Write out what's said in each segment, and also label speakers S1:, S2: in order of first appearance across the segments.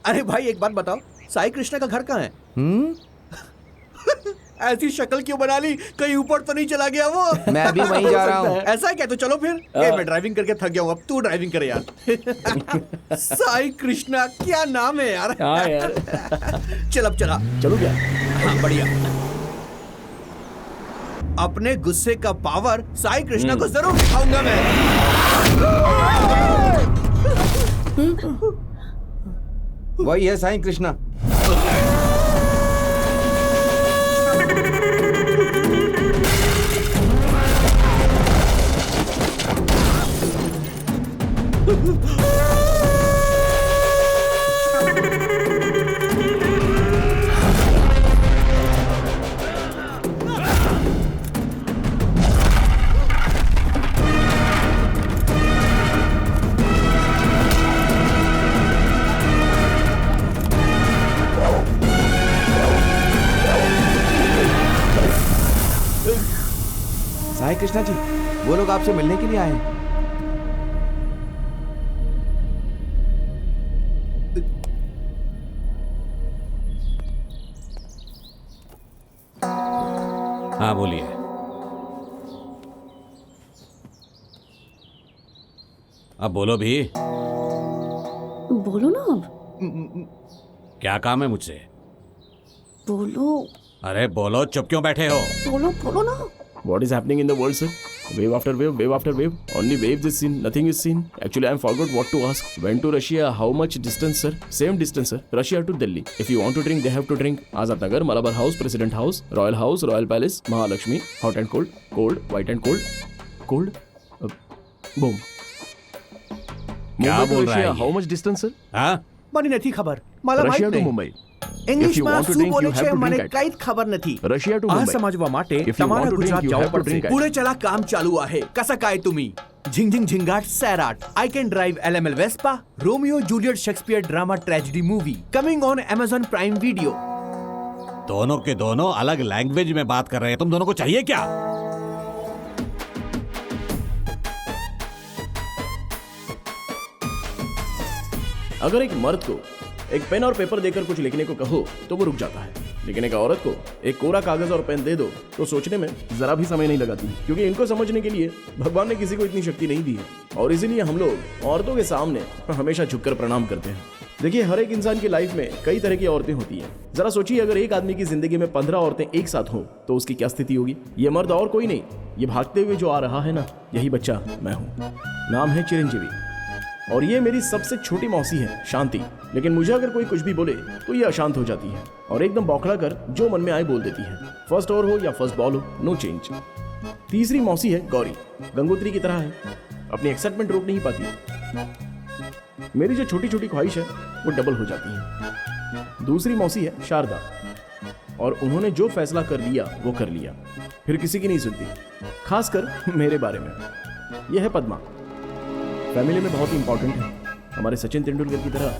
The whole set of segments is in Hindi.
S1: अरे भाई एक बात बताओ, साई कृष्णा का घर कहाँ है? ऐसी शक्ल क्यों बना ली, कहीं ऊपर तो नहीं चला गया वो?
S2: मैं भी वहीं जा रहा हूँ।
S1: ऐसा है क्या? तो चलो फिर। मैं ड्राइविंग करके थक गया हूँ, अब तू ड्राइविंग करे यार। साई कृष्णा क्या नाम है यार।
S3: हाँ यार।
S1: चल अब चला।
S3: चलो क्या?
S1: हाँ बढ़िया। अपने गुस्से का पावर साई कृष्णा को जरूर दिखाऊंगा मैं।
S2: वही है साई कृष्णा। साई कृष्णा जी, वो लोग आपसे मिलने के लिए आए हैं।
S4: हाँ बोलिए। अब बोलो भी।
S5: बोलो ना अब।
S4: क्या काम है मुझसे?
S5: बोलो
S4: अरे बोलो, चुप क्यों बैठे हो?
S5: बोलो बोलो ना।
S3: What is happening in the world, sir? Wave after wave, wave after wave. Only waves is seen, nothing is seen. Actually, I forgot what to ask. Went to Russia, how much distance, sir? Same distance, sir. Russia to Delhi. If you want to drink, they have to drink. Azad Nagar, Malabar House, President House, Royal Palace, Mahalakshmi, hot and cold, cold, white and cold, cold. Boom.
S4: क्या
S3: Mumbai to
S4: बोल रहा है
S3: Russia,
S4: ये?
S3: how much distance, sir?
S4: हाँ?
S1: મને નથી ખબર, માલા
S3: Russia
S1: માહિત
S3: to
S1: નહીં.
S3: Mumbai.
S1: इंग्लिश
S3: If you
S1: માં
S3: want to
S1: શું
S3: drink,
S1: બોલે
S3: you have
S1: છે
S3: to
S1: મને
S3: drink at.
S1: કઈ જ ખબર નથી.
S3: Russia to
S1: આ
S3: Mumbai.
S1: સમજવા માટે
S3: If you
S1: તમારા
S3: want to drink,
S1: Gujarat
S3: you
S1: જવું
S3: have to
S1: પડશે.
S3: drink at.
S1: पुढे चला काम चालू आहे. कसा काय तुम्ही? झिंगझिंग Zingaat Sairat. I can drive LML Vespa. Romeo Juliet Shakespeare drama tragedy movie coming on Amazon Prime Video.
S4: दोनों के दोनों अलग लैंग्वेज में बात कर रहे हैं, तुम दोनों को चाहिए क्या?
S3: अगर एक मर्द को एक पेन और पेपर देकर कुछ लिखने को कहो तो वो रुक जाता है, लेकिन एक औरत को एक कोरा कागज और पेन दे दो तो सोचने में जरा भी समय नहीं लगाती, क्योंकि इनको समझने के लिए भगवान ने किसी को इतनी शक्ति नहीं दी है। और इसीलिए हम लोग औरतों के सामने हमेशा झुककर प्रणाम करते हैं। देखिए, हर एक इंसान की लाइफ में कई तरह की औरतें होती हैं। जरा सोचिए, अगर एक आदमी की जिंदगी में 15 औरतें एक साथ हों तो उसकी क्या स्थिति होगी। ये मर्द और कोई नहीं, ये भागते हुए जो आ रहा है ना, यही बच्चा मैं हूँ। नाम है चिरंजीवी और ये मेरी सबसे छोटी मौसी है शांति। लेकिन मुझे अगर कोई कुछ भी बोले तो ये अशांत हो जाती है और एकदम बौखला कर जो मन में आए बोल देती है। फर्स्ट ओवर हो या फर्स्ट बॉल हो, नो चेंज। तीसरी मौसी है गौरी, गंगोत्री की तरह है, अपनी एक्साइटमेंट रोक नहीं पाती। मेरी जो छोटी छोटी ख्वाहिश है वो डबल हो जाती है। दूसरी मौसी है शारदा और उन्होंने जो फैसला कर लिया वो कर लिया, फिर किसी की नहीं सुनती, खासकर मेरे बारे में। यह है पद्मा, फैमिली में बहुत इंपॉर्टेंट है। हमारे सचिन तेंदुलकर की तरह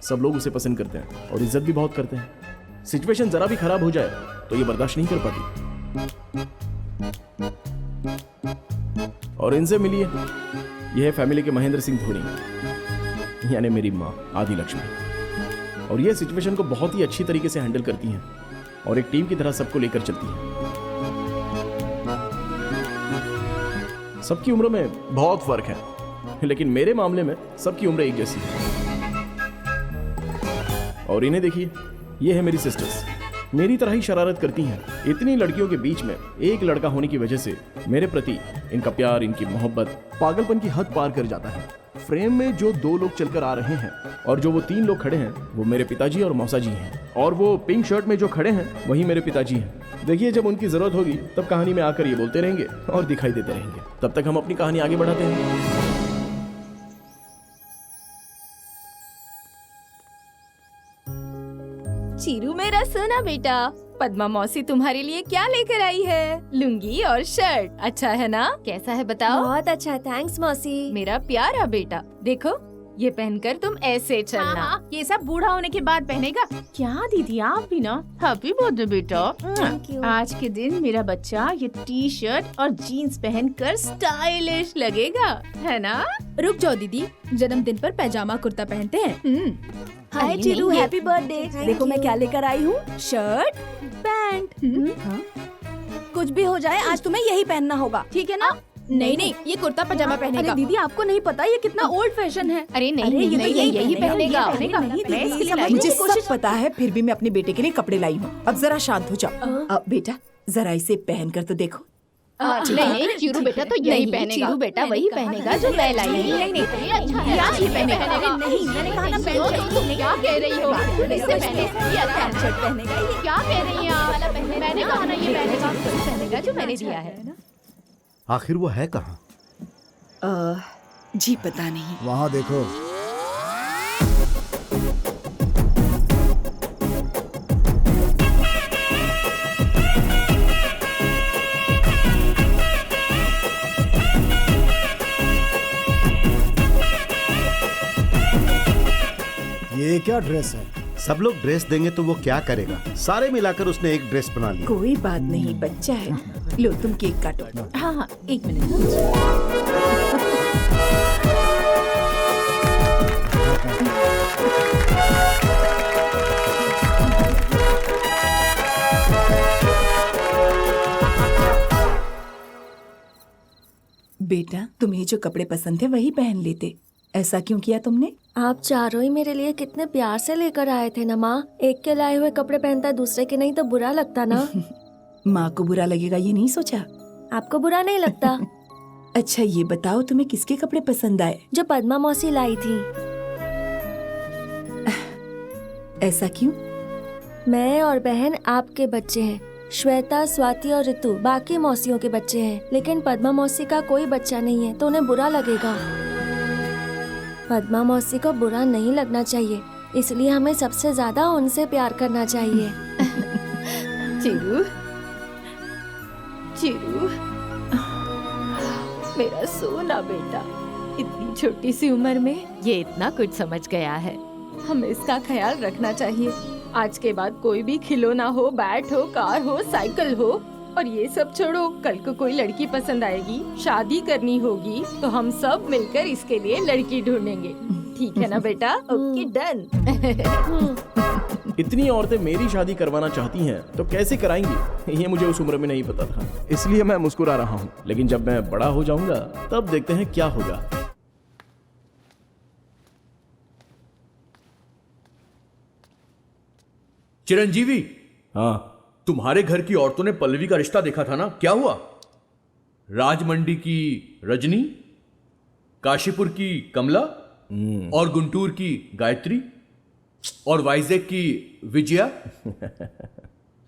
S3: सब लोग उसे पसंद करते हैं और इज्जत भी बहुत करते हैं। सिचुएशन जरा भी खराब हो जाए तो ये बर्दाश्त नहीं कर पाती। और इनसे मिलिए, यह है फैमिली के महेंद्र सिंह धोनी, यानी मेरी माँ आदि लक्ष्मी। और ये सिचुएशन को बहुत ही अच्छी तरीके से हैंडल करती हैं और एक टीम की तरह सबको लेकर चलती हैं। सबकी उम्र में बहुत फर्क है, लेकिन मेरे मामले में सबकी उम्र एक जैसी है। और इन्हें देखिए, ये है मेरी सिस्टर्स, मेरी तरह ही शरारत करती हैं। इतनी लड़कियों के बीच में एक लड़का होने की वजह से मेरे प्रति इनका प्यार, इनकी मोहब्बत पागलपन की हद पार कर जाता है। फ्रेम में जो 2 लोग चलकर आ रहे हैं और जो वो 3 लोग खड़े हैं वो मेरे पिताजी और मौसा जी हैं, और वो पिंक शर्ट में जो खड़े हैं वही मेरे पिताजी हैं। देखिए, जब उनकी जरूरत होगी तब कहानी में आकर ये बोलते रहेंगे और दिखाई देते रहेंगे। तब तक हम अपनी कहानी आगे बढ़ाते हैं।
S6: चीरू मेरा सोना बेटा, पद्मा मौसी तुम्हारे लिए क्या लेकर आई है? लुंगी और शर्ट, अच्छा है ना? कैसा है बताओ?
S7: बहुत अच्छा, थैंक्स मौसी।
S6: मेरा प्यारा बेटा, देखो ये पहनकर तुम ऐसे चलना। ये सब बूढ़ा होने के बाद पहनेगा। क्या दीदी आप भी ना। हैप्पी बर्थडे बेटा। आज के दिन मेरा बच्चा ये टी शर्ट और जीन्स पहनकर स्टाइलिश लगेगा, है ना?
S7: रुक जाओ दीदी, जन्मदिन पर पैजामा कुर्ता पहनते हैं।
S5: हाय चिरू, हैप्पी बर्थडे। देखो मैं क्या लेकर आई हूँ, शर्ट पैंट। कुछ भी हो जाए आज तुम्हें यही पहनना होगा, ठीक है ना?
S7: नहीं नहीं, ये कुर्ता पजामा
S5: अरे
S7: पहनेगा।
S5: दीदी आपको नहीं पता ये कितना ओल्ड फैशन है।
S6: अरे नहीं
S5: अरे, ये तो
S6: नहीं, यही पहनेगा।
S5: नहीं,
S6: मैं इसके लिए लाई
S5: मुझे
S6: हूँ।
S5: कोशिश
S8: पता है, फिर भी मैं अपने बेटे के लिए कपड़े लाई हूँ। अब जरा शांत हो जाओ। अब बेटा जरा इसे पहन कर तो देखो।
S6: नहीं, चिरू बेटा तो यही पहनेगा। चिरू बेटा वही पहनेगा जो मैं लाई हूँ। नहीं, क्या ही पहनेगा?
S5: नहीं, मैंने कहा ना पहन।
S6: क्या कह रही हो? इससे पहले ये
S5: शर्ट पहनेगा ये।
S6: क्या कह रही हैं आप? मैंने कहा ना ये पहनेगा जो मैंने दिया है।
S9: आखिर वो है कहाँ?
S8: जी पता नहीं।
S9: वहाँ देखो। ये क्या ड्रेस है?
S10: सब लोग ड्रेस देंगे तो वो क्या करेगा? सारे मिलाकर उसने एक ड्रेस बना ली।
S8: कोई बात नहीं, बच्चा है। लो तुम केक काटो।
S6: हाँ, एक मिनट।
S8: बेटा तुम्हें जो कपड़े पसंद थे वही पहन लेते, ऐसा क्यों किया तुमने?
S5: आप चारों ही मेरे लिए कितने प्यार से लेकर आए थे ना माँ। एक के लाए हुए कपड़े पहनता है, दूसरे के नहीं तो बुरा लगता ना।
S8: माँ को बुरा लगेगा ये नहीं सोचा?
S5: आपको बुरा नहीं लगता?
S8: अच्छा ये बताओ तुम्हें किसके कपड़े पसंद आए?
S5: जो पद्मा मौसी लाई थी।
S8: ऐसा क्यों?
S5: मैं और बहन आपके बच्चे हैं। श्वेता, स्वाति और ऋतु बाकी मौसियों के बच्चे हैं, लेकिन पद्मा मौसी का कोई बच्चा नहीं है तो उन्हें बुरा लगेगा। पद्मा मौसी को बुरा नहीं लगना चाहिए, इसलिए हमें सबसे ज्यादा उनसे प्यार करना चाहिए।
S6: चिरू, चिरू, मेरा सोना बेटा, इतनी छोटी सी उम्र में ये इतना कुछ समझ गया है। हमें इसका ख्याल रखना चाहिए। आज के बाद कोई भी खिलौना हो, बैट हो, कार हो, साइकिल हो, और ये सब छोड़ो, कल को कोई लड़की पसंद आएगी, शादी करनी होगी, तो हम सब मिलकर इसके लिए लड़की ढूंढेंगे। ठीक है ना बेटा? Okay done.
S3: इतनी औरतें मेरी शादी करवाना चाहती हैं तो कैसे कराएंगी, ये मुझे उस उम्र में नहीं पता था, इसलिए मैं मुस्कुरा रहा हूँ। लेकिन जब मैं बड़ा हो जाऊंगा तब देखते हैं क्या होगा।
S1: चिरंजीवी,
S3: हाँ,
S1: तुम्हारे घर की औरतों ने पल्लवी का रिश्ता देखा था ना, क्या हुआ? राजमंडी की रजनी, काशीपुर की कमला और गुंटूर की गायत्री और वाइजैक की विजया।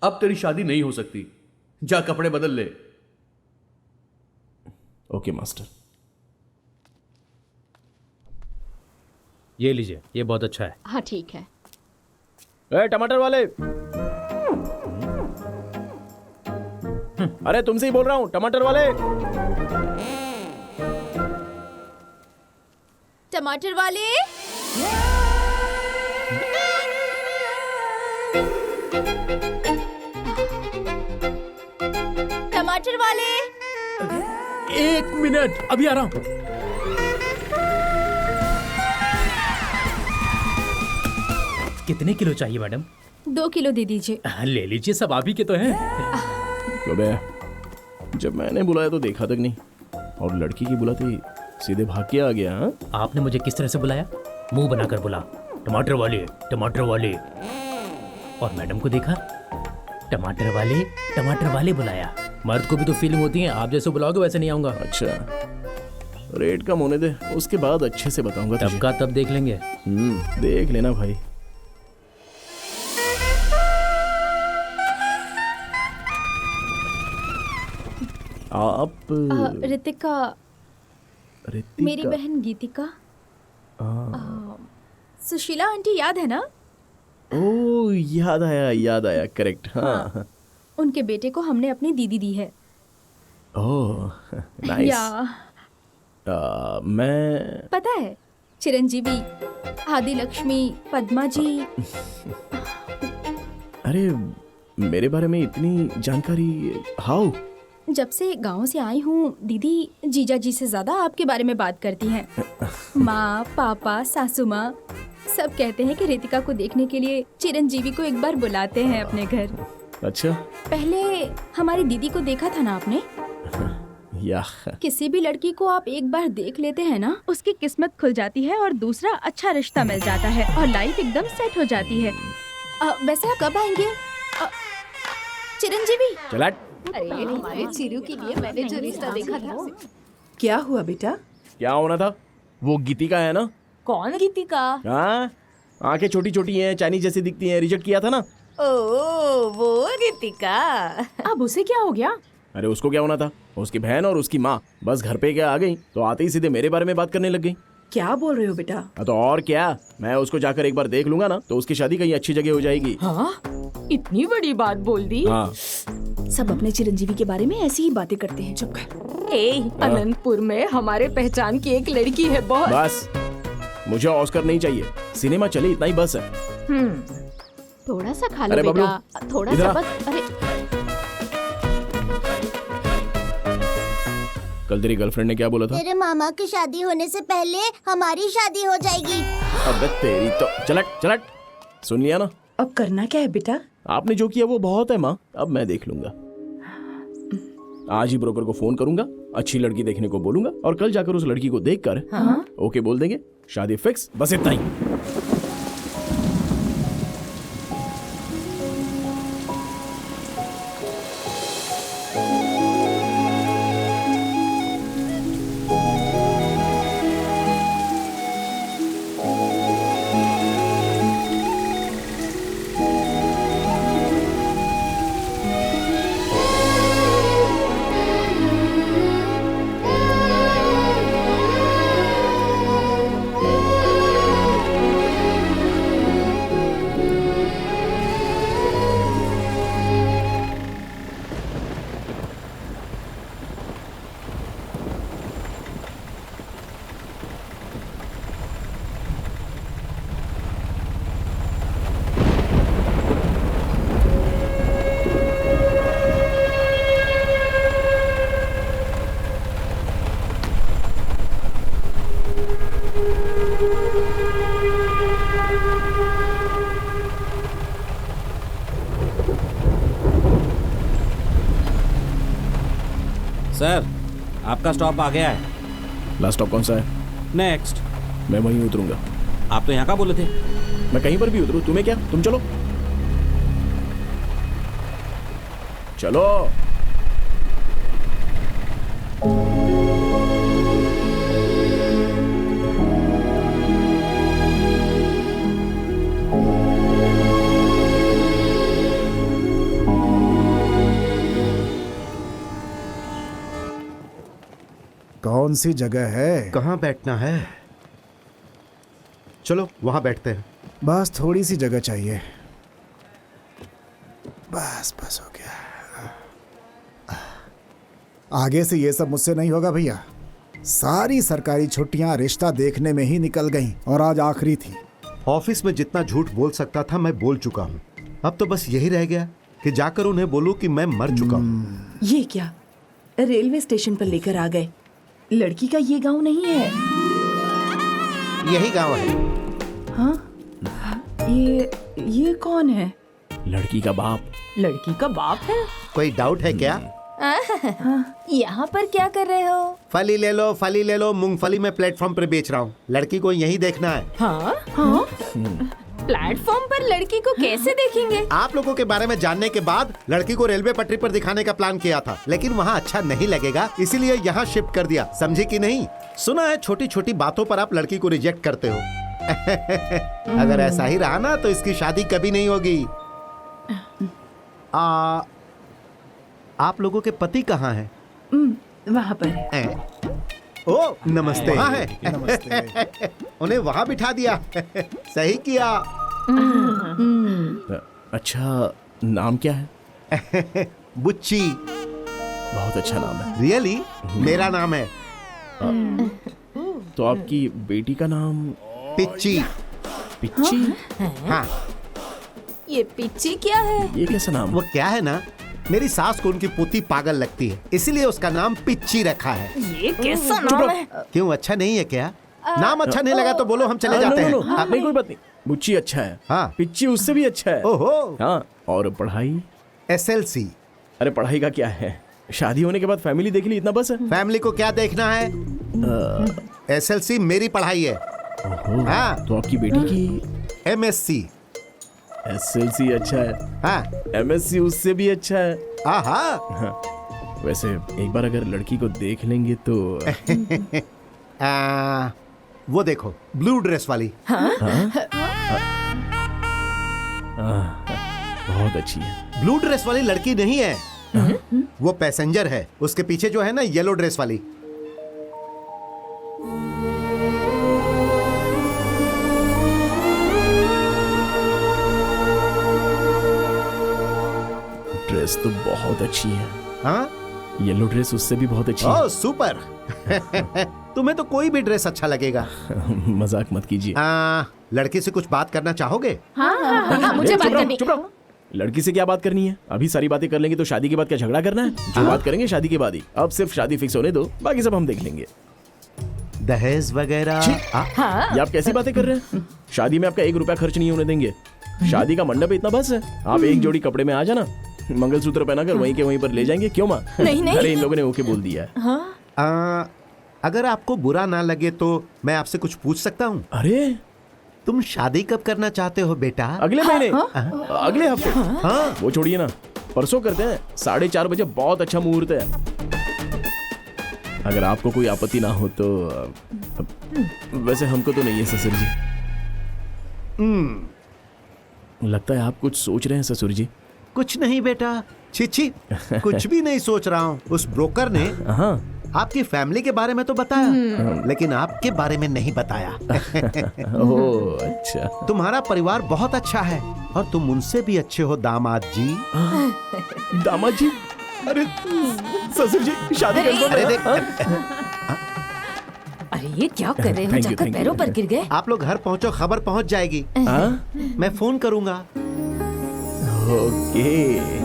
S1: अब तेरी शादी नहीं हो सकती, जा कपड़े बदल ले।
S3: Okay master.
S11: ये लीजिए, ये बहुत अच्छा है।
S6: हाँ ठीक है।
S3: ए, टमाटर वाले, अरे तुमसे ही बोल रहा हूँ, टमाटर वाले।
S7: टमाटर वाले, टमाटर वाले।
S11: एक मिनट, अभी आ रहा हूँ। कितने किलो चाहिए मैडम?
S7: 2 किलो दे दीजिए।
S11: ले लीजिए, सब आप ही के तो हैं।
S3: बे, जब मैंने बुलाया तो देखा तक नहीं, और लड़की की बुलाते सीधे भाग के आ गया। हाँ?
S11: आपने मुझे किस तरह से बुलाया? मुंह बनाकर बोला, टमाटर वाले, टमाटर वाले। और मैडम को देखा, टमाटर वाले बुलाया। मर्द को भी तो फीलिंग होती है, आप जैसे बुलाओगे वैसे नहीं आऊंगा।
S3: अच्छा, रेट कम होने दे, उसके बाद अच्छे से बताऊंगा
S11: तब का तब देख लेंगे।
S3: देख लेना भाई। आप
S7: रितिका, मेरी बहन गीतिका। सुशीला आंटी याद है ना?
S3: ओ, याद आया, करेक्ट। हाँ।
S7: उनके बेटे को हमने अपनी दीदी दी है।
S3: ओह, नाइस।
S7: या
S3: मैं
S7: पता है, चिरंजीवी, आदि लक्ष्मी, पद्मा जी।
S3: अरे मेरे बारे में इतनी जानकारी हाउ?
S7: जब से गांव से आई हूँ दीदी जीजा जी से ज्यादा आपके बारे में बात करती हैं। माँ, पापा, सासू माँ सब कहते हैं कि रितिका को देखने के लिए चिरंजीवी को एक बार बुलाते हैं अपने घर।
S3: अच्छा।
S7: पहले हमारी दीदी को देखा था ना आपने?
S3: या
S7: किसी भी लड़की को आप एक बार देख लेते हैं ना, उसकी किस्मत खुल जाती है और दूसरा अच्छा रिश्ता मिल जाता है और लाइफ एकदम सेट हो जाती है। वैसे आप कब आएंगे चिरंजीवी?
S3: चला।
S6: अरे हमारे चिरू के लिए मैंने जो रिश्ता देखा था।
S8: क्या हुआ बेटा?
S3: क्या होना था? वो गीतिका है ना?
S6: कौन गीतिका?
S3: हाँ, आंखें छोटी छोटी हैं, चाइनीज जैसी दिखती हैं, रिजेक्ट किया था ना?
S6: ओ वो गीतिका।
S8: अब उसे क्या हो गया?
S3: अरे उसको क्या होना था? उसकी बहन और उसकी माँ बस घर पे क्या आ गई तो आते ही सीधे मेरे बारे में बात करने लग गई।
S8: क्या बोल रहे हो बेटा?
S3: तो और क्या, मैं उसको जाकर एक बार देख लूंगा ना तो उसकी शादी कहीं अच्छी जगह हो जाएगी।
S6: हाँ, इतनी बड़ी बात बोल दी।
S3: हाँ।
S8: सब अपने चिरंजीवी के बारे में ऐसी ही बातें करते हैं। चुप कर।
S6: अनंतपुर में हमारे पहचान की एक लड़की है बहुत।
S3: बस, मुझे ऑस्कर नहीं चाहिए, सिनेमा चले इतना ही बस है।
S6: थोड़ा सा खा लो
S3: अरे
S6: बेटा,
S3: बबलू,
S6: थोड़ा
S3: इधर
S6: सा
S3: आ।
S6: बस। अरे
S3: कल तेरी गर्लफ्रेंड ने क्या बोला था?
S12: तेरे मामा की शादी होने से पहले हमारी शादी हो जाएगी।
S3: अबे तेरी तो चलट चलट। सुन लिया ना?
S8: अब करना क्या है बेटा?
S3: आपने जो किया वो बहुत है माँ, अब मैं देख लूंगा। आज ही ब्रोकर को फोन करूंगा, अच्छी लड़की देखने को बोलूंगा और कल जाकर उस लड़की को देखकर ओके बोल देंगे, शादी फिक्स। बस इतना ही।
S4: सर, आपका स्टॉप आ गया है।
S3: लास्ट स्टॉप कौन सा है?
S4: नेक्स्ट।
S3: मैं वहीं उतरूंगा।
S4: आप तो यहाँ का बोले थे।
S3: मैं कहीं पर भी उतरूं, तुम्हें क्या? तुम चलो चलो।
S9: कौन सी जगह है?
S10: कहाँ बैठना है? चलो वहां बैठते हैं।
S9: बस थोड़ी सी जगह चाहिए। बस बस हो गया। आगे से ये सब मुझसे नहीं होगा भैया। सारी सरकारी छुट्टियां रिश्ता देखने में ही निकल गईं और आज आखिरी थी।
S10: ऑफिस में जितना झूठ बोल सकता था मैं बोल चुका हूँ। अब तो बस यही रह गया कि जाकर उन्हें बोलूं कि मैं मर चुका हूँ।
S8: ये क्या, रेलवे स्टेशन पर लेकर आ गए? लड़की का ये गांव नहीं है।
S10: यही गांव है।
S8: हाँ, ये कौन है?
S3: लड़की का बाप।
S6: लड़की का बाप है?
S10: कोई डाउट है क्या?
S5: यहाँ पर क्या कर रहे हो?
S10: फली ले लो, फली ले लो। मूंगफली में प्लेटफॉर्म पर बेच रहा हूँ। लड़की को यही देखना है।
S6: हाँ हाँ। प्लेटफॉर्म पर लड़की को कैसे देखेंगे?
S10: आप लोगों के बारे में जानने के बाद लड़की को रेलवे पटरी पर दिखाने का प्लान किया था, लेकिन वहाँ अच्छा नहीं लगेगा, इसीलिए यहाँ शिफ्ट कर दिया। समझे कि नहीं? सुना है छोटी छोटी बातों पर आप लड़की को रिजेक्ट करते हो। अगर ऐसा ही रहा ना तो इसकी शादी कभी नहीं होगी। आप लोगों के पति कहाँ हैं?
S8: वहाँ पर है।
S10: ओ नमस्ते। वहाँ है।
S9: नमस्ते।
S10: उन्हें वहाँ बिठा दिया। सही किया।
S3: अच्छा, नाम क्या है?
S10: बुच्ची।
S3: बहुत अच्छा नाम है।
S10: रियली? मेरा नाम है।
S3: तो आपकी बेटी का नाम
S10: पिच्ची।
S3: पिच्ची?
S10: हाँ।
S6: ये पिच्ची क्या है?
S3: ये कैसा नाम?
S10: वो क्या है ना, मेरी सास को उनकी पोती पागल लगती है, इसीलिए उसका नाम पिच्ची रखा है।
S6: ये कैसा नाम है?
S10: क्यों, अच्छा नहीं है क्या? नाम अच्छा नहीं लगा तो बोलो, हम चले जाते हैं।
S3: नहीं कोई बात नहीं, बुच्ची अच्छा है।
S10: हाँ।
S3: पिच्ची उससे भी अच्छा है।
S10: ओहो।
S3: हाँ। और पढ़ाई?
S10: SLC।
S3: अरे पढ़ाई का क्या है, शादी होने के बाद फैमिली देख ली, इतना बस है।
S10: फैमिली को क्या देखना है? SLC मेरी पढ़ाई है। हाँ।
S3: तो आपकी बेटी की?
S10: MSc।
S3: SLC अच्छा है।
S10: हाँ।
S3: MSc उससे भी अच्छा है।
S10: हाँ।
S3: वैसे एक बार अगर लड़की को देख लेंगे तो
S10: वो देखो, ब्लू ड्रेस वाली।
S3: बहुत अच्छी है।
S10: ब्लू ड्रेस वाली लड़की नहीं है, वो पैसेंजर है। उसके पीछे जो है ना, येलो ड्रेस वाली।
S3: ड्रेस तो बहुत अच्छी है।
S10: हाँ,
S3: येलो ड्रेस उससे भी बहुत अच्छी है।
S10: ओह सुपर। तुम्हें तो कोई भी ड्रेस अच्छा लगेगा।
S3: मजाक मत कीजिए।
S10: लड़की से कुछ बात करना चाहोगे?
S6: हाँ, मुझे बात करनी।
S3: चुप रहो। लड़की से क्या बात करनी है? अभी सारी बातें कर लेंगे तो शादी के बाद क्या झगड़ा करना है? जो बात करेंगे शादी के बाद ही। अब सिर्फ शादी फिक्स होने दो, बाकी सब हम देख लेंगे।
S10: दहेज वगैरह?
S3: ये आप कैसी बातें कर रहे हैं? शादी में आपका 1 रुपया खर्च नहीं होने देंगे। शादी का मंडप इतना बस है, आप एक जोड़ी कपड़े में आ जाना, मंगलसूत्र पहनाकर वहीं के वहीं पर ले जाएंगे। क्यों माँ?
S6: नहीं।
S3: अरे इन लोगों ने ओके बोल दिया है।
S10: अगर आपको बुरा ना लगे तो मैं आपसे कुछ पूछ सकता हूँ?
S3: अरे
S10: तुम शादी कब करना चाहते हो बेटा?
S3: अगले महीने, अगले हफ्ते।
S10: हाँ।
S3: वो छोड़िए ना, परसों करते हैं। 4:30 बजे बहुत अच्छा मुहूर्त है। अगर आपको कोई आपत्ति ना हो तो। वैसे हमको तो नहीं है ससुर जी। लगता है आप कुछ सोच रहे हैं ससुर जी।
S10: कुछ नहीं बेटा, छी कुछ भी नहीं सोच रहा हूँ। उस ब्रोकर ने आपकी फैमिली के बारे में तो बताया, लेकिन आपके बारे में नहीं बताया।
S3: ओह अच्छा।
S10: तुम्हारा परिवार बहुत अच्छा है और तुम उनसे भी अच्छे हो दामाद जी।
S3: दामाद जी? अरे ससुर जी, शादी कर।
S10: अरे देख,
S6: अरे ये क्या कर रहे हो? जाकर पैरों पर गिर गए।
S10: आप लोग घर पहुंचो, खबर पहुंच जाएगी। मैं फोन करूंगा।
S3: ओके।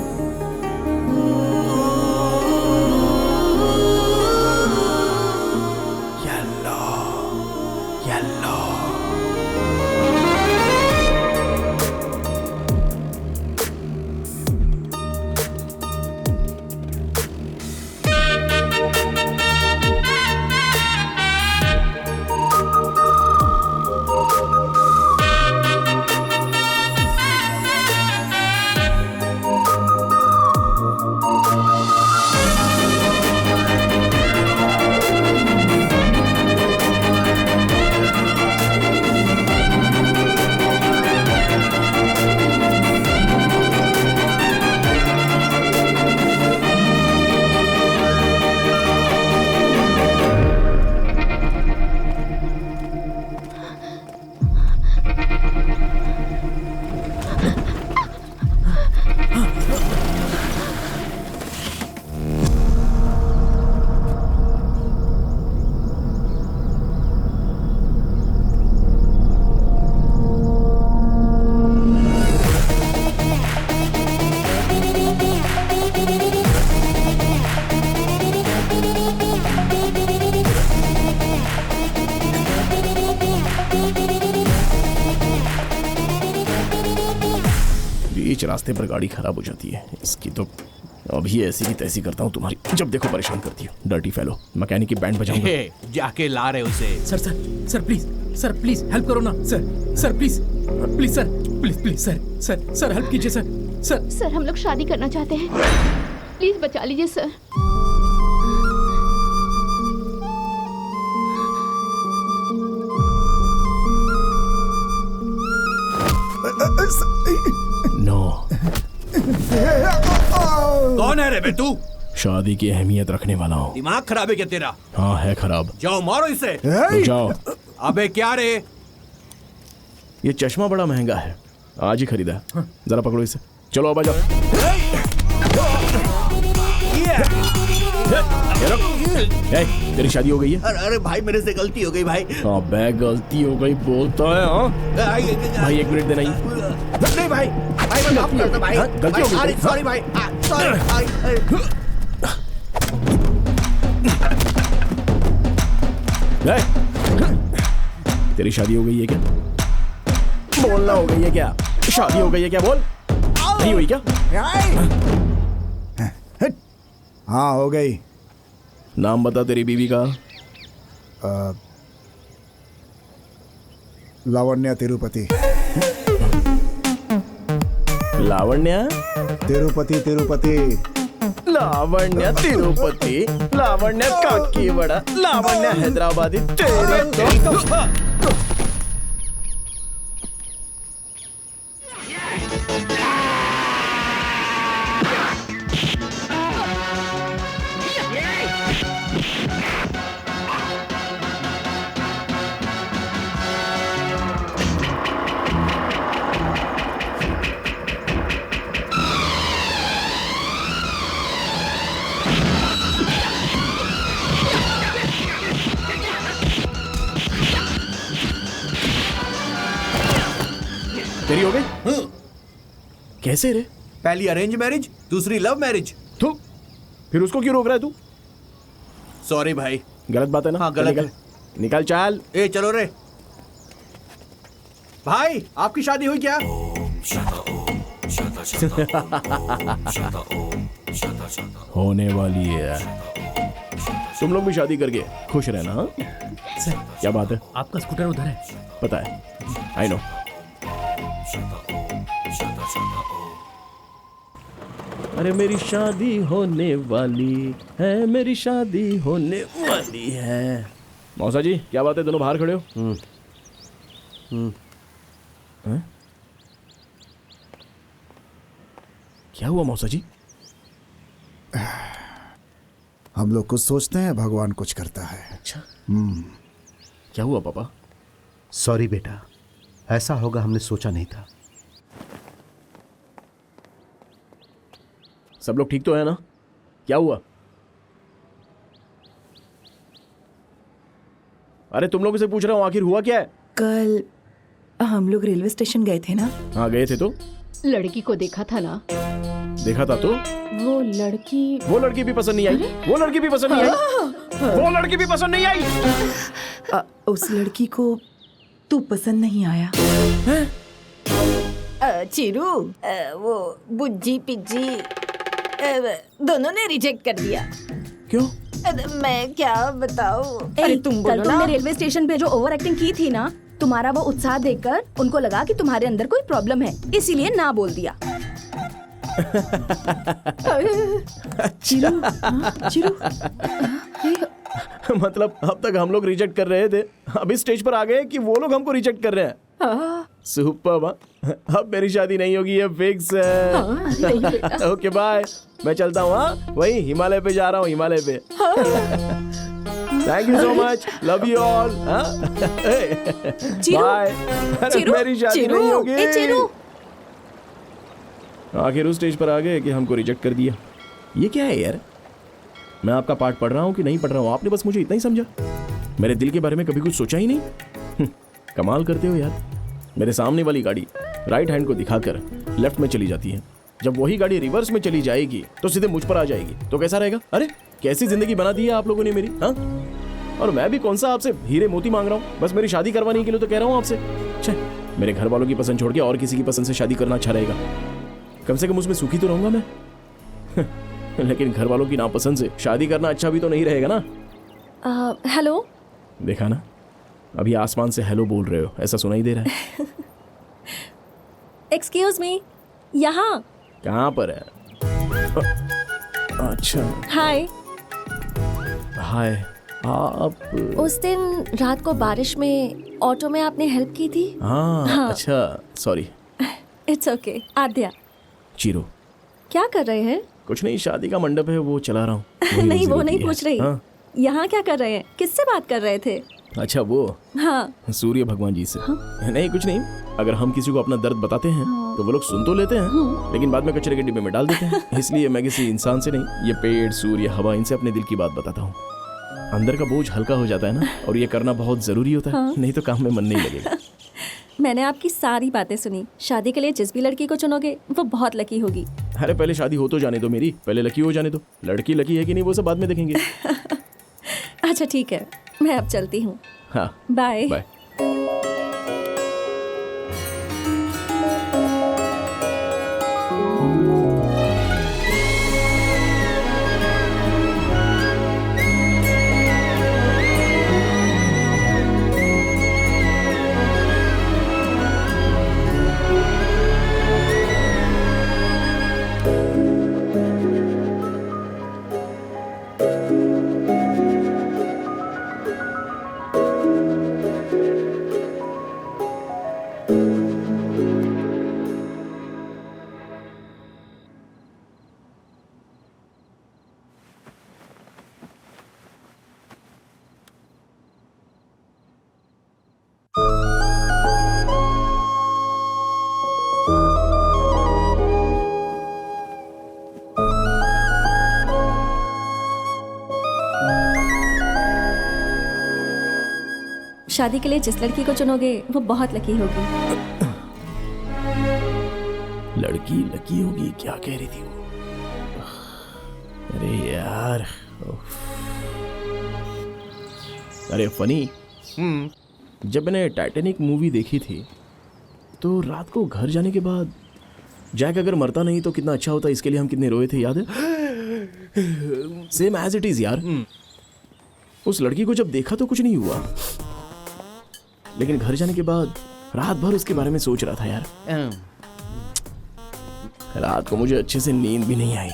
S3: बीच रास्ते पर गाड़ी खराब हो जाती है इसकी तो। अभी ऐसी की तैसी करता हूँ तुम्हारी, जब देखो परेशान करती हो। डर्टी फेलो, मैकेनिक की बैंड बजाऊंगा।
S11: जाके ला रहे उसे। सर प्लीज हेल्प करो ना सर प्लीज सर हेल्प कीजिए सर।
S13: हम लोग शादी करना चाहते हैं, प्लीज बचा लीजिए सर।
S3: नो।
S4: कौन है रे बे तू?
S3: शादी की अहमियत रखने वाला हूँ।
S4: दिमाग खराब है क्या तेरा?
S3: हाँ है खराब।
S4: जाओ मारो इसे।
S3: जाओ।
S4: अबे क्या रे?
S3: ये चश्मा बड़ा महंगा है, आज ही खरीदा। जरा पकड़ो इसे, चलो अब आ जाओ। तेरी शादी हो गई है?
S1: अरे भाई मेरे से गलती हो गई भाई।
S3: अबे गलती हो गई बोलता है हाँ? भाई 1 मिनट देना ही।
S1: नहीं भाई, भाई मैं माफ करता भाई।
S3: गलती हो गई।
S1: सॉरी भाई, सॉरी भाई।
S3: तेरी शादी हो गई है क्या? बोलना हो गई है क्या? शादी हो गई है क्या? बोल। नहीं हुई क्या?
S9: हाँ हो गई।
S3: नाम बता तेरी बीवी का।
S9: लावण्या तिरुपति।
S3: लावण्या
S9: तिरुपति तिरुपति।
S3: लावण्या तिरुपति, लावण्या काकीवाड़ा, लावण्या हैदराबादी। तेरी तो तेरी हो गई? कैसे रे?
S1: पहली अरेंज मैरिज, दूसरी लव मैरिज।
S3: तू फिर उसको क्यों रोक रहा है तू?
S1: सॉरी भाई।
S3: गलत बात है ना?
S1: हाँ गलत है।
S3: निकल चाल।
S1: ए चलो रे भाई, आपकी शादी हुई क्या?
S3: होने वाली है। तुम लोग भी शादी करके खुश रहना। हाँ? क्या बात है?
S11: आपका स्कूटर उधर है।
S3: पता है, आई नो। अरे मेरी शादी होने वाली है, मेरी शादी होने वाली है। मौसा जी क्या बात है, दोनों बाहर खड़े हो? हैं? क्या हुआ मौसा जी?
S9: हम लोग कुछ सोचते हैं, भगवान कुछ करता है।
S3: अच्छा। क्या हुआ पापा?
S10: सॉरी बेटा, ऐसा होगा हमने सोचा नहीं था।
S3: सब लोग ठीक तो है ना? क्या हुआ? अरे तुम लोगों से पूछ रहा हूँ, आखिर हुआ क्या है?
S8: कल हम लोग रेलवे स्टेशन गए थे ना।
S3: हाँ गए थे तो?
S13: लड़की को देखा था ना।
S3: देखा था तो?
S13: वो लड़की
S3: भी पसंद नहीं आई। वो लड़की भी पसंद नहीं आई। वो लड़की भी पसंद नहीं आई।
S8: उस लड़की को तू पसंद नहीं आया?
S6: चिरू, वो बुज्जी पिज्जी दोनों ने रिजेक्ट कर दिया।
S3: क्यों?
S6: मैं क्या बताऊं?
S7: अरे तुम बोलो ना। तुमने रेलवे स्टेशन पे जो ओवर एक्टिंग की थी ना, तुम्हारा वो उत्साह देखकर उनको लगा कि तुम्हारे अंदर कोई प्रॉब्लम है, इसीलिए ना बोल दिया।
S3: चिरू, चिरू। मतलब अब तक हम लोग रिजेक्ट कर रहे थे, अभी स्टेज पर आ गए कि वो लोग हमको रिजेक्ट कर रहे हैं। सुपर। अब मेरी शादी नहीं होगी, ये फिक्स है। ओके बाय, मैं चलता हूँ। हाँ वही हिमालय पे जा रहा हूँ, हिमालय पे। Thank you so much, love you all. Bye. मेरी शादी नहीं होगी। आखिर उस स्टेज पर आ गए कि हमको रिजेक्ट कर दिया। ये क्या है यार? मैं आपका पार्ट पढ़ रहा हूँ कि नहीं पढ़ रहा हूँ, आपने बस मुझे इतना ही समझा। मेरे दिल के बारे में कभी कुछ सोचा ही नहीं। कमाल करते हो यार। मेरे सामने वाली गाड़ी राइट हैंड को दिखाकर लेफ्ट में चली जाती है, जब वही गाड़ी रिवर्स में चली जाएगी तो सीधे मुझ पर आ जाएगी, तो कैसा रहेगा? अरे कैसी जिंदगी बना दी है आप लोगों ने मेरी। हाँ, और मैं भी कौन सा आपसे हीरे मोती मांग रहा हूँ, बस मेरी शादी करवाने के लिए तो कह रहा हूँ आपसे। मेरे घर वालों की पसंद छोड़ के और किसी की पसंद से शादी करना अच्छा रहेगा। कम से कम उसमें सुखी तो रहूंगा मैं। लेकिन घर वालों की नापसंद से शादी करना अच्छा भी तो नहीं रहेगा ना।
S5: हेलो।
S3: देखा ना, अभी आसमान से हेलो बोल रहे हो, ऐसा सुनाई दे रहा है।
S5: एक्सक्यूज मी, यहाँ।
S3: कहाँ पर है? अच्छा।
S5: हाय।
S3: हाय। आप
S5: उस दिन रात को बारिश में ऑटो में आपने हेल्प की थी।
S3: हाँ। अच्छा sorry.
S5: It's okay. Aadya.
S3: Chiru.
S5: क्या कर रहे हैं?
S3: कुछ नहीं, शादी का मंडप है वो चला रहा हूँ।
S5: नहीं वो नहीं पूछ रही।
S3: हाँ?
S5: यहाँ क्या कर रहे हैं? किससे बात कर रहे थे?
S3: अच्छा वो।
S5: हाँ।
S3: सूर्य भगवान जी से। हाँ? नहीं कुछ नहीं, अगर हम किसी को अपना दर्द बताते हैं तो वो लोग सुन तो लेते हैं, लेकिन बाद में कचरे के डिब्बे में डाल देते हैं। इसलिए मैं किसी इंसान से नहीं, ये पेड़, सूर्य, हवा, इनसे अपने दिल की बात बताता हूँ। अंदर का बोझ हल्का हो जाता है ना, और ये करना बहुत जरूरी होता है।
S5: हाँ।
S3: नहीं तो काम में मन नहीं लगेगा।
S5: मैंने आपकी सारी बातें सुनी। शादी के लिए जिस भी लड़की को चुनोगे वो बहुत लकी होगी।
S3: अरे पहले शादी हो तो जाने दो मेरी, पहले लकी हो जाने दो। लड़की लकी है कि नहीं वो सब बाद में देखेंगे।
S5: अच्छा ठीक है, मैं अब चलती हूँ।
S3: हाँ
S5: बाय।
S3: बाय।
S5: शादी के लिए जिस लड़की को चुनोगे वो बहुत लकी होगी।
S3: लड़की लकी होगी, क्या कह रही थी वो? अरे यार, अरे फनी, जब मैंने टाइटैनिक मूवी देखी थी तो रात को घर जाने के बाद जैक अगर मरता नहीं तो कितना अच्छा होता, इसके लिए हम कितने रोए थे, याद है? सेम एज इट इज यार। उस लड़की को जब देखा तो कुछ नहीं हुआ, लेकिन घर जाने के बाद रात भर उसके बारे में सोच रहा था यार। रात को मुझे अच्छे से नींद भी नहीं आई।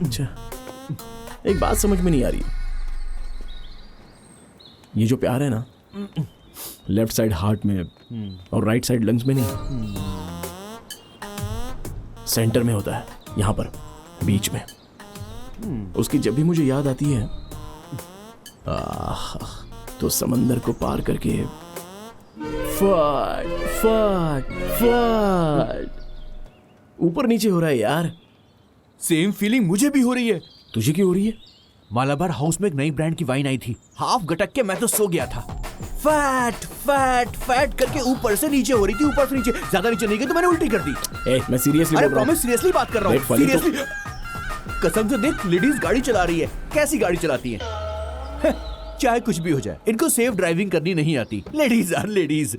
S3: अच्छा, एक बात समझ में नहीं आ रही, ये जो प्यार है ना, लेफ्ट साइड हार्ट में और राइट साइड लंग्स में नहीं, सेंटर में होता है, यहां पर बीच में। उसकी जब भी मुझे याद आती है तो समंदर को पार करके फट फट फट ऊपर नीचे हो रहा है यार।
S1: सेम फीलिंग मुझे भी हो रही है।
S3: तुझे क्यों हो रही है?
S1: मालाबार हाउस में एक नई ब्रांड की वाइन आई थी, हाफ गटक के मैं तो सो गया था। फैट फैट फैट करके ऊपर से नीचे हो रही थी, ऊपर से नीचे, ज्यादा नीचे नहीं गई तो मैंने उल्टी कर दी।
S3: मैं सीरियसली
S1: अरे
S3: बोल रहा हूं।
S1: प्रॉमिस, सीरियसली बात कर रहा हूँ, सीरियसली। कसम से देख, लेडीज गाड़ी चला रही है, कैसी गाड़ी चलाती है। चाहे कुछ भी हो जाए, इनको सेफ ड्राइविंग करनी नहीं आती। Ladies are ladies.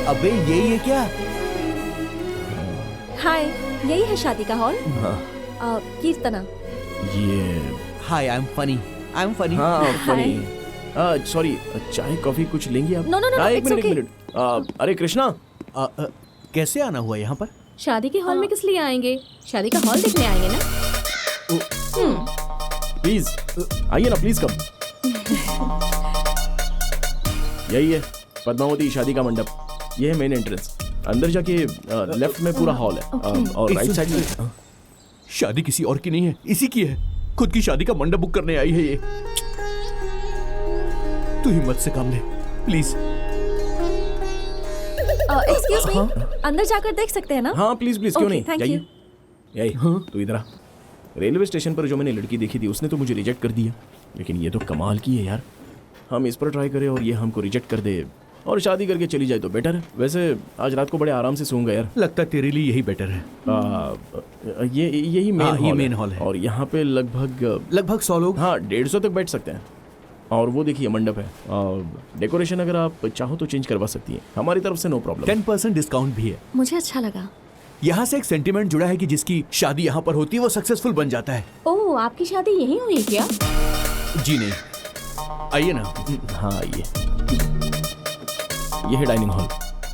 S1: अबे यही है क्या?
S5: हाय, यही है शादी का हॉल।
S3: हाँ।
S5: कीर्तना।
S3: ये
S1: hi, I am Phani, I am Phani.
S3: हाँ फनी। सॉरी, चाय कॉफी कुछ लेंगी आप?
S5: No, no, no, no,
S3: एक
S5: it's
S3: मिनट, एक
S5: okay.
S3: मिनट। अरे कृष्णा,
S1: कैसे आना हुआ यहाँ पर?
S13: शादी के हॉल में किस लिए आएंगे? शादी का हॉल देखने आएंगे ना।
S3: प्लीज आइए ना, प्लीज कम। यही है पद्मावती शादी का मंडप, ये है मेन एंट्रेंस। अंदर जाके लेफ्ट में पूरा हॉल है, और राइट साइड में।
S1: शादी किसी और की नहीं है, इसी की है। खुद की शादी का मंडप बुक करने आई है ये। तू हिम्मत से काम ले प्लीज।
S5: एक्सक्यूज मी, अंदर जाकर देख सकते हैं ना?
S3: हाँ प्लीज प्लीज, क्यों
S5: Okay,
S3: नहीं,
S5: thank
S3: जाइए।
S5: you.
S3: यही तू इधर आ। रेलवे स्टेशन पर जो मैंने लड़की देखी थी उसने तो मुझे रिजेक्ट कर दिया, लेकिन ये तो कमाल की है यार। हम इस पर ट्राई करें और ये हमको रिजेक्ट कर दे और शादी करके चली जाए तो बेटर है। वैसे आज रात को बड़े आराम से सोऊंगा यार।
S1: लगता है तेरे लिए यही बेटर है।
S3: यही मेन
S1: हॉल है
S3: और यहाँ पे लगभग
S1: 100 लोग।
S3: हाँ, 150 तक बैठ सकते हैं। और वो देखिए मंडप है, डेकोरेशन अगर आप चाहो तो चेंज करवा सकती हैं, हमारी तरफ से नो प्रॉब्लम।
S1: 10% डिस्काउंट भी है।
S5: मुझे अच्छा लगा।
S1: यहाँ से एक सेंटिमेंट जुड़ा है कि जिसकी शादी यहाँ पर होती है वो सक्सेसफुल बन जाता है।
S13: ओह, आपकी शादी यहीं हुई क्या?
S1: जी नहीं, आइए ना।
S3: हाँ आइए, ये है डाइनिंग हॉल।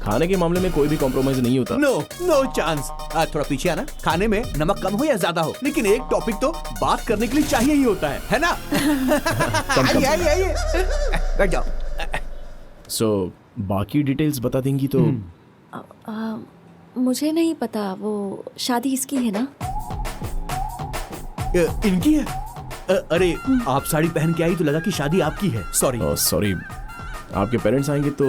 S3: खाने के मामले में कोई भी कॉम्प्रोमाइज नहीं होता।
S1: No chance. थोड़ा पीछे आना। खाने में नमक कम हो या ज्यादा हो, लेकिन एक टॉपिक तो बात करने के लिए चाहिए ही होता है ना? आइए बैठ जाओ।
S3: सो बाकी डिटेल्स बता देंगी तो?
S5: मुझे नहीं पता, वो शादी इसकी है ना?
S1: इनकी है? अरे आप साड़ी पहन के आई तो लगा कि शादी आपकी है। सॉरी।
S3: सॉरी, आपके पेरेंट्स आएंगे तो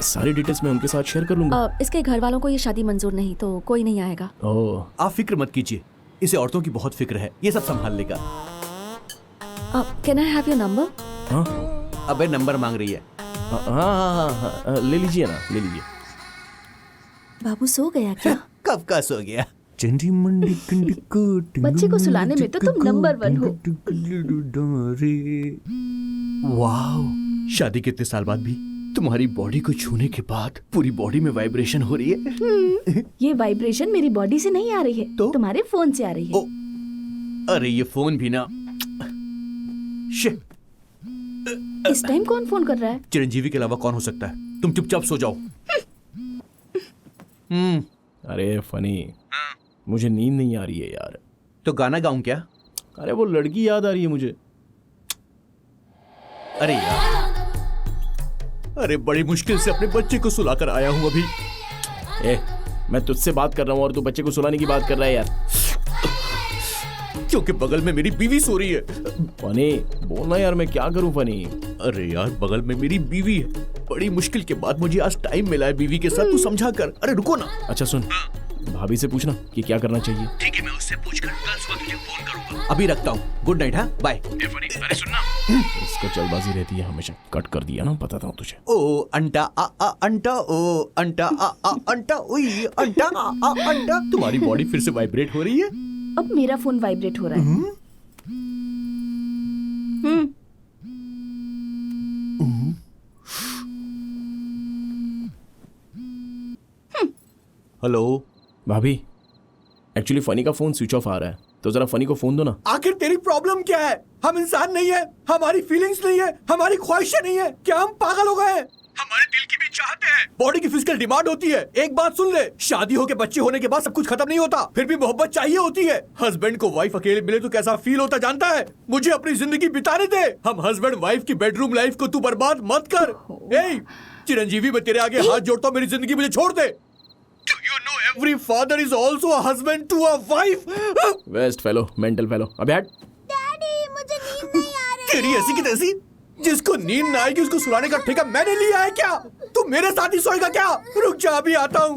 S3: सारी डिटेल्स मैं उनके साथ शेयर कर लूंगा।
S5: इसके घर वालों को ये शादी मंजूर नहीं, तो कोई नहीं आएगा।
S3: ओह,
S1: आप फिक्र मत कीजिए, इसे औरतों की बहुत फिक्र है, ये सब संभाल लेगा।
S5: Can I have your number?
S3: हाँ?
S1: अबे नंबर मांग रही है।
S3: हाँ, ले लीजिए ना, ले लीजिए।
S5: बाबू सो गया क्या?
S1: कब का सो गया?
S13: बच्चे को सुलाने में तो तुम नंबर 1 हो।
S1: वाओ, शादी के इतने साल बाद भी तुम्हारी बॉडी को छूने के बाद पूरी बॉडी में वाइब्रेशन हो रही है।
S13: ये वाइब्रेशन मेरी बॉडी से नहीं आ रही है, तो तुम्हारे फोन से आ रही है।
S1: अरे ये फोन भी ना। शिट,
S13: इस टाइम कौन फोन कर रहा है?
S1: चिरंजीवी के अलावा कौन हो सकता है? तुम चुपचाप सो जाओ।
S3: अरे फनी, मुझे नींद नहीं आ रही है यार।
S1: तो गाना गाऊं क्या?
S3: अरे वो लड़की याद आ रही है मुझे।
S1: अरे यार, अरे बड़ी मुश्किल से अपने बच्चे को सुलाकर आया हूं अभी।
S3: मैं तुझसे बात कर रहा हूँ और तू बच्चे को सुलाने की बात कर रहा है यार।
S1: क्योंकि बगल में मेरी बीवी सो रही है।
S3: फनी, बोलना यार, मैं क्या करूं फनी?
S1: अरे यार, बगल में मेरी बीवी है, बड़ी मुश्किल के बाद मुझे आज टाइम मिला है बीवी के साथ, तू समझा कर। अरे रुको ना।
S3: अच्छा सुन, भाभी से पूछना कि क्या करना चाहिए।
S1: ठीक है, मैं उससे पूछकर कल सुबह तुझे फोन करूंगा। अभी रखता हूँ, गुड नाइट। हाँ, बाय। अरे सुनना,
S3: इसको जल्दबाजी रहती है हमेशा। कट कर दिया ना, बताता हूँ तुझे।
S1: ओ अंटा आ अंटा, ओ अंटा आ अंटा, उई अंटा आ अंटा। तुम्हारी बॉडी फिर से वाइब्रेट हो रही है।
S13: अब मेरा फोन वाइब्रेट हो रहा है।
S1: हेलो
S3: भाभी, एक्चुअली फनी का फोन स्विच ऑफ आ रहा है, तो जरा फनी को फोन दो ना।
S1: आखिर तेरी प्रॉब्लम क्या है? हम इंसान नहीं है, हमारी फीलिंग्स नहीं है, हमारी ख्वाहिशें नहीं है? क्या हम पागल हो गए हैं? हमारे दिल की भी चाहते हैं, बॉडी की फिजिकल डिमांड होती है। एक बात सुन ले, शादी होके बच्चे होने के बाद सब कुछ खत्म नहीं होता, फिर भी मोहब्बत चाहिए होती है। हस्बैंड को वाइफ अकेले मिले तो कैसा फील होता जानता है? मुझे अपनी जिंदगी बिताने दे। हम हस्बैंड वाइफ की बेडरूम लाइफ को तू बर्बाद मत कर। चिरंजीवी, मैं तेरे आगे हाथ जोड़ता हूँ, मेरी जिंदगी मुझे छोड़ दे। Do you know every father is also a husband to a wife?
S3: Waste fellow, mental fellow. अबे हट।
S12: डैडी, मुझे नींद नहीं आ रही।
S1: तेरी ऐसी की तैसी, जिसको नींद ना आएगी उसको सुलाने का ठेका मैंने लिया है क्या? तू मेरे साथ ही सोएगा क्या? रुक जा, अभी आता हूँ।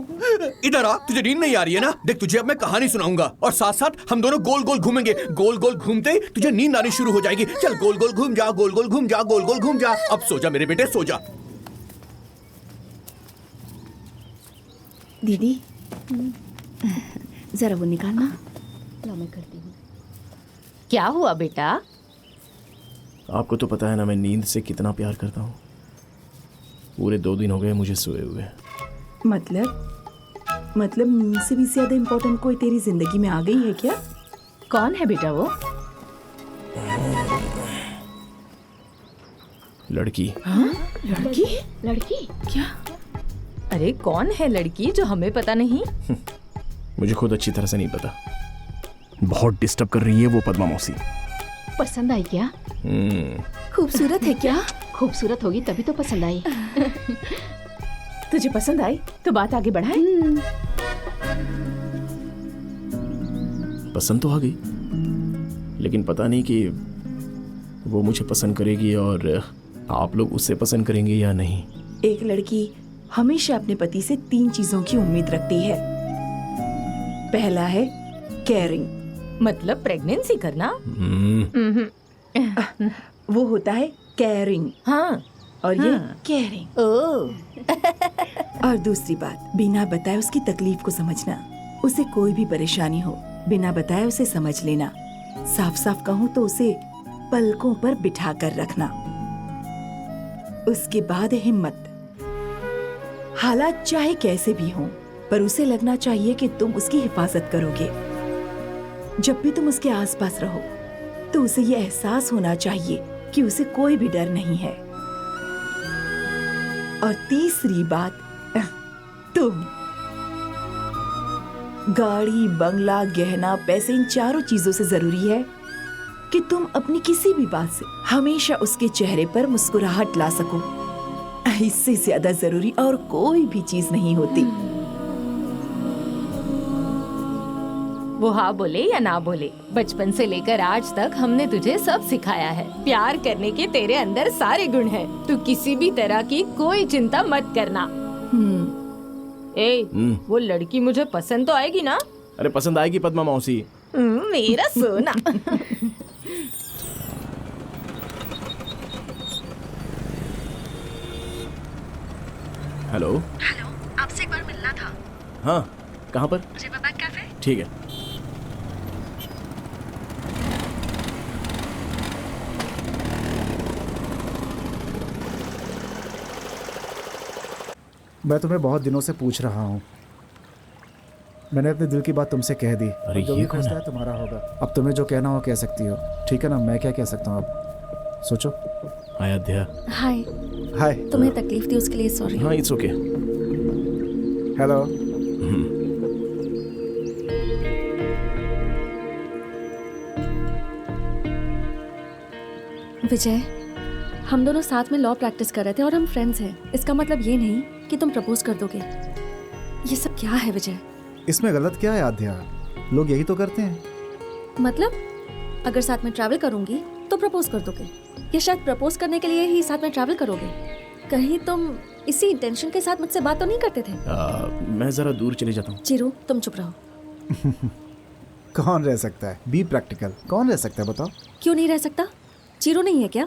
S1: इधर आ, तुझे नींद नहीं आ रही है ना? देख, तुझे अब मैं कहानी सुनाऊंगा और साथ साथ हम दोनों गोल गोल घूमेंगे। गोल गोल घूमते ही तुझे नींद आनी शुरू हो जाएगी। चल, गोल गोल घूम जा, गोल गोल घूम जा, गोल गोल घूम जा। अब सो जा मेरे बेटे, सो जा।
S13: दीदी, जरा वो निकालना। लो, मैं करती हूँ। क्या हुआ बेटा?
S3: आपको तो पता है ना मैं नींद से कितना प्यार करता हूँ। पूरे 2 दिन हो गए मुझे सोए हुए।
S8: मतलब नींद से भी ज्यादा इम्पोर्टेंट कोई तेरी जिंदगी में आ गई है क्या?
S13: कौन है बेटा वो?
S3: लड़की।
S13: हाँ? लड़की क्या? अरे कौन है लड़की जो हमें पता नहीं?
S3: मुझे खुद अच्छी तरह से नहीं पता। बहुत डिस्टर्ब कर रही है वो पद्मा मौसी।
S13: पसंद आई क्या?
S7: खूबसूरत है क्या?
S13: खूबसूरत होगी तभी तो पसंद आई।
S8: तुझे पसंद आई तो बात आगे बढ़ाए।
S3: पसंद तो आ गई, लेकिन पता नहीं कि वो मुझे पसंद करेगी और आप लोग उससे पसंद करेंगे या नहीं।
S8: एक लड़की हमेशा अपने पति से 3 चीजों की उम्मीद रखती है। पहला है केयरिंग,
S13: मतलब प्रेगनेंसी करना।
S8: वो होता है केयरिंग।
S13: हाँ,
S8: और ये केयरिंग। और दूसरी बात, बिना बताए उसकी तकलीफ को समझना। उसे कोई भी परेशानी हो, बिना बताए उसे समझ लेना। साफ साफ कहूँ तो उसे पलकों पर बिठा कर रखना। उसके बाद हिम्मत। हालात चाहे कैसे भी हों, पर उसे लगना चाहिए कि तुम उसकी हिफाजत करोगे। जब भी तुम उसके आसपास रहो तो उसे ये एहसास होना चाहिए कि उसे कोई भी डर नहीं है। और तीसरी बात, तुम। गाड़ी, बंगला, गहना, पैसे, इन चारों चीजों से जरूरी है कि तुम अपनी किसी भी बात से हमेशा उसके चेहरे पर मुस्कुराहट ला सको। इससे ज्यादा जरूरी और कोई भी चीज नहीं होती।
S6: वो हाँ बोले या ना बोले, बचपन से लेकर आज तक हमने तुझे सब सिखाया है। प्यार करने के तेरे अंदर सारे गुण हैं। तू किसी भी तरह की कोई चिंता मत करना। वो लड़की मुझे पसंद तो आएगी ना?
S3: अरे पसंद आएगी पद्मा मौसी।
S6: मेरा सोना।
S3: हेलो।
S5: हेलो, आपसे एक बार मिलना था।
S3: हाँ, कहाँ पर?
S5: रिवरबैंक कैफे।
S3: ठीक है।
S9: मैं तुम्हें बहुत दिनों से पूछ रहा हूँ। मैंने अपने दिल की बात तुमसे कह दी।
S3: अरे
S9: जो
S3: ये
S9: भी
S3: कौन
S9: फैसला
S3: है?
S9: है तुम्हारा होगा। अब तुम्हें जो कहना हो कह सकती हो, ठीक है ना? मैं क्या कह सकता हूँ अब? सोचो।
S3: अयोध्या।
S5: हाय।
S9: हाय।
S5: तुम्हें तकलीफ दी उसके लिए सॉरी।
S3: हाँ, इट्स ओके।
S9: हेलो।
S5: विजय, हम दोनों साथ में लॉ प्रैक्टिस कर रहे थे और हम फ्रेंड्स हैं। इसका मतलब ये नहीं कि तुम प्रपोज कर दोगे। ये सब क्या है विजय?
S9: इसमें गलत क्या है आध्या? लोग यही तो करते हैं।
S5: मतलब अगर साथ में ट्रैवल करूंगी तो प्रपोज कर दोगे, या शायद प्रपोज करने के लिए ही साथ में ट्रैवल करोगे? कहीं तुम इसी इंटेंशन के साथ मुझसे बात तो नहीं करते थे?
S3: मैं जरा दूर चले जाता हूँ।
S5: चिरू, तुम चुप रहो।
S9: कौन रह सकता है? Be practical. कौन रह सकता है बताओ?
S5: क्यों नहीं रह सकता? चिरू नहीं है क्या?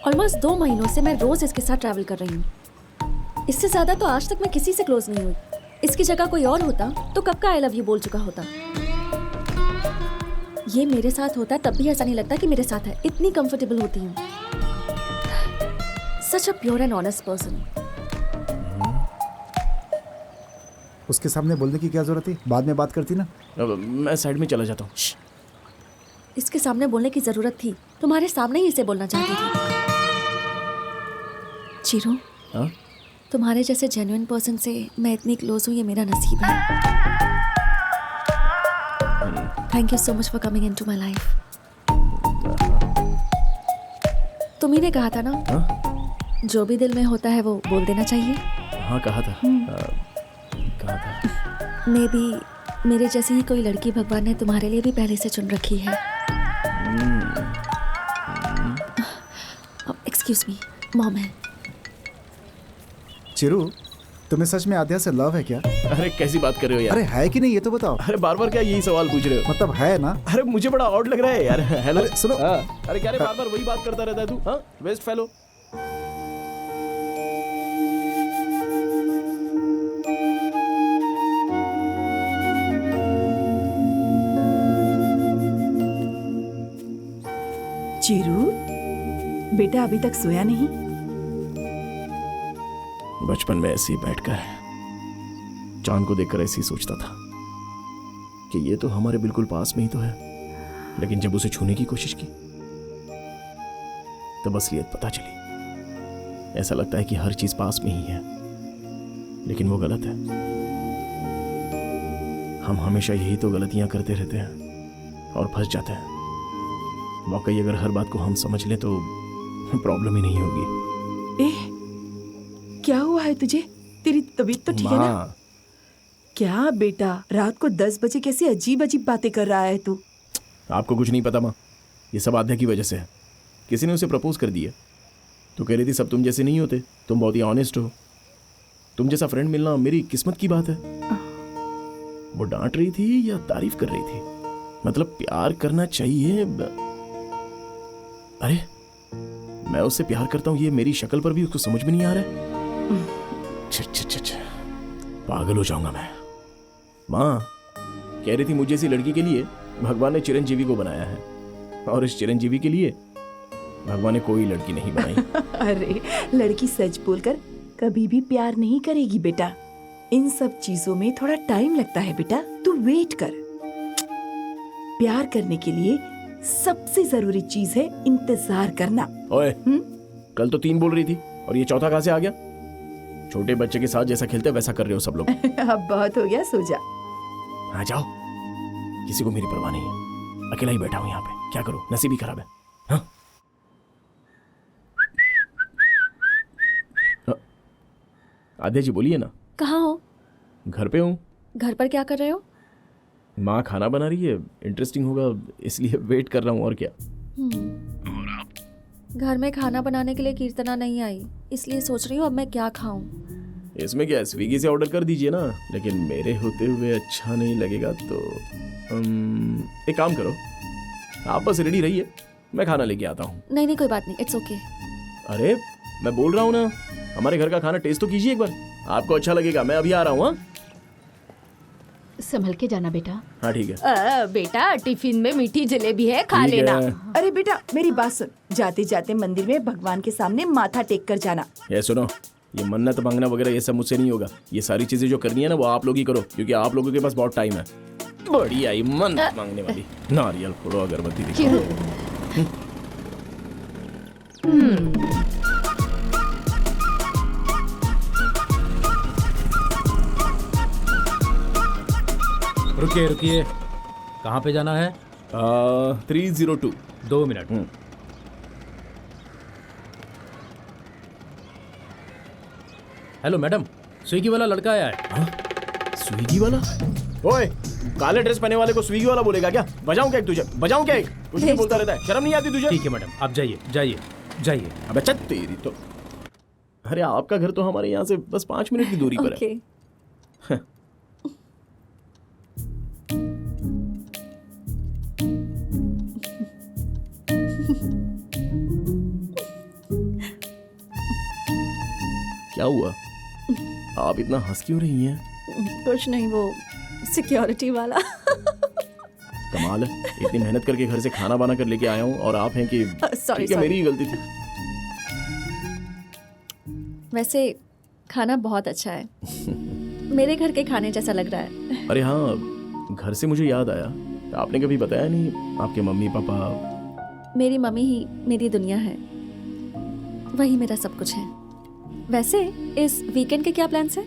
S5: ऑलमोस्ट 2 महीनों से मैं रोज इसके साथ ट्रैवल कर रही हूँ। इससे ज्यादा तो आज तक मैं किसी से क्लोज नहीं हुई। इसकी जगह कोई और होता तो कब का आई लव यू बोल चुका होता। ये मेरे साथ होता है तब भी ऐसा नहीं लगता कि मेरे साथ है। इतनी कंफर्टेबल होती हूँ। Such a pure and honest person.
S9: उसके सामने बोलने की क्या जरूरत थी? बाद में बात करती ना।
S3: मैं साइड में चला जाता हूँ।
S5: इसके सामने बोलने की जरूरत थी। तुम्हारे सामने ही इसे बोलना चाहती थी। चिरू, तुम्हारे जैसे जेन्युइन पर्सन से मैं इतनी क्लोज हूँ, ये मेरा नसीब है। Thank you so much for coming into my life. तुम ही ने कहा था ना, जो भी दिल में होता है वो बोल देना चाहिए।
S3: हाँ, कहा था। कहा था।
S5: मे बी मेरे जैसी ही कोई लड़की भगवान ने तुम्हारे लिए भी पहले से चुन रखी है। एक्सक्यूज मी, मॉम है।
S9: चिरू, तुम्हें सच में आध्या से लव है क्या?
S3: अरे कैसी बात कर रहे हो यार?
S9: अरे है कि नहीं ये तो बताओ।
S3: अरे बार बार क्या यही सवाल पूछ रहे हो?
S9: मतलब है ना?
S3: अरे मुझे बड़ा ऑड लग रहा है यार। हेलो।
S9: अरे सुनो।
S3: अरे क्या रे, बार बार वही बात करता रहता है तू? हाँ, वेस्ट फेलो।
S8: चिरू, बेटा अभी तक सोया नहीं?
S3: बचपन में ऐसे ही बैठकर चांद को देखकर ऐसे ही सोचता था कि ये तो हमारे बिल्कुल पास में ही तो है, लेकिन जब उसे छूने की कोशिश की तब असलियत पता चली। ऐसा लगता है कि हर चीज पास में ही है, लेकिन वो गलत है। हम हमेशा यही तो गलतियां करते रहते हैं और फंस जाते हैं। वाकई अगर हर बात को हम समझ लें तो प्रॉब्लम ही नहीं होगी।
S8: क्या हुआ है तुझे? तेरी तबीयत तो ठीक है ना? क्या बेटा, रात को 10 बजे कैसी अजीब अजीब बातें कर रहा है तू?
S3: आपको कुछ नहीं पता माँ, ये सब आध्या की वजह से है। किसी ने उसे प्रपोज कर दिया तो कह रही थी सब तुम जैसे नहीं होते, तुम बहुत ही ऑनेस्ट हो, तुम जैसा फ्रेंड मिलना मेरी किस्मत की बात है। वो डांट रही थी या तारीफ कर रही थी? मतलब प्यार करना चाहिए। अरे मैं उससे प्यार करता हूं, ये मेरी शक्ल पर भी उसको समझ में नहीं आ रहा है। पागल हो जाऊंगा मैं। माँ कह रही थी मुझे ऐसी लड़की के लिए भगवान ने चिरंजीवी को बनाया है, और इस चिरंजीवी के लिए भगवान ने कोई लड़की नहीं बनाई।
S8: अरे लड़की सच बोलकर कभी भी प्यार नहीं करेगी बेटा। इन सब चीजों में थोड़ा टाइम लगता है बेटा, तू वेट कर। प्यार करने के लिए सबसे जरूरी चीज है इंतजार करना।
S3: ओए, कल तो 3 बोल रही थी और ये चौथा कहां से आ गया? छोटे बच्चे के साथ जैसा खेलते वैसा कर रहे हो सब लोग।
S8: अब बहुत हो गया, सो जा।
S3: हाँ जाओ, किसी को मेरी परवाह नहीं है। अकेला ही बैठा हूं यहाँ पे, क्या करूं, नसीब ही खराब है। हाँ? आद्या जी बोलिए ना।
S5: कहाँ हो?
S3: घर पे हूँ।
S5: घर पर क्या कर रहे हो?
S3: माँ खाना बना रही है, इंटरेस्टिंग होगा इसलिए वेट कर रहा हूँ, और क्या।
S5: और आप? घर में खाना बनाने के लिए कीर्तना नहीं आई, इसलिए सोच रही हूँ अब मैं क्या खाऊं।
S3: इसमें क्या है, स्विगी से ऑर्डर कर दीजिए ना। लेकिन मेरे होते हुए अच्छा नहीं लगेगा तो एक काम करो, आप बस रेडी रहिए, मैं खाना लेके आता हूँ।
S5: नहीं कोई बात नहीं, इट्स ओके।
S3: अरे मैं बोल रहा हूँ ना, हमारे घर का खाना टेस्ट तो कीजिए एक बार, आपको अच्छा लगेगा। मैं अभी आ रहा हूँ। हाँ
S6: संभल के जाना बेटा।
S3: हाँ ठीक है।
S6: बेटा टिफिन में मीठी जलेबी है, खा
S3: ठीक
S6: लेना।
S3: है।
S8: अरे बेटा मेरी बात सुन, जाते जाते मंदिर में भगवान के सामने माथा टेक कर जाना।
S3: ये सुनो, ये मन्नत मांगना वगैरह ये सब मुझसे नहीं होगा। ये सारी चीजें जो करनी है ना वो आप लोग ही करो, क्योंकि आप लोगों के पास बहुत टाइम है। बड़ी आई मन्नत मांगने वाली। नारियल फोड़ो, अगरबत्ती दिखाओ।
S11: रुकिए रुकिए, कहाँ पे जाना है?
S3: 302।
S11: 2 मिनट। हेलो मैडम, स्विगी वाला लड़का आया है।
S3: स्विगी वाला? ओए, काले ड्रेस पहने वाले को स्विगी वाला बोलेगा क्या? बजाऊं क्या एक तुझे? बजाऊं क्या एक? कुछ नहीं बोलता रहता है, शर्म नहीं आती तुझे?
S11: ठीक है मैडम, आप जाइए जाइए जाइए।
S3: अबे चल तेरी तो। अरे आपका घर तो हमारे यहाँ से बस 5 मिनट की दूरी पर है। क्या हुआ? आप इतना हंस क्यों रही हैं?
S5: कुछ नहीं, वो सिक्योरिटी वाला।
S3: कमाल है, इतनी मेहनत करके घर से खाना बना कर लेके आया हूँ और आप हैं कि
S5: सॉरी
S3: ठीक है, मेरी ही गलती थी।
S5: वैसे खाना बहुत अच्छा है, मेरे घर के खाने जैसा लग रहा है।
S3: अरे हाँ, घर से मुझे याद आया, आपने कभी बताया नहीं आपके मम्मी पापा।
S5: मेरी मम्मी ही मेरी दुनिया है, वही मेरा सब कुछ है। वैसे इस वीकेंड के क्या प्लान्स हैं?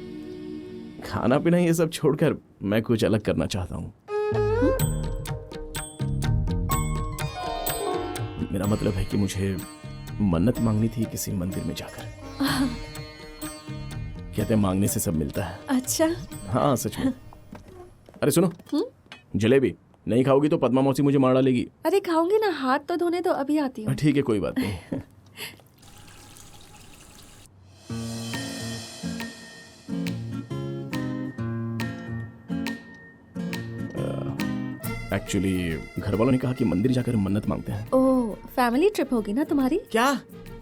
S3: खाना पीना ये सब छोड़कर मैं कुछ अलग करना चाहता हूँ। मेरा मतलब है कि मुझे मन्नत मांगनी थी किसी मंदिर में जाकर। कहते हैं मांगने से सब मिलता है।
S5: अच्छा।
S3: हाँ सच में। अरे सुनो, जलेबी नहीं खाओगी तो पद्मा मौसी मुझे मार डालेगी।
S5: अरे खाऊंगी ना, हाथ तो धोने तो अभी आती हूँ।
S3: ठीक है कोई बात नहीं। एक्चुअली घर वालों ने कहा कि मंदिर जाकर मन्नत मांगते हैं।
S5: ओह, फैमिली ट्रिप होगी ना तुम्हारी?
S3: क्या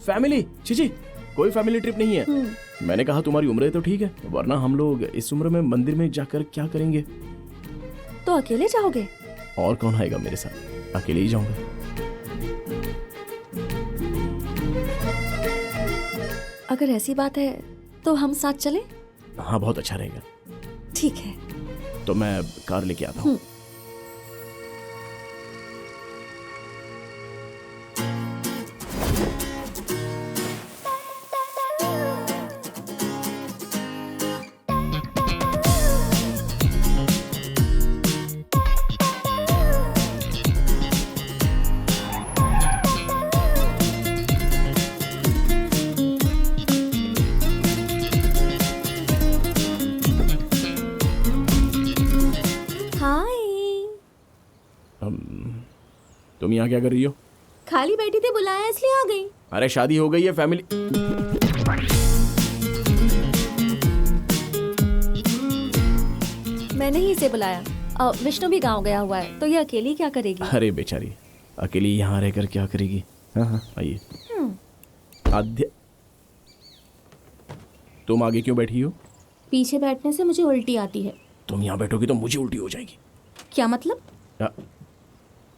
S3: फैमिली? जी कोई फैमिली ट्रिप नहीं है। मैंने कहा तुम्हारी उम्र है तो ठीक है, वरना हम लोग इस उम्र में मंदिर में जाकर क्या करेंगे?
S5: तो अकेले जाओगे?
S3: और कौन आएगा मेरे साथ? अकेले ही जाऊंगा।
S5: अगर ऐसी बात है तो हम साथ चलें?
S3: हाँ बहुत अच्छा रहेगा।
S5: ठीक है,
S3: तो मैं कार लेके आता हूँ। तुम यहाँ क्या कर रही हो?
S12: खाली बैठी थी, बुलाया इसलिए आ गई।
S3: अरे शादी हो गई है, फैमिली।
S5: मैंने ही इसे बुलाया। विष्णु भी गांव गया हुआ है, तो ये अकेली क्या करेगी?
S3: अरे बेचारी अकेली यहाँ रहकर क्या करेगी। हाँ आइए। आद्या, तुम आगे क्यों बैठी हो?
S12: पीछे बैठने से मुझे उल्टी आती है।
S3: तुम यहाँ बैठोगी तो मुझे उल्टी हो जाएगी।
S12: क्या मतलब?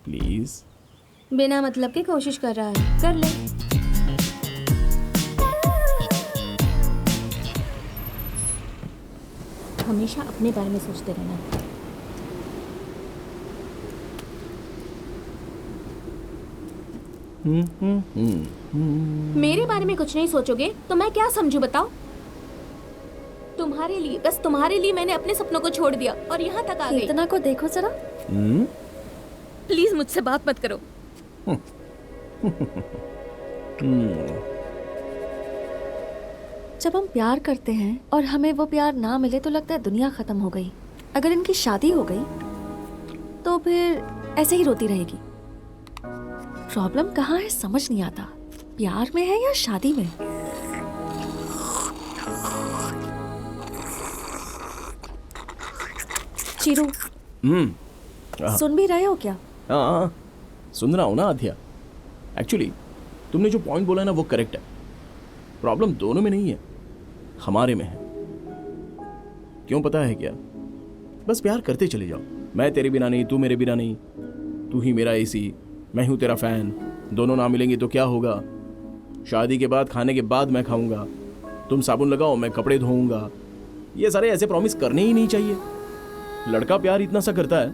S3: प्लीज।
S12: बिना मतलब के कोशिश कर रहा है, कर ले। हमेशा अपने बारे में सोचते रहना। मेरे बारे में कुछ नहीं सोचोगे तो मैं क्या समझूं बताओ? तुम्हारे लिए, बस तुम्हारे लिए मैंने अपने सपनों को छोड़ दिया और यहाँ तक आ गई।
S5: इतना को देखो जरा।
S12: प्लीज मुझसे बात मत करो।
S5: जब हम प्यार करते हैं और हमें वो प्यार ना मिले तो लगता है दुनिया खत्म हो गई। अगर इनकी शादी हो गई तो फिर ऐसे ही रोती रहेगी। प्रॉब्लम कहाँ है समझ नहीं आता, प्यार में है या शादी में। चीरू, सुन भी रहे हो क्या?
S3: हाँ, सुन रहा हूँ ना आध्या। एक्चुअली तुमने जो पॉइंट बोला है ना वो करेक्ट है। प्रॉब्लम दोनों में नहीं है, हमारे में है। क्यों पता है क्या? बस प्यार करते चले जाओ। मैं तेरे बिना नहीं, तू मेरे बिना नहीं। तू ही मेरा एसी, मैं हूं तेरा फैन। दोनों ना मिलेंगे तो क्या होगा? शादी के बाद खाने के बाद मैं खाऊंगा, तुम साबुन लगाओ मैं कपड़े धोऊंगा। ये सारे ऐसे प्रॉमिस करने ही नहीं चाहिए। लड़का प्यार इतना सा करता है,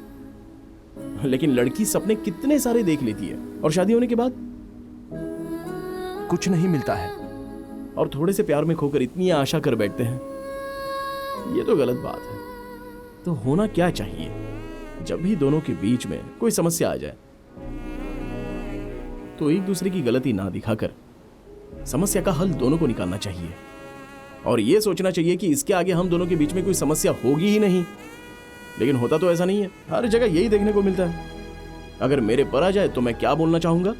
S3: लेकिन लड़की सपने कितने सारे देख लेती है और शादी होने के बाद कुछ नहीं मिलता है। और थोड़े से प्यार में खोकर इतनी आशा कर बैठते हैं। ये तो गलत बात है। तो होना क्या चाहिए? जब भी दोनों के बीच में कोई समस्या आ जाए तो एक दूसरे की गलती ना दिखाकर समस्या का हल दोनों को निकालना चाहिए। और यह सोचना चाहिए कि इसके आगे हम दोनों के बीच में कोई समस्या होगी ही नहीं। लेकिन होता तो ऐसा नहीं है। हर जगह यही देखने को मिलता है। अगर मेरे पर आ जाए तो मैं क्या बोलना चाहूंगा?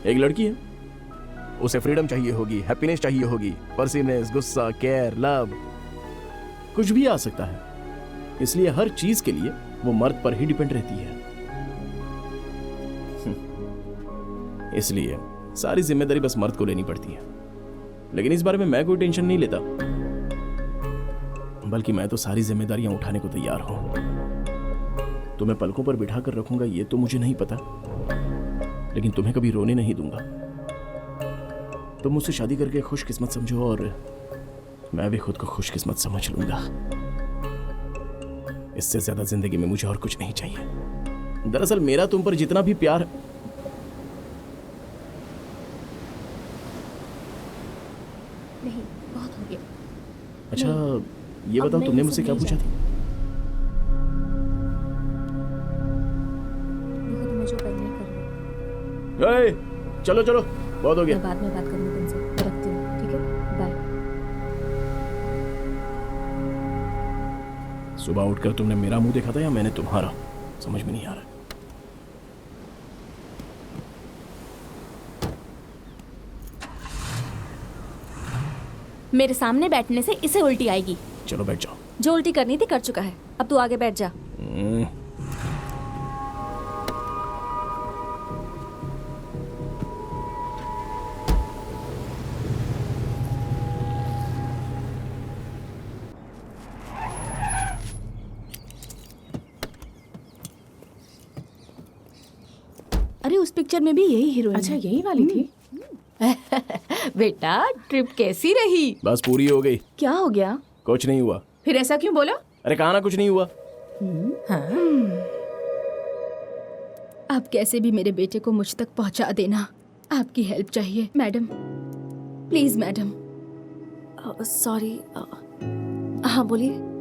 S3: एक लड़की है, उसे फ्रीडम चाहिए होगी, हैप्पीनेस चाहिए होगी, परसिवनेस, गुस्सा, केयर, लव, कुछ भी आ सकता है। इसलिए हर चीज के लिए वो मर्द पर ही डिपेंड रहती है। इसलिए सारी जिम्मेदारी बस मर्द को लेनी पड़ती है। लेकिन इस बारे में मैं कोई टेंशन नहीं लेता, बल्कि मैं तो सारी जिम्मेदारियां उठाने को तैयार हूं। तुम्हें पलकों पर बिठा कर रखूंगा ये तो मुझे नहीं पता, लेकिन तुम्हें कभी रोने नहीं दूंगा। तुम मुझसे शादी करके खुशकिस्मत समझो और मैं भी खुद को खुशकिस्मत समझ लूंगा। इससे ज्यादा जिंदगी में मुझे और कुछ नहीं चाहिए। दरअसल मेरा तुम पर जितना भी प्यार,
S5: नहीं, बहुत हो गया।
S3: अच्छा ये बताओ तुमने मुझसे क्या पूछा था?
S5: देखो तुम्हें जो करना है कर लो।
S3: चलो चलो बहुत हो गया।
S5: मैं बाद में बात करूंगी तुमसे, मैं रखती हूँ, ठीक है? बाय।
S3: सुबह उठकर तुमने मेरा मुंह देखा था या मैंने तुम्हारा? समझ में नहीं आ रहा।
S7: मेरे सामने बैठने से इसे उल्टी आएगी।
S3: चलो बैठ जाओ।
S5: जो उल्टी करनी थी कर चुका है, अब तू आगे बैठ जा।
S7: अरे उस पिक्चर में भी यही हीरोइन।
S13: अच्छा यही वाली थी। बेटा ट्रिप कैसी रही?
S3: बस पूरी हो गई।
S7: क्या हो गया?
S3: कुछ नहीं हुआ।
S13: फिर ऐसा क्यों बोला?
S3: अरे कहा ना कुछ नहीं हुआ।
S7: आप कैसे भी मेरे बेटे को मुझ तक पहुंचा देना। आपकी हेल्प चाहिए मैडम, प्लीज मैडम।
S5: सॉरी। हाँ बोलिए।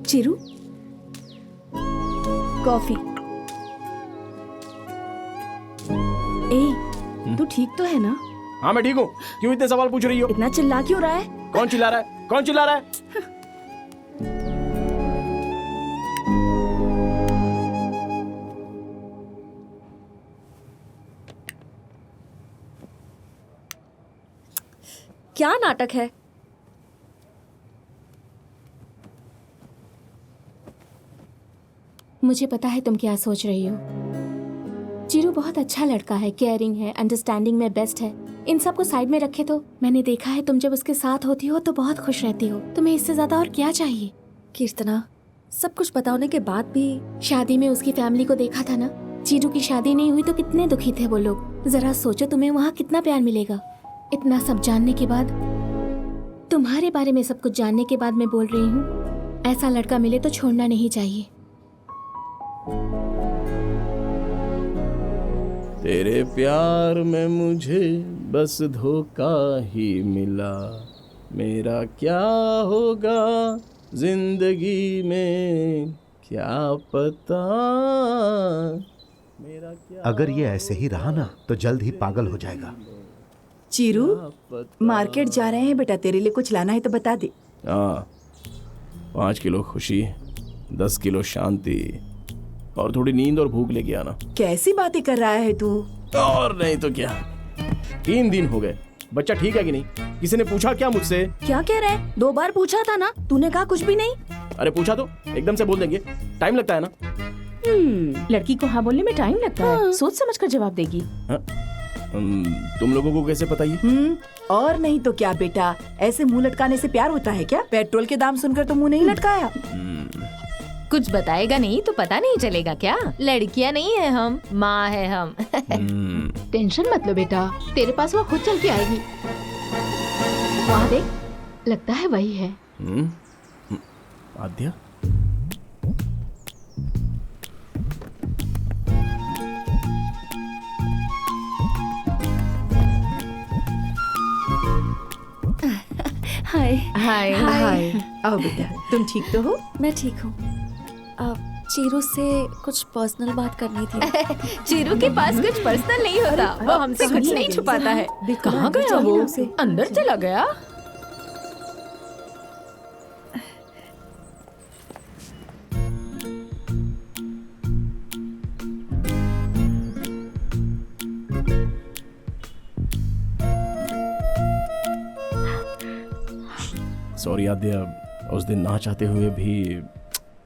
S7: चिरू, कॉफी। ए, तू ठीक तो है ना?
S3: हाँ मैं ठीक हूँ। क्यों इतने सवाल पूछ रही हो?
S7: इतना चिल्ला क्यों रहा है?
S3: कौन चिल्ला रहा है? कौन चिल्ला रहा है?
S5: क्या नाटक है?
S7: मुझे पता है तुम क्या सोच रही हो। चिरू बहुत अच्छा लड़का है, केयरिंग है, अंडरस्टैंडिंग में बेस्ट है। इन सब को साइड में रखे तो मैंने देखा है तुम जब उसके साथ होती हो तो बहुत खुश रहती हो। तुम्हें इससे ज्यादा और क्या चाहिए?
S5: कीर्तना, सब कुछ पता होने के बाद भी
S7: शादी में उसकी फैमिली को देखा था ना। चिरू की शादी नहीं हुई तो कितने दुखी थे वो लोग। जरा सोचो तुम्हें वहाँ कितना प्यार मिलेगा। इतना सब जानने के बाद, तुम्हारे बारे में सब कुछ जानने के बाद मैं बोल रही हूँ, ऐसा लड़का मिले तो छोड़ना नहीं चाहिए।
S3: तेरे प्यार में मुझे बस धोखा ही मिला, मेरा क्या होगा जिंदगी में क्या पता मेरा क्या
S10: अगर ये ऐसे ही रहा ना तो जल्द ही पागल हो जाएगा।
S8: चीरू, मार्केट जा रहे हैं बेटा, तेरे लिए कुछ लाना है तो बता दे।
S3: हाँ, 5 किलो खुशी, 10 किलो शांति और थोड़ी नींद और भूख लेके आना।
S8: कैसी बातें कर रहा है तू?
S3: और नहीं तो क्या, 3 दिन हो गए। बच्चा ठीक है कि नहीं? किसी ने पूछा क्या मुझसे?
S5: क्या कह रहे हैं? 2 बार पूछा था ना, तूने कहा कुछ भी नहीं।
S3: अरे पूछा तो एकदम से बोल देंगे, टाइम लगता है ना।
S13: लड़की को हाँ बोलने में टाइम लगता है, सोच समझ कर जवाब देगी।
S3: तुम लोगों को कैसे पता ये?
S8: और नहीं तो क्या बेटा, ऐसे मुंह लटकाने से प्यार होता है क्या? पेट्रोल के दाम सुनकर तो मुंह नहीं लटकाया।
S13: कुछ बताएगा नहीं तो पता नहीं चलेगा क्या? लड़कियां नहीं है हम, माँ है हम। टेंशन मत लो बेटा, तेरे पास वो खुद चल के आएगी। वहाँ देख, लगता है वही है।
S3: आद्या,
S5: हाय
S13: हाय
S8: हाय, आओ बेटा, तुम ठीक तो हो?
S5: मैं ठीक हूँ। चीरू से कुछ पर्सनल बात करनी थी।
S13: चीरू के पास कुछ पर्सनल नहीं होता, वो हमसे कुछ नहीं छुपाता है। कहाँ गया वो? अंदर चला गया?
S3: सॉरी आद्या, उस दिन ना चाहते हुए भी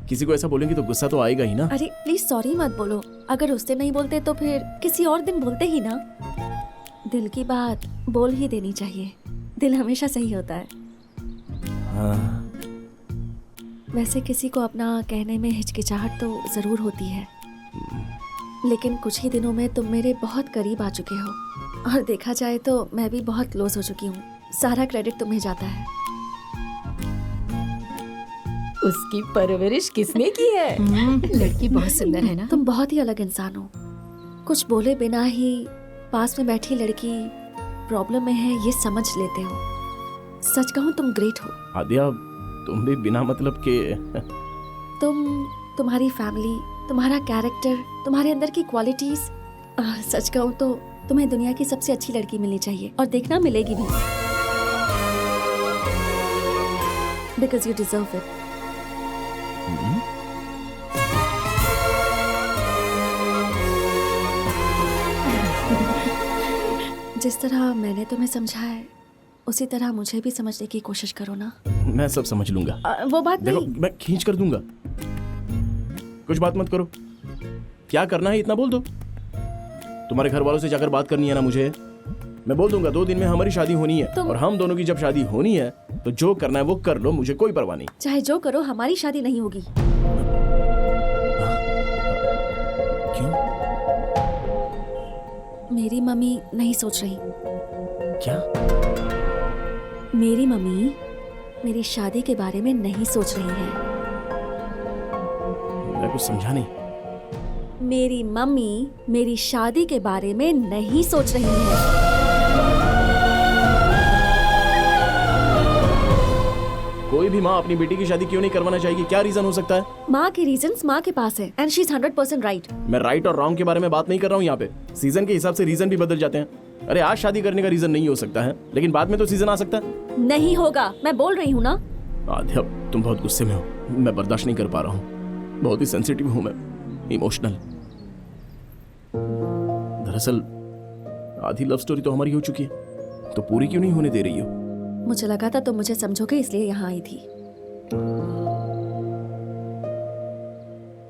S3: किसी को ऐसा बोलेंगे तो गुस्सा तो आएगा ही ना।
S5: अरे प्लीज सॉरी मत बोलो, अगर उस दिन नहीं बोलते तो फिर किसी और दिन बोलते ही ना। दिल की बात बोल ही देनी चाहिए, दिल हमेशा सही होता है।
S3: हाँ।
S5: वैसे किसी को अपना कहने में हिचकिचाहट तो जरूर होती है, लेकिन कुछ ही दिनों में तुम मेरे बहुत करीब आ चुके हो और देखा जाए तो मैं भी बहुत क्लोज हो चुकी हूँ। सारा क्रेडिट तुम्हें जाता है।
S13: उसकी परवरिश किसने की है? लड़की बहुत सुंदर है ना?
S5: तुम बहुत ही अलग इंसान हो। कुछ बोले बिना ही पास में बैठी लड़की प्रॉब्लम में है ये समझ लेते हो। सच कहूँ तुम ग्रेट हो।
S3: आद्या, तुम भी बिना मतलब के
S5: तुम्हारी फैमिली, तुम्हारा कैरेक्टर, तुम्हारे अंदर की क्वालिटीज, सच कहूँ तो तुम्हें दुनिया की सबसे अच्छी लड़की मिलनी चाहिए और देखना मिलेगी भी। Because you deserve it. जिस तरह मैंने तुम्हें समझा है उसी तरह मुझे भी समझने की कोशिश करो ना।
S3: मैं सब समझ लूंगा।
S5: वो बात
S3: देखो,
S5: नहीं।
S3: मैं खींच कर दूंगा। कुछ बात मत करो, क्या करना है इतना बोल दो। तुम्हारे घर वालों से जाकर बात करनी है ना मुझे, मैं बोल दूंगा 2 दिन में हमारी शादी होनी है। और हम दोनों की जब शादी होनी है तो जो करना है वो कर लो, मुझे कोई परवाह नहीं।
S5: चाहे जो करो, हमारी शादी नहीं होगी।
S3: क्यों?
S5: मेरी मम्मी नहीं सोच रही।
S3: क्या?
S5: मेरी मम्मी मेरी शादी के बारे में नहीं सोच रही है।
S3: मैं कुछ समझा नहीं।
S5: मेरी मम्मी मेरी शादी के बारे में नहीं सोच रही है।
S3: कोई भी माँ अपनी बेटी की शादी क्यों नहीं करवाना चाहेगी? क्या रीजन हो सकता है?
S5: माँ के रीजंस माँ के पास है एंड शी इज 100% राइट।
S3: मैं राइट और रॉन्ग के बारे में बात नहीं कर रहा हूँ यहाँ पे। सीजन के हिसाब से रीजन भी बदल जाते हैं। अरे आज शादी करने का रीजन नहीं हो सकता है, लेकिन बाद में तो सीजन आ सकता है।
S5: नहीं होगा, मैं बोल रही हूँ ना।
S3: आद्या, तुम बहुत गुस्से में हो, मैं बर्दाश्त नहीं कर पा रहा हूँ। बहुत ही सेंसिटिव हूँ मैं, इमोशनल। दरअसल आधी लव स्टोरी तो हमारी हो चुकी है, तो पूरी क्यों नहीं होने दे रही हो?
S5: मुझे लगा था तुम मुझे समझोगे, इसलिए यहाँ आई थी।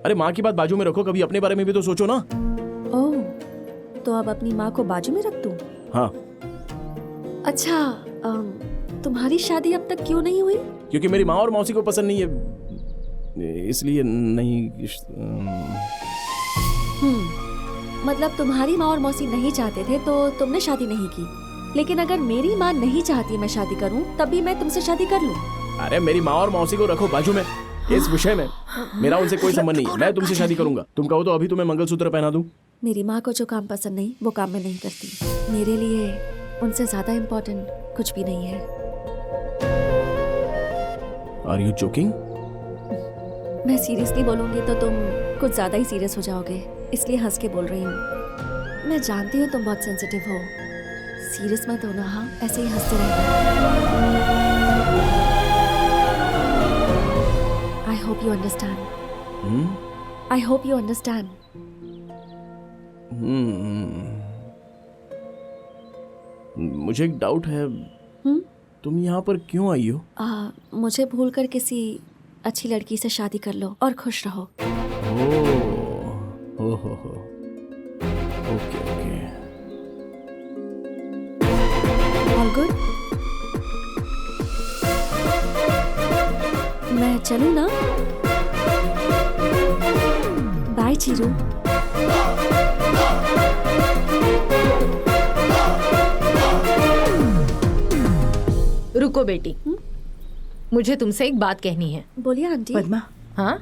S3: अरे माँ की बात बाजू में रखो, कभी अपने बारे में भी तो सोचो ना।
S5: ओह, तो अब अपनी माँ को बाजू में रख दूं?
S3: हाँ।
S5: अच्छा, तुम्हारी शादी अब तक क्यों नहीं हुई?
S3: क्योंकि मेरी माँ और मौसी को पसंद नहीं है, इसलिए नहीं।
S5: मतलब तुम्हारी माँ और मौसी नहीं चाहते थे तो तुमने शादी नहीं की, लेकिन अगर मेरी माँ नहीं चाहती मैं शादी करूं तब भी मैं तुमसे शादी कर लूं।
S3: अरे मेरी माँ और मौसी को रखो बाजू में, इस विषय में मेरा उनसे कोई संबंध नहीं। मैं तुमसे शादी करूंगा। तुम कहो तो अभी तुम्हें मंगलसूत्र पहना दूं।
S5: मेरी माँ को जो काम पसंद नहीं वो काम मैं नहीं करती। मेरे लिए उनसे ज्यादा इम्पोर्टेंट कुछ भी नहीं है।
S3: Are you joking?
S5: मैं सीरियसली बोलूंगी तो तुम कुछ ज्यादा ही सीरियस हो जाओगे, इसलिए हंस के बोल रही हूँ। मैं जानती हूँ तुम बहुत सेंसिटिव हो, सीरियस मत होना। हाँ, ऐसे ही हंसते रहना। I hope you understand. I hope you understand.
S3: मुझे एक डाउट है, तुम यहाँ पर क्यों आई हो?
S5: मुझे भूल कर किसी अच्छी लड़की से शादी कर लो और खुश रहो।
S3: Oh okay okay.
S5: All good. मैं चलूँ ना? बाय चीरू।
S6: रुको बेटी, मुझे तुमसे एक बात कहनी है।
S5: बोलिए आंटी।
S8: पद्मा।
S6: हाँ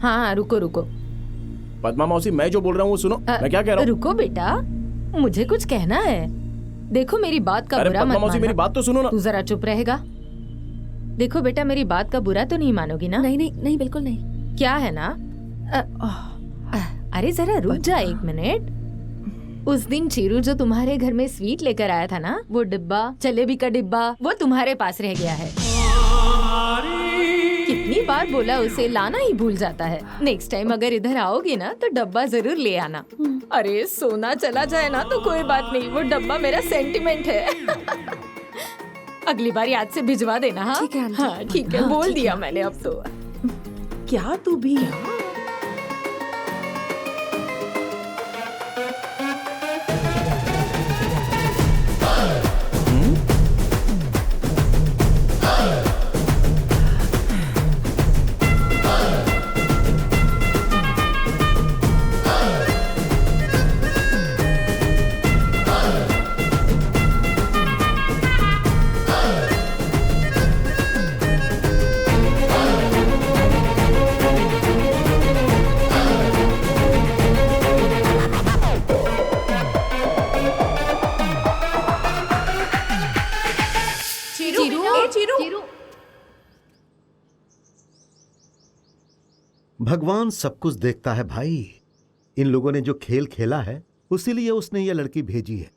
S6: हाँ, रुको रुको।
S3: पद्मा मौसी, मैं जो बोल रहा हूँ वो सुनो। मैं क्या कह रहा हूँ?
S6: रुको बेटा, मुझे कुछ कहना है। देखो मेरी बात का बुरा मत
S3: पद्मा मौसी, मेरी बात तो सुनो ना।
S6: तू जरा चुप रहेगा? देखो बेटा, मेरी बात का बुरा तो नहीं मानोगी ना?
S5: नहीं नहीं नहीं, बिल्कुल नहीं।
S6: क्या है ना, अरे जरा रुक जा एक मिनट। उस दिन चीरू जो तुम्हारे घर में स्वीट लेकर आया था ना, वो डिब्बा, जलेबी का डिब्बा, वो तुम्हारे पास रह गया है। कितनी बार बोला उसे, लाना ही भूल जाता है। नेक्स्ट टाइम अगर इधर आओगी ना तो डब्बा जरूर ले आना। अरे सोना चला जाए ना तो कोई बात नहीं, वो डब्बा मेरा सेंटिमेंट है। अगली बार याद से भिजवा देना। हाँ
S5: ठीक है,
S6: हाँ ठीक है, बोल दिया मैंने अब तो।
S8: क्या तू भी?
S10: भगवान सब कुछ देखता है भाई। इन लोगों ने जो खेल खेला है उसीलिए उसने ये लड़की भेजी है।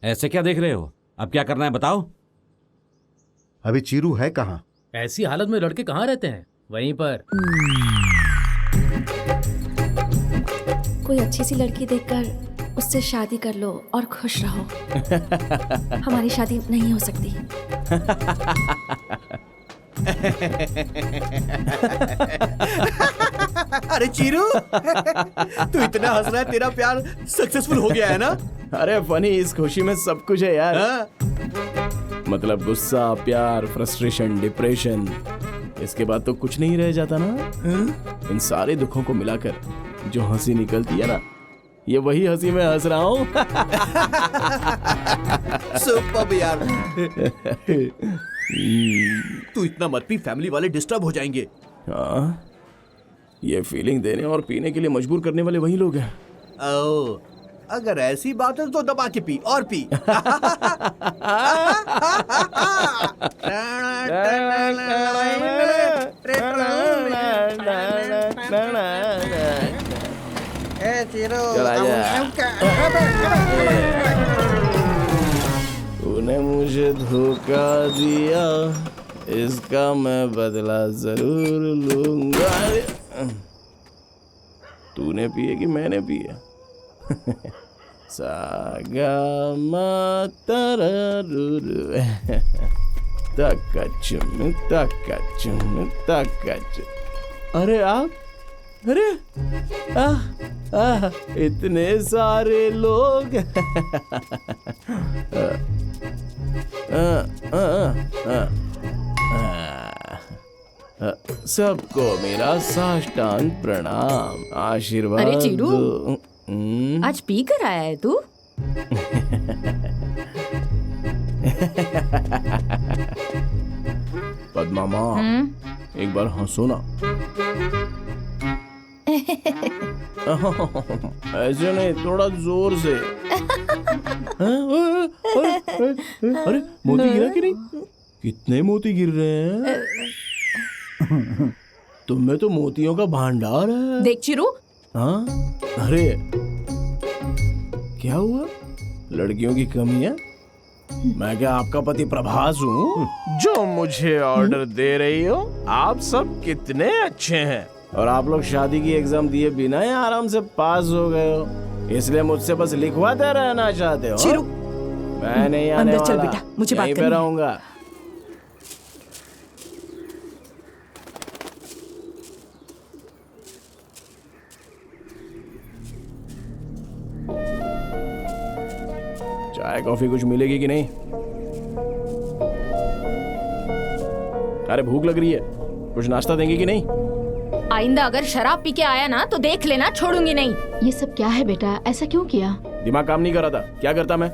S4: ऐसे क्या देख रहे हो? अब क्या करना है बताओ।
S10: अभी चीरू है कहाँ?
S11: ऐसी हालत में लड़के कहाँ रहते हैं? वहीं पर।
S5: कोई अच्छी सी लड़की देखकर उससे शादी कर लो और खुश रहो। हमारी शादी नहीं हो सकती।
S1: अरे चीरू, तू इतना हंस रहा है, तेरा प्यार सक्सेसफुल हो गया है ना?
S3: अरे फनी, इस खुशी में सब कुछ है यार। मतलब गुस्सा, प्यार, फ्रस्ट्रेशन, डिप्रेशन, इसके बाद तो कुछ नहीं रह जाता ना। इन सारे दुखों को मिलाकर जो हंसी निकलती है ना, ये वही हंसी मैं हंस रहा हूँ।
S1: सुपर्ब यार। तू इतना मत पी, फैमिली वाले डिस्टर्ब हो जाएंगे।
S3: हाँ, ये फीलिंग देने और पीने के लिए मजबूर करने वाले वही लोग हैं।
S1: ओ, अगर ऐसी बात है तो दबा के पी और पी।
S3: तूने मुझे धोखा दिया, इसका मैं बदला जरूर लूंगा। तूने पिए कि मैंने पिए? सागा मातररुरु तकचुम तकचुम तकचुम। अरे आप, अरे इतने सारे लोग। सबको मेरा साष्टांग प्रणाम, आशीर्वाद।
S6: अरे चीरू,
S3: दो।
S6: आज पी कर आया है तू?
S3: पद्मा माँ, एक बार हंसो ना। ऐसे नहीं, थोड़ा जोर से। अरे मोती गिरा कि नहीं? कितने मोती गिर रहे हैं? तुम में तो मोतियों का भंडार है।
S8: देख चिरू,
S3: हाँ? अरे क्या हुआ? लड़कियों की कमी है? मैं क्या आपका पति प्रभास हूँ जो मुझे ऑर्डर दे रही हो? आप सब कितने अच्छे हैं और आप लोग शादी की एग्जाम दिए बिना ही आराम से पास हो गए हो, इसलिए मुझसे बस लिखवाते रहना चाहते हो?
S8: चिरू,
S3: मैं नहीं आने
S8: अंदर चल
S3: वाला।
S8: बेटा, मुझे बात
S3: यहीं पे
S8: करनी है।
S3: रहूंगा। चाय कॉफी कुछ मिलेगी कि नहीं? अरे भूख लग रही है, कुछ नाश्ता देंगे कि नहीं?
S13: आइंदा अगर शराब पी के आया ना तो देख लेना, छोड़ूंगी नहीं। ये सब क्या है बेटा, ऐसा क्यों किया?
S3: दिमाग काम नहीं कर रहा था, क्या करता मैं?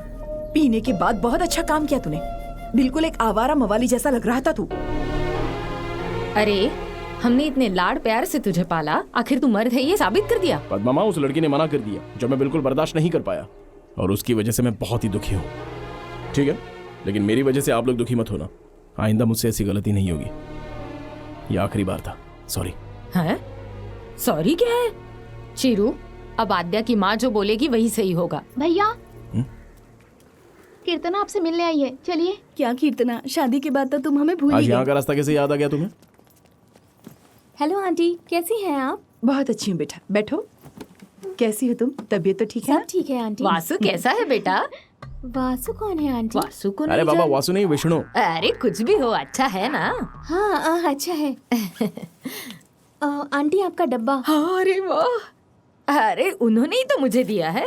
S8: पीने के बाद बहुत अच्छा काम किया तूने। बिल्कुल एक आवारा मवाली जैसा लग रहा था तू।
S13: अरे हमने इतने लाड प्यार से तुझे पाला, आखिर तू मर्द है ये साबित कर दिया।
S3: पद्मा, उस लड़की ने मना कर दिया जो मैं बिल्कुल बर्दाश्त नहीं कर पाया और उसकी वजह से मैं बहुत ही दुखी हूँ। ठीक है, लेकिन मेरी वजह से आप लोग दुखी मत होना। आइंदा मुझसे ऐसी गलती नहीं होगी। ये आखिरी बार था, सॉरी।
S13: है? सॉरी क्या है? चिरू, अब आद्या की माँ जो बोलेगी वही सही होगा।
S14: भैया, कीर्तना आपसे मिलने आई है, चलिए।
S7: क्या कीर्तना, शादी के बाद तो तुम हमें भूल
S3: आज
S7: ही
S3: यहाँ
S7: गई।
S3: का रास्ता कैसे याद आ गया तुम्हें?
S7: हेलो आंटी, कैसी हैं आप?
S8: बहुत अच्छी हूँ बेटा, बैठो। कैसी हो तुम? तबीयत तो ठीक है?
S7: सब ठीक है आंटी।
S13: वासु कैसा है बेटा?
S7: वासु कौन है आंटी?
S13: वासु को
S3: अरे
S13: नहीं
S3: बाबा,
S13: जान-
S3: वासु नहीं, विष्णु।
S13: अरे कुछ भी हो, अच्छा है ना?
S7: हाँ अच्छा है। आंटी आपका डब्बा।
S13: हाँ, अरे वाह, अरे उन्होंने ही तो मुझे दिया है।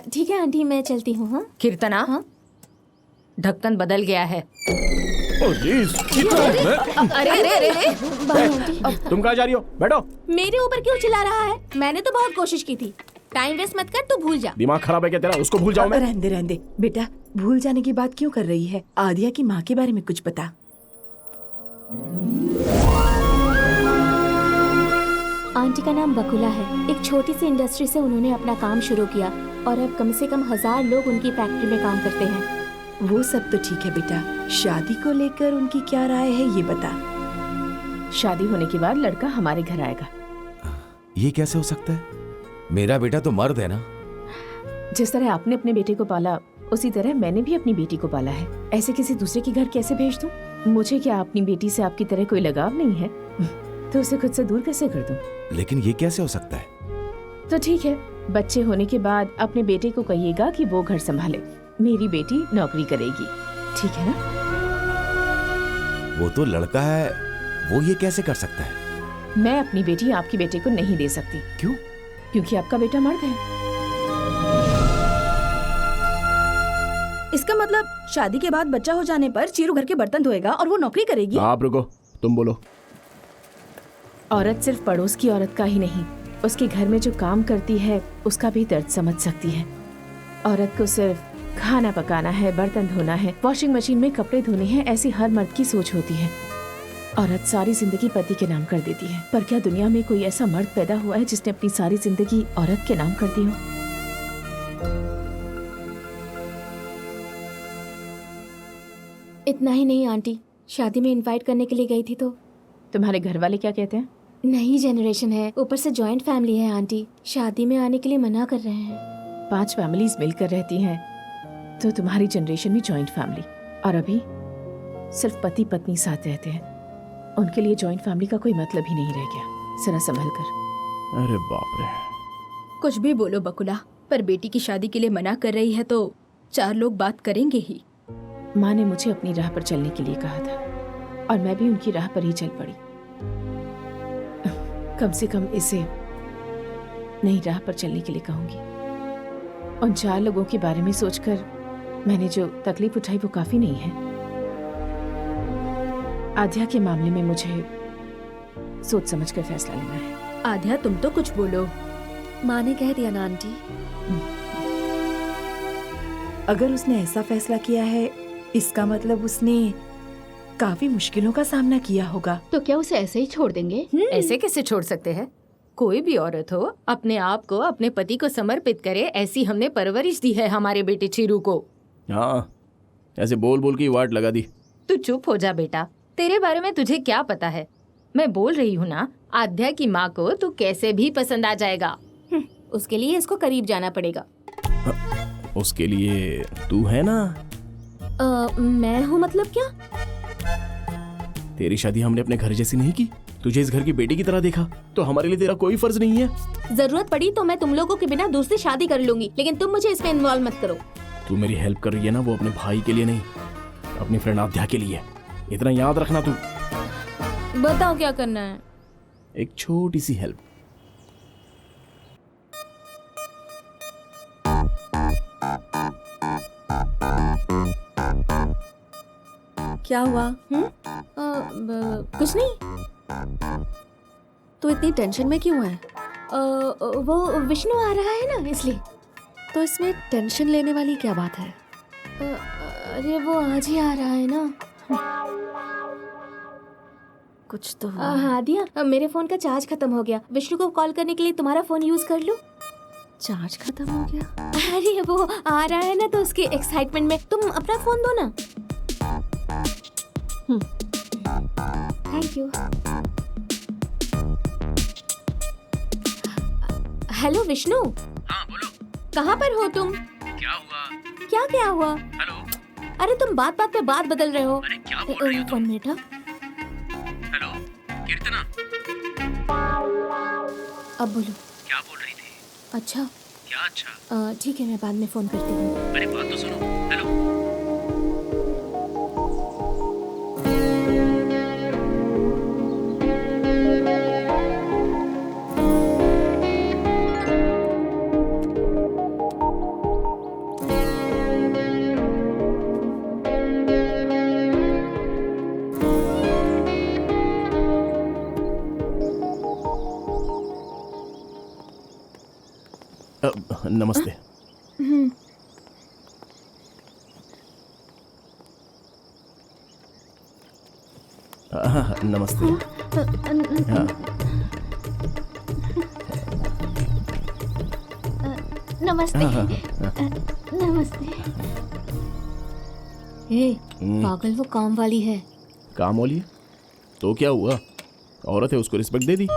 S7: ठीक है आंटी, मैं चलती हूँ। हाँ
S13: कीर्तना,
S7: हाँ?
S13: ढक्कन बदल गया है।
S7: अरे अरे अरे बाय आंटी।
S3: तुम कहाँ जा रही हो? बैठो।
S7: मेरे ऊपर क्यों चिल्ला रहा है? मैंने तो बहुत कोशिश की थी। टाइम वेस्ट मत कर, तू भूल जा।
S3: दिमाग खराब है क्या तेरा? उसको भूल जाओ मैं?
S8: रहने दे, रहने दे बेटा। भूल जाने की बात क्यों कर रही है? आदिया की माँ के बारे में कुछ बता।
S7: आंटी का नाम बकुला है। एक छोटी सी इंडस्ट्री से उन्होंने अपना काम शुरू किया और अब कम से कम 1000 लोग उनकी फैक्ट्री में काम करते हैं।
S8: वो सब तो ठीक है बेटा, शादी को लेकर उनकी क्या राय है ये बता।
S6: शादी होने के बाद लड़का हमारे घर आएगा।
S2: ये कैसे हो सकता है? मेरा बेटा तो मर्द है ना।
S6: जिस तरह आपने अपने बेटे को पाला, उसी तरह मैंने भी अपनी बेटी को पाला है। ऐसे किसी दूसरे के घर कैसे भेज दूं? मुझे क्या अपनी बेटी से आपकी तरह कोई लगाव नहीं है? तो उसे खुद से दूर कैसे कर दूं?
S2: लेकिन ये कैसे हो सकता है?
S6: तो ठीक है, बच्चे होने के बाद अपने बेटे को कहिएगा कि वो घर संभाले, मेरी बेटी नौकरी करेगी, ठीक है ना?
S2: वो तो लड़का है, वो ये कैसे कर सकता है?
S6: मैं अपनी बेटी आपकी बेटे को नहीं दे सकती।
S2: क्यों?
S6: क्योंकि आपका बेटा मर्द है।
S7: इसका मतलब शादी के बाद बच्चा हो जाने पर चीरू घर के बर्तन धोएगा और वो नौकरी करेगी?
S3: आप रुको, तुम बोलो।
S6: औरत सिर्फ पड़ोस की औरत का ही नहीं, उसके घर में जो काम करती है उसका भी दर्द समझ सकती है। औरत को सिर्फ खाना पकाना है, बर्तन धोना है, वॉशिंग मशीन में कपड़े धोने हैं, ऐसी हर मर्द की सोच होती है। औरत सारी जिंदगी पति के नाम कर देती है, पर क्या दुनिया में कोई ऐसा मर्द पैदा हुआ है जिसने अपनी सारी जिंदगी औरत के नाम कर दी हो?
S7: इतना ही नहीं आंटी, शादी में इनवाइट करने के लिए गई थी तो।
S6: तुम्हारे घर वाले क्या कहते हैं?
S7: नई जनरेशन है, ऊपर से जॉइंट फैमिली है आंटी, शादी में आने के लिए मना कर रहे हैं।
S6: 5 फैमिलीज मिलकर रहती हैं, तो तुम्हारी जनरेशन भी जॉइंट फैमिली, और अभी सिर्फ पति पत्नी साथ रहते हैं। उनके लिए जॉइंट फैमिली का कोई मतलब ही नहीं रह गया। जरा संभल कर।
S3: अरे बाप रे।
S7: कुछ भी बोलो बकुला, पर बेटी की शादी के लिए मना कर रही है तो 4 लोग बात करेंगे ही।
S6: माँ ने मुझे अपनी राह पर चलने के लिए कहा था और मैं भी उनकी राह पर ही चल पड़ी। कम से कम इसे नई राह पर चलने के लिए कहूंगी। उन 4 लोगों के बारे में सोचकर मैंने जो तकलीफ उठाई वो काफी नहीं है। आद्या के मामले में मुझे सोच समझ कर फैसला लेना है।
S7: आद्या तुम तो कुछ बोलो। माँ ने कह दिया ना आंटी।
S8: अगर उसने ऐसा फैसला किया है, इसका मतलब उसने काफी मुश्किलों का सामना किया होगा।
S14: तो क्या उसे ऐसे ही छोड़ देंगे?
S13: ऐसे कैसे छोड़ सकते हैं? कोई भी औरत हो अपने आप को अपने पति को समर्पित करे, ऐसी हमने परवरिश दी है हमारे बेटे चीरू को।
S3: हाँ, ऐसे बोल बोल के वाट लगा दी।
S13: तू चुप हो जा बेटा, तेरे बारे में तुझे क्या पता है? मैं बोल रही हूँ ना, आध्या की माँ को तू कैसे भी पसंद आ जाएगा।
S6: उसके लिए इसको करीब जाना पड़ेगा।
S3: उसके लिए तू है ना।
S6: मैं हूँ मतलब क्या?
S3: तेरी शादी हमने अपने घर जैसी नहीं की, तुझे इस घर की बेटी की तरह देखा, तो हमारे लिए तेरा कोई फर्ज नहीं है।
S6: जरूरत पड़ी तो मैं तुम लोगों के बिना दूसरी शादी कर लूंगी, लेकिन तुम मुझे इसमें इन्वॉल्व मत करो।
S3: तू मेरी हेल्प कर रही है ना, वो अपने भाई के लिए नहीं, अपनी फ्रेंड आध्या के लिए। इतना याद रखना तू।
S6: बताओ क्या करना है।
S3: एक छोटी सी हेल्प।
S5: क्या हुआ?
S6: कुछ नहीं।
S5: तो इतनी टेंशन में क्यों है?
S6: वो विष्णु आ रहा है ना, इसलिए।
S5: तो इसमें टेंशन लेने वाली क्या बात है?
S6: अरे वो आज ही आ रहा है ना।
S5: कुछ तो
S6: हाँ दिया, मेरे फोन का चार्ज खत्म हो गया। विष्णु को कॉल करने के लिए तुम्हारा फोन यूज कर लूं?
S5: चार्ज खत्म हो गया?
S6: अरे वो आ रहा है ना, तो उसके एक्साइटमेंट में तुम अपना फोन दो ना। Thank you. हेलो विष्णु।
S1: हाँ बोलो।
S6: कहाँ पर हो तुम?
S1: क्या हुआ?
S6: क्या हुआ?
S1: हेलो।
S6: अरे तुम बात बात पे बात बदल रहे हो।
S1: अरे क्या बोल रही हो तुम?
S6: 1 मिनट।
S1: हेलो कीर्तना।
S6: अब बोलो।
S1: क्या बोल रही थी?
S6: अच्छा।
S1: क्या अच्छा?
S6: ठीक है, मैं बाद में फोन करती हूँ।
S1: अरे बात तो सुनो। हेलो।
S3: नमस्ते। हाँ, नमस्ते। हाँ।
S6: नमस्ते। नमस्ते। पागल, वो काम वाली है।
S3: काम वाली है तो क्या हुआ? औरत है, उसको रिस्पेक्ट दे दी।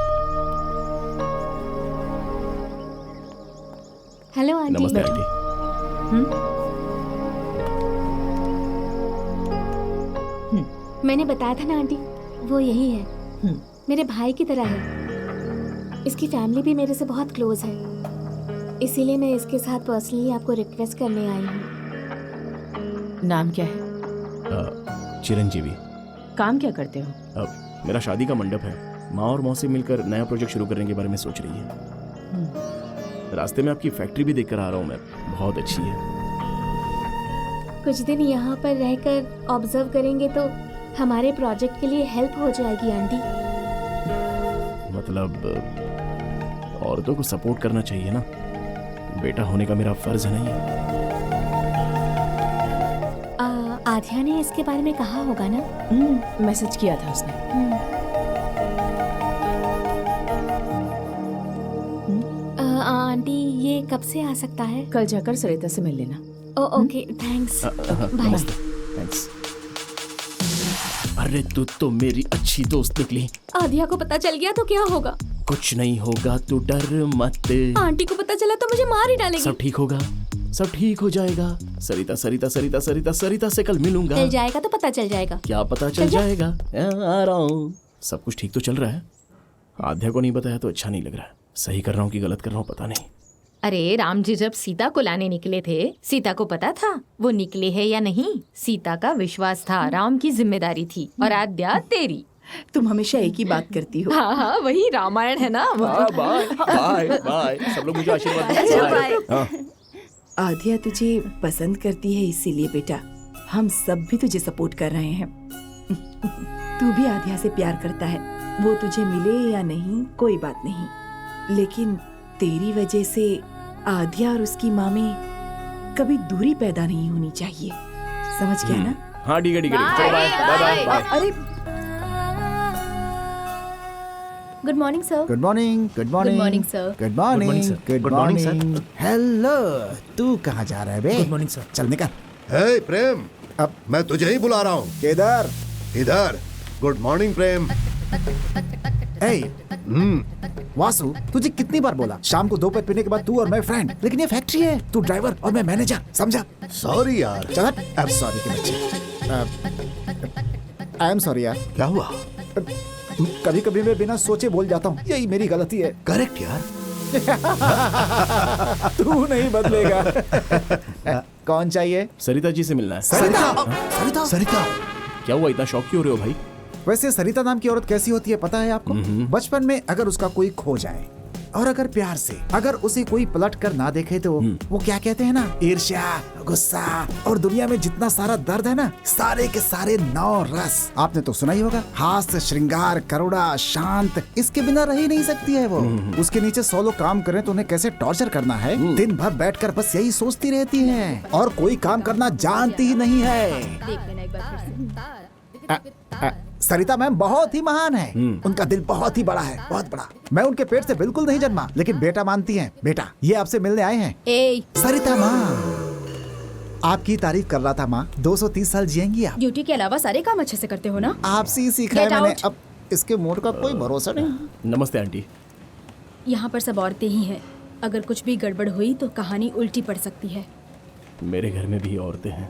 S6: Hello aunty.
S3: नमस्ते आंटी।
S6: मैंने बताया था ना आंटी, वो यही है। मेरे भाई की तरह है। इसकी फैमिली भी मेरे से बहुत क्लोज है, इसीलिए मैं इसके साथ पर्सनली आपको रिक्वेस्ट करने आई हूँ।
S8: नाम क्या है?
S3: चिरंजीवी।
S8: काम क्या करते हो?
S3: मेरा शादी का मंडप है। माँ और मौसी मिलकर नया प्रोजेक्ट शुरू करने के बारे में सोच रही है। रास्ते में आपकी फैक्ट्री भी देखकर आ रहा हूँ मैं, बहुत अच्छी है।
S6: कुछ दिन यहाँ पर रहकर ऑब्जर्व करेंगे तो हमारे प्रोजेक्ट के लिए हेल्प हो जाएगी आंटी।
S3: मतलब औरतों को सपोर्ट करना चाहिए ना, बेटा होने का मेरा फर्ज नहीं है।
S6: आध्या ने इसके बारे में कहा होगा ना?
S8: मैसेज किया था उसने।
S6: आंटी ये कब से आ सकता है?
S8: कल जाकर सरिता से मिल लेना।
S6: Okay, thanks. बाय।
S3: थैंक्स। अरे तू तो मेरी अच्छी दोस्त निकली।
S6: आध्या को पता चल गया तो क्या होगा?
S3: कुछ नहीं होगा, तू डर मत।
S6: आंटी को पता चला तो मुझे मार ही डालेगी।
S3: सब ठीक होगा, सब ठीक हो जाएगा। सरिता सरिता सरिता सरिता सरिता से कल मिलूंगा।
S6: चल जाएगा तो पता चल जाएगा।
S3: क्या पता चल जाएगा? आ रहा हूँ। सब कुछ ठीक तो चल रहा है। आध्या को नहीं बताया तो अच्छा नहीं लग रहा है। सही कर रहा हूँ कि गलत कर रहा हूँ पता नहीं।
S13: अरे राम जी जब सीता को लाने निकले थे, सीता को पता था वो निकले है या नहीं? सीता का विश्वास था, राम की जिम्मेदारी थी, और आद्या तेरी।
S8: तुम हमेशा एक ही बात करती हो।
S13: हाँ हाँ, वही रामायण है ना।
S3: Bye bye bye. सब लोग मुझे आशीर्वाद दें।
S8: आध्या तुझे पसंद करती है, इसीलिए बेटा हम सब भी तुझे सपोर्ट कर रहे हैं। तू भी आध्या से प्यार करता है, वो तुझे मिले या नहीं कोई बात नहीं, लेकिन तेरी वजह से आध्या और उसकी माँ में कभी दूरी पैदा नहीं होनी चाहिए। समझ गया ना?
S3: हाँ ठीक है ठीक है। Bye bye bye.
S8: अरे good morning sir.
S9: Good morning. Good morning.
S8: Good morning sir.
S9: Good morning. Good morning
S10: sir.
S9: Hello, तू कहाँ जा रहा है बे?
S11: Good morning sir.
S9: चल निकल।
S10: हे प्रेम, अब मैं तुझे ही बुला रहा हूँ।
S9: किधर?
S10: इधर। गुड मॉर्निंग प्रेम।
S9: ए, वासु, तुझे कितनी बार बोला शाम को 2 पैक पीने के बाद तू और मैं फ्रेंड, लेकिन ये फैक्ट्री है, तू ड्राइवर और मैं मैनेजर, समझा?
S10: सॉरी यार।
S9: चल अब सॉरी के बच्चे। आई एम सॉरी यार।
S10: क्या हुआ?
S9: कभी कभी मैं बिना सोचे बोल जाता हूँ, यही मेरी गलती है।
S10: करेक्ट यार।
S9: तू नहीं बदलेगा। कौन चाहिए?
S3: सरिता जी से मिलना है।
S9: सरिता? सरिता?
S10: सरिता
S3: क्या हुआ, इतना शौक क्यों हो रहे हो भाई?
S9: वैसे सरिता नाम की औरत कैसी होती है पता है आपको? बचपन में अगर उसका कोई खो जाए और अगर प्यार से अगर उसे कोई पलट कर ना देखे तो वो क्या कहते हैं ना, ईर्ष्या, गुस्सा और दुनिया में जितना सारा दर्द है ना, सारे के सारे 9 रस आपने तो सुना ही होगा। हास्य, श्रृंगार, करुणा, शांत, इसके बिना रह ही नहीं सकती है वो। उसके नीचे 100 लोग काम करें तो उन्हें कैसे टॉर्चर करना है, दिन भर बैठकर बस यही सोचती रहती है और कोई काम करना जानती ही नहीं है। सरिता मैम बहुत ही महान है, उनका दिल बहुत ही बड़ा है, बहुत बड़ा। मैं उनके पेट से बिल्कुल नहीं जन्मा, लेकिन बेटा मानती हैं। बेटा, ये आपसे मिलने आए हैं। सरिता माँ, आपकी तारीफ कर रहा था माँ। 230 साल जिएंगी आप।
S7: ड्यूटी के अलावा सारे काम अच्छे से करते हो ना?
S9: आपसे ही सीखा है
S7: Get
S9: मैंने।
S7: out.
S9: अब इसके मूड का कोई भरोसा नहीं।
S3: नमस्ते आंटी।
S7: यहाँ पर सब औरतें ही हैं। अगर कुछ भी गड़बड़ हुई तो कहानी उल्टी पड़ सकती है।
S3: मेरे घर में भी औरतें हैं।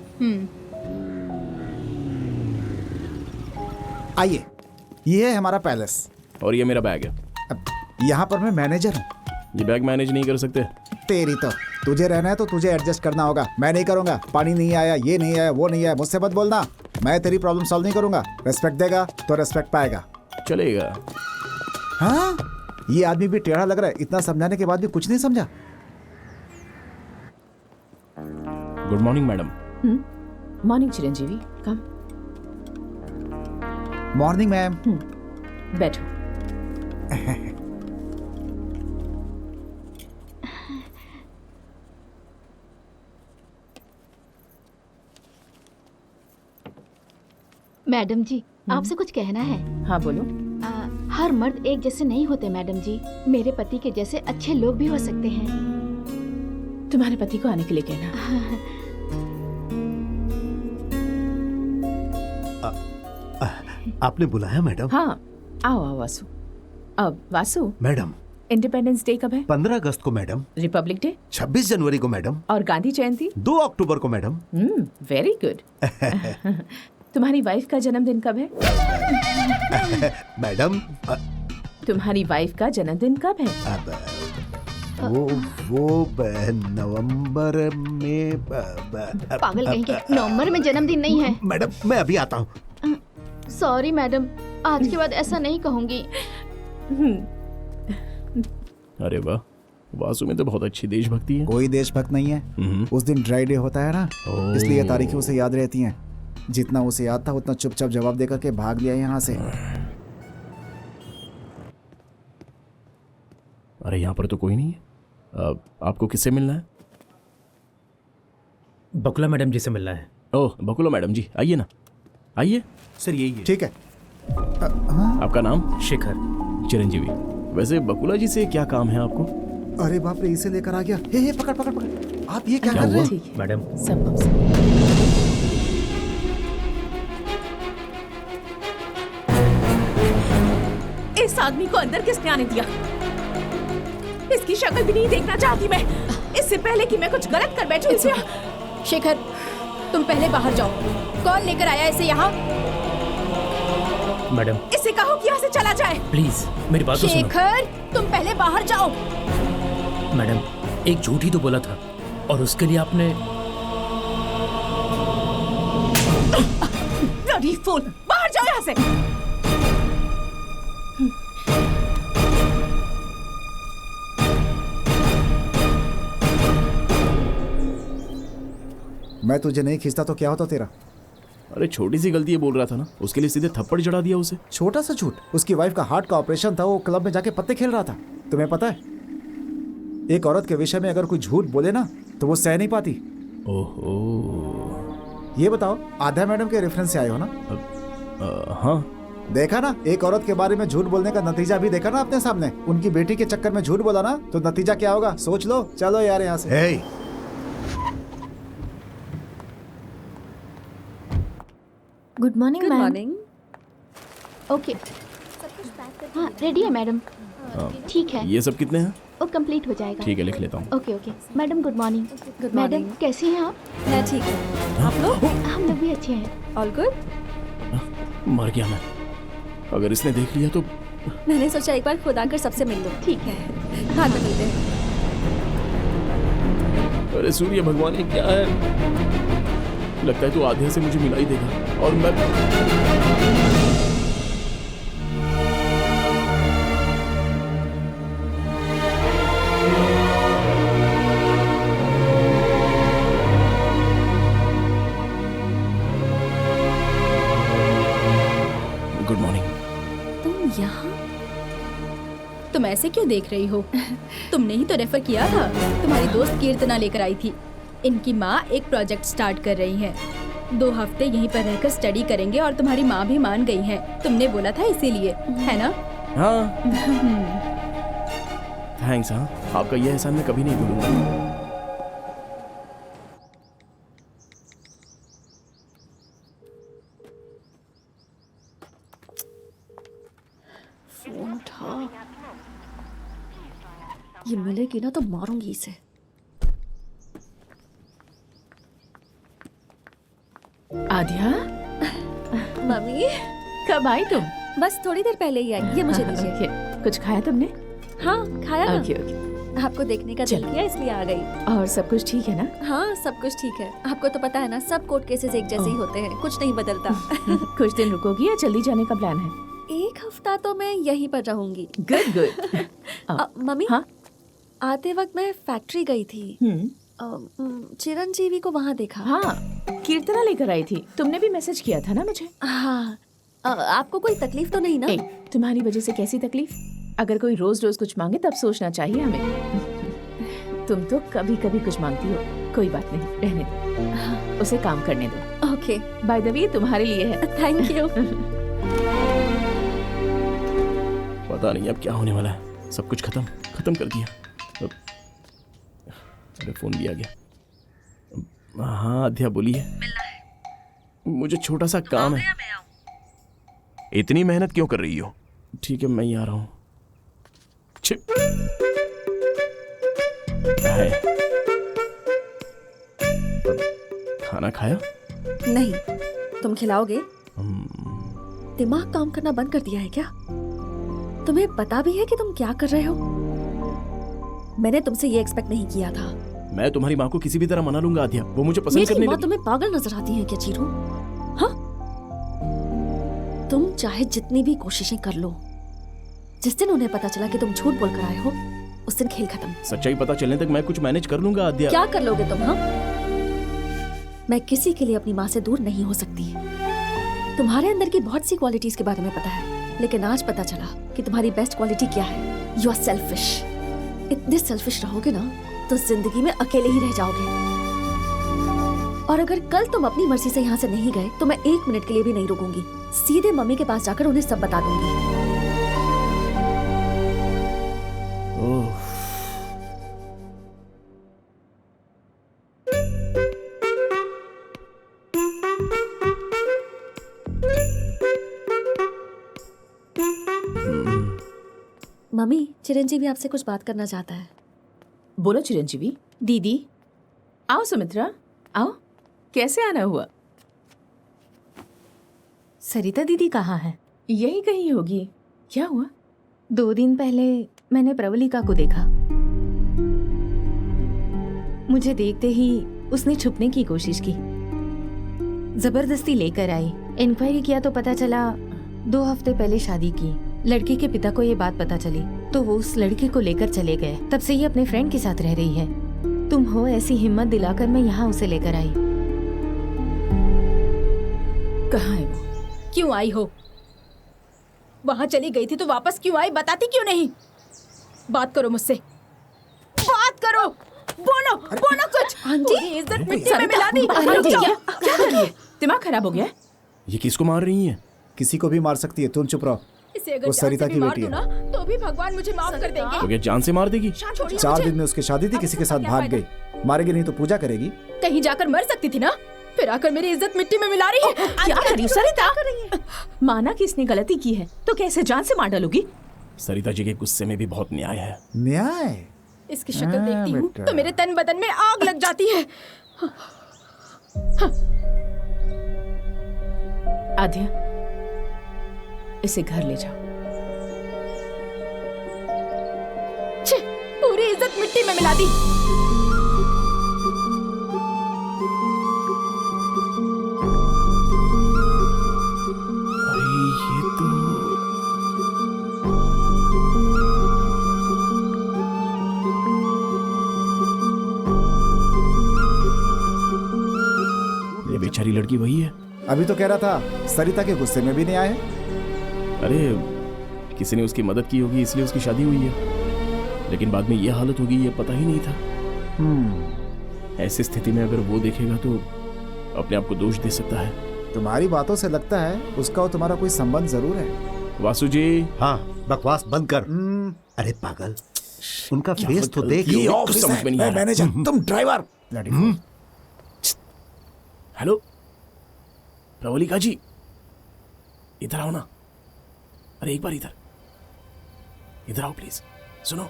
S9: आइए, ये है हमारा पैलेस
S3: और ये मेरा बैग है।
S9: अब यहाँ पर मैं मैनेजर हूँ।
S3: ये बैग मैनेज नहीं कर सकते?
S9: तेरी तो, तुझे रहना है तो तुझे एडजस्ट करना होगा, मैं नहीं करूँगा। पानी नहीं आया, ये नहीं आया, वो नहीं आया, मुझसे मत बोलना। मैं तेरी प्रॉब्लम सॉल्व नहीं करूँगा। रेस्पेक्ट देगा तो रेस्पेक्ट पाएगा।
S3: चलेगा।
S9: हाँ, ये आदमी भी टेढ़ा लग रहा है, इतना समझाने के बाद भी कुछ नहीं समझा।
S3: Good morning madam.
S15: Morning Chiranjeevi, come.
S9: Morning ma'am.
S15: बैठो।
S14: मैडम जी, आपसे कुछ कहना है।
S15: हाँ बोलो।
S14: हर मर्द एक जैसे नहीं होते मैडम जी। मेरे पति के जैसे अच्छे लोग भी हो सकते हैं।
S15: तुम्हारे पति को आने के लिए कहना।
S10: आपने बुलाया मैडम?
S15: हाँ, आओ आओ वासु। अब वासु,
S10: मैडम
S15: इंडिपेंडेंस डे कब है?
S10: 15 अगस्त को मैडम।
S15: Republic day?
S10: 26 जनवरी को मैडम।
S15: और गांधी जयंती?
S10: 2 अक्टूबर को मैडम।
S15: Very good. तुम्हारी वाइफ का जन्मदिन कब है?
S10: मैडम
S15: तुम्हारी वाइफ का जन्मदिन कब है?
S10: वो नवंबर में।
S14: पागल कहीं के, नवंबर में जन्मदिन नहीं है।
S10: मैडम मैं अभी आता हूँ।
S14: सॉरी मैडम, आज के बाद ऐसा नहीं कहूंगी।
S3: अरे वाह, वासु में तो बहुत अच्छी देशभक्ति है।
S9: कोई देशभक्त नहीं है। उस दिन ड्राई डे होता है ना, इसलिए तारीखें उसे याद रहती हैं। जितना उसे याद था उतना चुपचाप जवाब देकर के भाग लिया यहाँ से।
S3: अरे यहाँ पर तो कोई नहीं है। आपको किससे मिलना है?
S11: बकुला मैडम जी से मिलना है।
S3: ओह, बकुला मैडम जी, आइए ना, आइए। सर यही है।
S9: ठीक है।
S3: आपका नाम?
S11: शेखर।
S3: चिरंजीवी। वैसे बकुला जी से क्या काम है आपको?
S9: अरे बाप रे, इसे लेकर आ गया। हे पकड़ पकड़ पकड़। आप ये क्या कर रहे हैं?
S11: मैडम
S15: सब इस आदमी को अंदर किसने आने दिया? इसकी शक्ल भी नहीं देखना चाहती मैं, इससे पहले कि मैं कुछ गलत कर बैठूं।
S7: शेखर, तुम पहले बाहर जाओ। कौन लेकर आया इसे यहाँ?
S11: मैडम
S15: इसे कहो कि यहाँ से चला जाए।
S11: प्लीज मेरी बात तो सुनो।
S7: शेखर, तुम पहले बाहर जाओ।
S11: मैडम, एक झूठ ही तो बोला था और उसके लिए आपने।
S15: ब्लडी फूल, बाहर जाओ यहाँ से।
S9: मैं तुझे नहीं खींचता तो क्या होता तेरा?
S3: अरे छोटी सी गलती है बोल रहा था ना, उसके लिए सीधे थप्पड़ चढ़ा दिया उसे।
S9: छोटा सा झूठ? उसकी वाइफ का हार्ट का ऑपरेशन था, वो क्लब में जाके पत्ते खेल रहा था। तुम्हें पता है, एक औरत के विषय में अगर कोई झूठ बोले ना तो वो सह नहीं पाती।
S3: ओहो।
S9: ये बताओ, आध्या मैडम के रेफरेंस से आए हो ना?
S3: हाँ।
S9: देखा ना, एक औरत के बारे में झूठ बोलने का नतीजा भी देखा ना अपने सामने। उनकी बेटी के चक्कर में झूठ बोला ना तो नतीजा क्या होगा सोच लो। चलो यार यहाँ से।
S14: Good morning
S5: good
S14: ma'am.
S5: Morning.
S14: Okay, हाँ रेडी है मैडम। ठीक है।
S3: ये सब कितने हैं?
S14: वो कंप्लीट हो जाएगा।
S3: ठीक है, लिख लेता हूँ।
S14: Okay okay. Madam good morning.
S5: Good
S14: madam
S5: morning.
S14: कैसी हैं आप?
S5: मैं ठीक हूँ, आप लोग?
S14: हम लोग भी अच्छे हैं।
S5: All good.
S3: मर गया मैं। अगर इसने देख लिया तो।
S5: मैंने सोचा एक बार खुद आकर सबसे मिल लो। ठीक है, बाद में मिलते हैं।
S3: अरे सूर्य भगवान ये क्या है? लगता है तो आधे से मुझे मिला ही देगा और मैं। Good morning.
S5: तुम यहाँ?
S7: तुम ऐसे क्यों देख रही हो? तुमने ही तो रेफर किया था। तुम्हारी दोस्त कीर्तना लेकर आई थी। इनकी माँ एक प्रोजेक्ट स्टार्ट कर रही है। 2 हफ्ते यहीं पर रहकर स्टडी करेंगे और तुम्हारी माँ भी मान गई है। तुमने बोला था इसीलिए, है ना?
S3: हाँ। थैंक्स। हाँ, आपका यह एहसान मैं कभी नहीं भूलूंगा।
S5: फोन उठा। ये मिलेगी ना तो मारूंगी इसे।
S15: आद्या,
S5: मम्मी
S15: कब आई तुम?
S5: बस थोड़ी देर पहले ही आई। ये मुझे दीजिए।
S15: ओके, कुछ खाया तुमने?
S5: हाँ खाया ना।
S15: Okay okay.
S5: आपको देखने का दिल किया इसलिए आ गई।
S15: और सब कुछ ठीक है ना?
S5: हाँ सब कुछ ठीक है। आपको तो पता है ना, सब कोर्ट केसेस एक जैसे ही होते हैं, कुछ नहीं बदलता।
S15: कुछ दिन रुकोगी या जल्दी जाने का प्लान है?
S5: 1 हफ्ता तो मैं यहीं पर रहूंगी।
S15: Good good.
S5: मम्मी,
S15: हाँ?
S5: आते वक्त मैं फैक्ट्री गई थी। चिरंजीवी को वहाँ देखा।
S15: हाँ, कीर्तना लेकर आई थी। तुमने भी मैसेज किया था ना मुझे?
S5: हाँ। आपको कोई तकलीफ तो नहीं ना?
S15: तुम्हारी वजह से कैसी तकलीफ? अगर कोई रोज रोज कुछ मांगे तब सोचना चाहिए हमें। तुम तो कभी कभी कुछ मांगती हो। कोई बात नहीं, रहने दो। उसे काम करने दो।
S5: ओके।
S15: बाय द वे तुम्हारे लिए है।
S5: Thank you.
S3: पता नहीं अब क्या होने वाला है। सब कुछ खत्म कर दिया। अरे फोन भी आ गया। हाँ आध्या बोलिए। मुझे छोटा सा काम है।
S2: इतनी मेहनत क्यों कर रही हो?
S3: ठीक है, मैं ही आ रहा हूँ। क्या है? खाना खाया?
S5: नहीं। तुम खिलाओगे? दिमाग काम करना बंद कर दिया है क्या? तुम्हें पता भी है कि तुम क्या कर रहे हो? मैंने तुमसे ये एक्सपेक्ट नहीं किया था।
S3: मैं तुम्हारी माँ को किसी भी तरह मना लूंगा आध्या। वो मुझे पसंद
S5: मेरी
S3: करने
S5: माँ
S3: लगी।
S5: तुम्हें पागल नजर आती है क्या चीरू? हाँ? तुम चाहे जितनी भी कोशिशें कर लो, जिस दिन उन्हें पता चला कि तुम झूठ बोल कर आए हो, उस दिन खेल खत्म।
S3: सच्चाई पता चलने तक मैं कुछ मैनेज कर लूंगा आध्या।
S5: क्या कर लोगे तुम? हाँ? मैं किसी के लिए अपनी माँ से दूर नहीं हो सकती। तुम्हारे अंदर की बहुत सी क्वालिटीज के बारे में पता है, लेकिन आज पता चला कि तुम्हारी बेस्ट क्वालिटी क्या है। You are selfish. इतने सेल्फिश रहोगे ना तो जिंदगी में अकेले ही रह जाओगे। और अगर कल तुम अपनी मर्जी से यहाँ से नहीं गए तो मैं 1 मिनट के लिए भी नहीं रुकूंगी। सीधे मम्मी के पास जाकर उन्हें सब बता दूंगी।
S3: ओह।
S5: मम्मी, चिरंजीवी आपसे कुछ बात करना चाहता है।
S15: बोलो चिरंजीवी। दीदी आओ। सुमित्रा आओ। कैसे आना हुआ? सरिता दीदी कहाँ है? यही कहीं होगी। क्या हुआ?
S13: 2 दिन पहले मैंने प्रवलिका को देखा। मुझे देखते ही उसने छुपने की कोशिश की, जबरदस्ती लेकर आई। इंक्वायरी किया तो पता चला 2 हफ्ते पहले शादी की। लड़की के पिता को ये बात पता चली तो वो उस लड़की को लेकर चले गए। तब से ये अपने फ्रेंड के साथ रह रही है। तुम हो ऐसी हिम्मत दिलाकर मैं यहाँ उसे लेकर आई।
S15: कहाँ है वो?
S7: क्यों आई हो? वहाँ चली गई थी तो वापस क्यों आई? बताती क्यों नहीं? बात करो मुझसे, बात करो। बोलो बोलो कुछ।
S15: आंटी,
S7: इज्जत मिट्टी में मिला दी।
S15: आंटी, क्या कर रही है? दिमाग खराब हो गया?
S3: ये किसको मार रही है?
S9: किसी को भी मार सकती है, तुम चुप रहो।
S7: इसे अगर
S9: वो
S7: जान
S9: सरिता
S7: से
S9: की
S7: भी मार
S9: बेटी
S7: दूं ना, तो भी भगवान मुझे माफ कर देंगे।
S3: तो क्या जान से मार देगी?
S9: 4 दिन में उसकी शादी थी, किसी के साथ भाग गई। मारेगी नहीं तो पूजा करेगी।
S7: कहीं जाकर मर सकती थी ना, फिर आकर मेरी इज्जत मिट्टी में मिला रही है।
S15: क्या कर रही हो सरिता? माना कि इसने गलती की है तो कैसे जान से मार डालोगी?
S3: सरिता जी के गुस्से में भी बहुत न्याय है।
S9: न्याय?
S7: इसकी शक्ल देखती हूँ
S9: बेटा।
S7: तो मेरे तन बदन में आग लग जाती है।
S15: आद्या, इसे घर ले जाओ।
S7: छे, पूरी इज्जत मिट्टी में मिला दी।
S3: अरे ये तो ये बेचारी लड़की वही है।
S9: अभी तो कह रहा था सरिता के गुस्से में भी नहीं आए।
S3: अरे किसी ने उसकी मदद की होगी इसलिए उसकी शादी हुई है, लेकिन बाद में ये हालत होगी ये पता ही नहीं था। ऐसी स्थिति में अगर वो देखेगा तो अपने आप को दोष दे सकता है।
S9: तुम्हारी बातों से लगता है उसका और तुम्हारा कोई संबंध जरूर है।
S3: वासु जी।
S10: हाँ, बकवास बंद कर। अरे पागल, उनका फेस तो देख।
S9: ये ऑफिस
S3: समझ में नहीं आ रहा।
S9: मैनेजर, तुम ड्राइवर।
S3: हेलो प्रवलिका जी, इधर आओ ना। अरे एक बार इधर आओ प्लीज। सुनो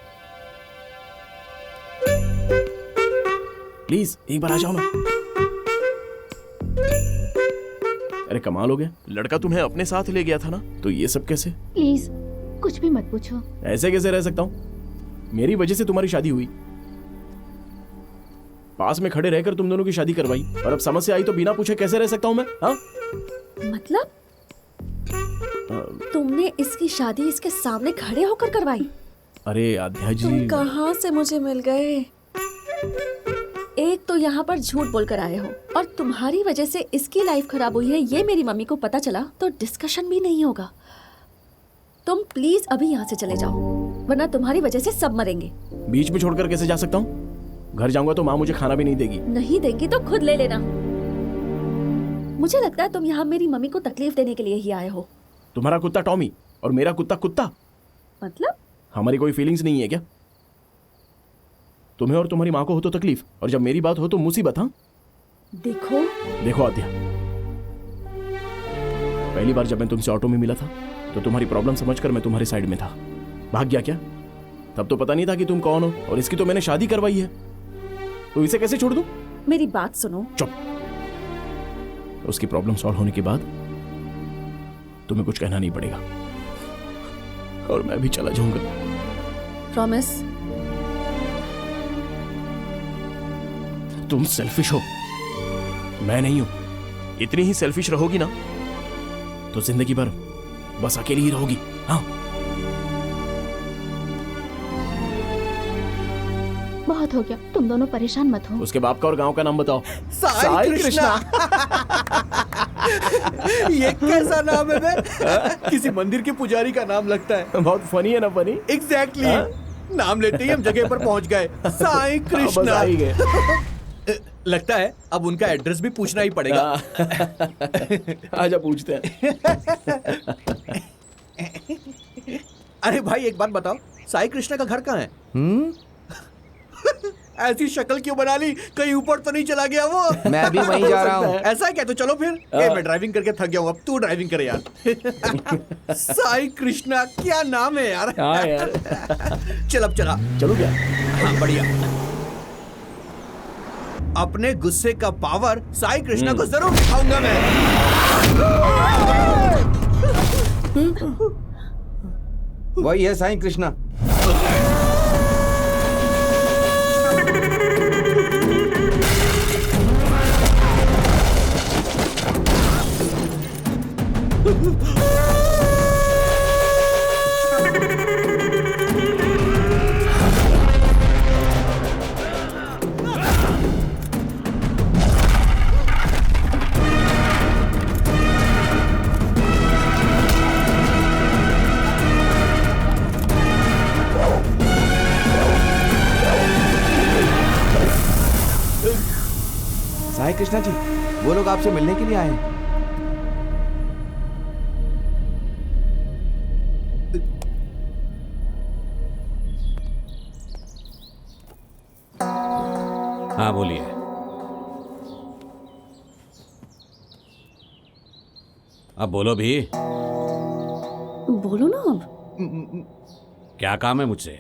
S3: प्लीज, एक बार आ जाओ ना। अरे कमाल हो गया, लड़का तुम्हें अपने साथ ले गया था ना, तो ये सब कैसे?
S14: प्लीज कुछ भी मत पूछो।
S3: ऐसे कैसे रह सकता हूँ? मेरी वजह से तुम्हारी शादी हुई, पास में खड़े रहकर तुम दोनों की शादी करवाई, और अब समस्या आई तो बिना पूछे कैसे रह सकता हूँ मैं? हाँ
S5: मतलब तुमने इसकी शादी इसके सामने खड़े होकर करवाई?
S3: अरे आध्या जी,
S5: तुम कहाँ से मुझे मिल गए? एक तो यहाँ पर झूठ बोलकर आए हो, और तुम्हारी वजह से इसकी लाइफ खराब हुई है ये मेरी मम्मी को पता चला तो डिस्कशन भी नहीं होगा। तुम प्लीज अभी यहाँ से चले जाओ, वरना तुम्हारी वजह से सब मरेंगे।
S3: बीच में छोड़कर कैसे जा सकता हूँ? घर जाऊंगा तो माँ मुझे खाना भी नहीं देगी।
S5: नहीं देगी तो खुद ले लेना। मुझे लगता है तुम यहाँ मेरी मम्मी को तकलीफ देने के लिए ही आए हो।
S3: तुम्हारा कुत्ता टॉमी और मेरा कुत्ता कुत्ता,
S5: मतलब
S3: हमारी कोई फीलिंग्स नहीं है क्या? तुम्हें और तुम्हारी माँ को हो तो तकलीफ, और जब मेरी बात हो तो मुसीबत। हाँ देखो आद्या, पहली बार जब मैं तुमसे ऑटो में मिला था तो तुम्हारी प्रॉब्लम समझकर मैं तुम्हारी साइड में था। भाग गया क्या? तब तो पता नहीं था कि तुम कौन हो, और इसकी तो मैंने शादी करवाई है, तो इसे कैसे छोड़ दूं?
S5: मेरी बात सुनो।
S3: चुप। उसकी प्रॉब्लम सॉल्व होने के बाद तुम्हें कुछ कहना नहीं पड़ेगा, और मैं भी चला जाऊंगा।
S5: प्रॉमिस?
S3: तुम सेल्फिश हो, मैं नहीं हूं। इतनी ही सेल्फिश रहोगी ना तो जिंदगी भर बस अकेली ही रहोगी। हाँ,
S14: बहुत हो गया, तुम दोनों परेशान मत हो।
S3: उसके बाप का और गांव का नाम बताओ।
S1: साई कृष्णा। ये कैसा नाम है बे? किसी मंदिर के पुजारी का नाम लगता है।
S3: बहुत फनी है ना? Funny
S1: exactly. नाम लेते ही हम जगह पर पहुंच गए। साई कृष्णा।
S3: बस आ ही गए।
S1: लगता है अब उनका एड्रेस भी पूछना ही पड़ेगा।
S3: आजा पूछते हैं।
S1: अरे भाई एक बात बताओ, साई कृष्णा का घर कहाँ है? ऐसी शक्ल क्यों बना ली, कहीं ऊपर तो नहीं चला गया वो?
S16: मैं भी वहीं जा रहा हूँ।
S1: ऐसा है क्या? तो चलो फिर। मैं ड्राइविंग करके थक गया हूँ, अब तू ड्राइविंग करे यार। साई कृष्णा, क्या नाम है यार।
S3: हाँ यार।
S1: चल अब चला।
S3: चलो क्या?
S1: हाँ बढ़िया। अपने गुस्से का पावर साई कृष्णा को जरूर दिखाऊंगा मैं।
S16: वही है साईं कृष्णा। साईं कृष्णा जी, वो लोग आपसे मिलने के लिए आए हैं।
S4: हाँ बोलिए। अब बोलो भी।
S5: बोलो ना अब।
S4: क्या काम है मुझसे?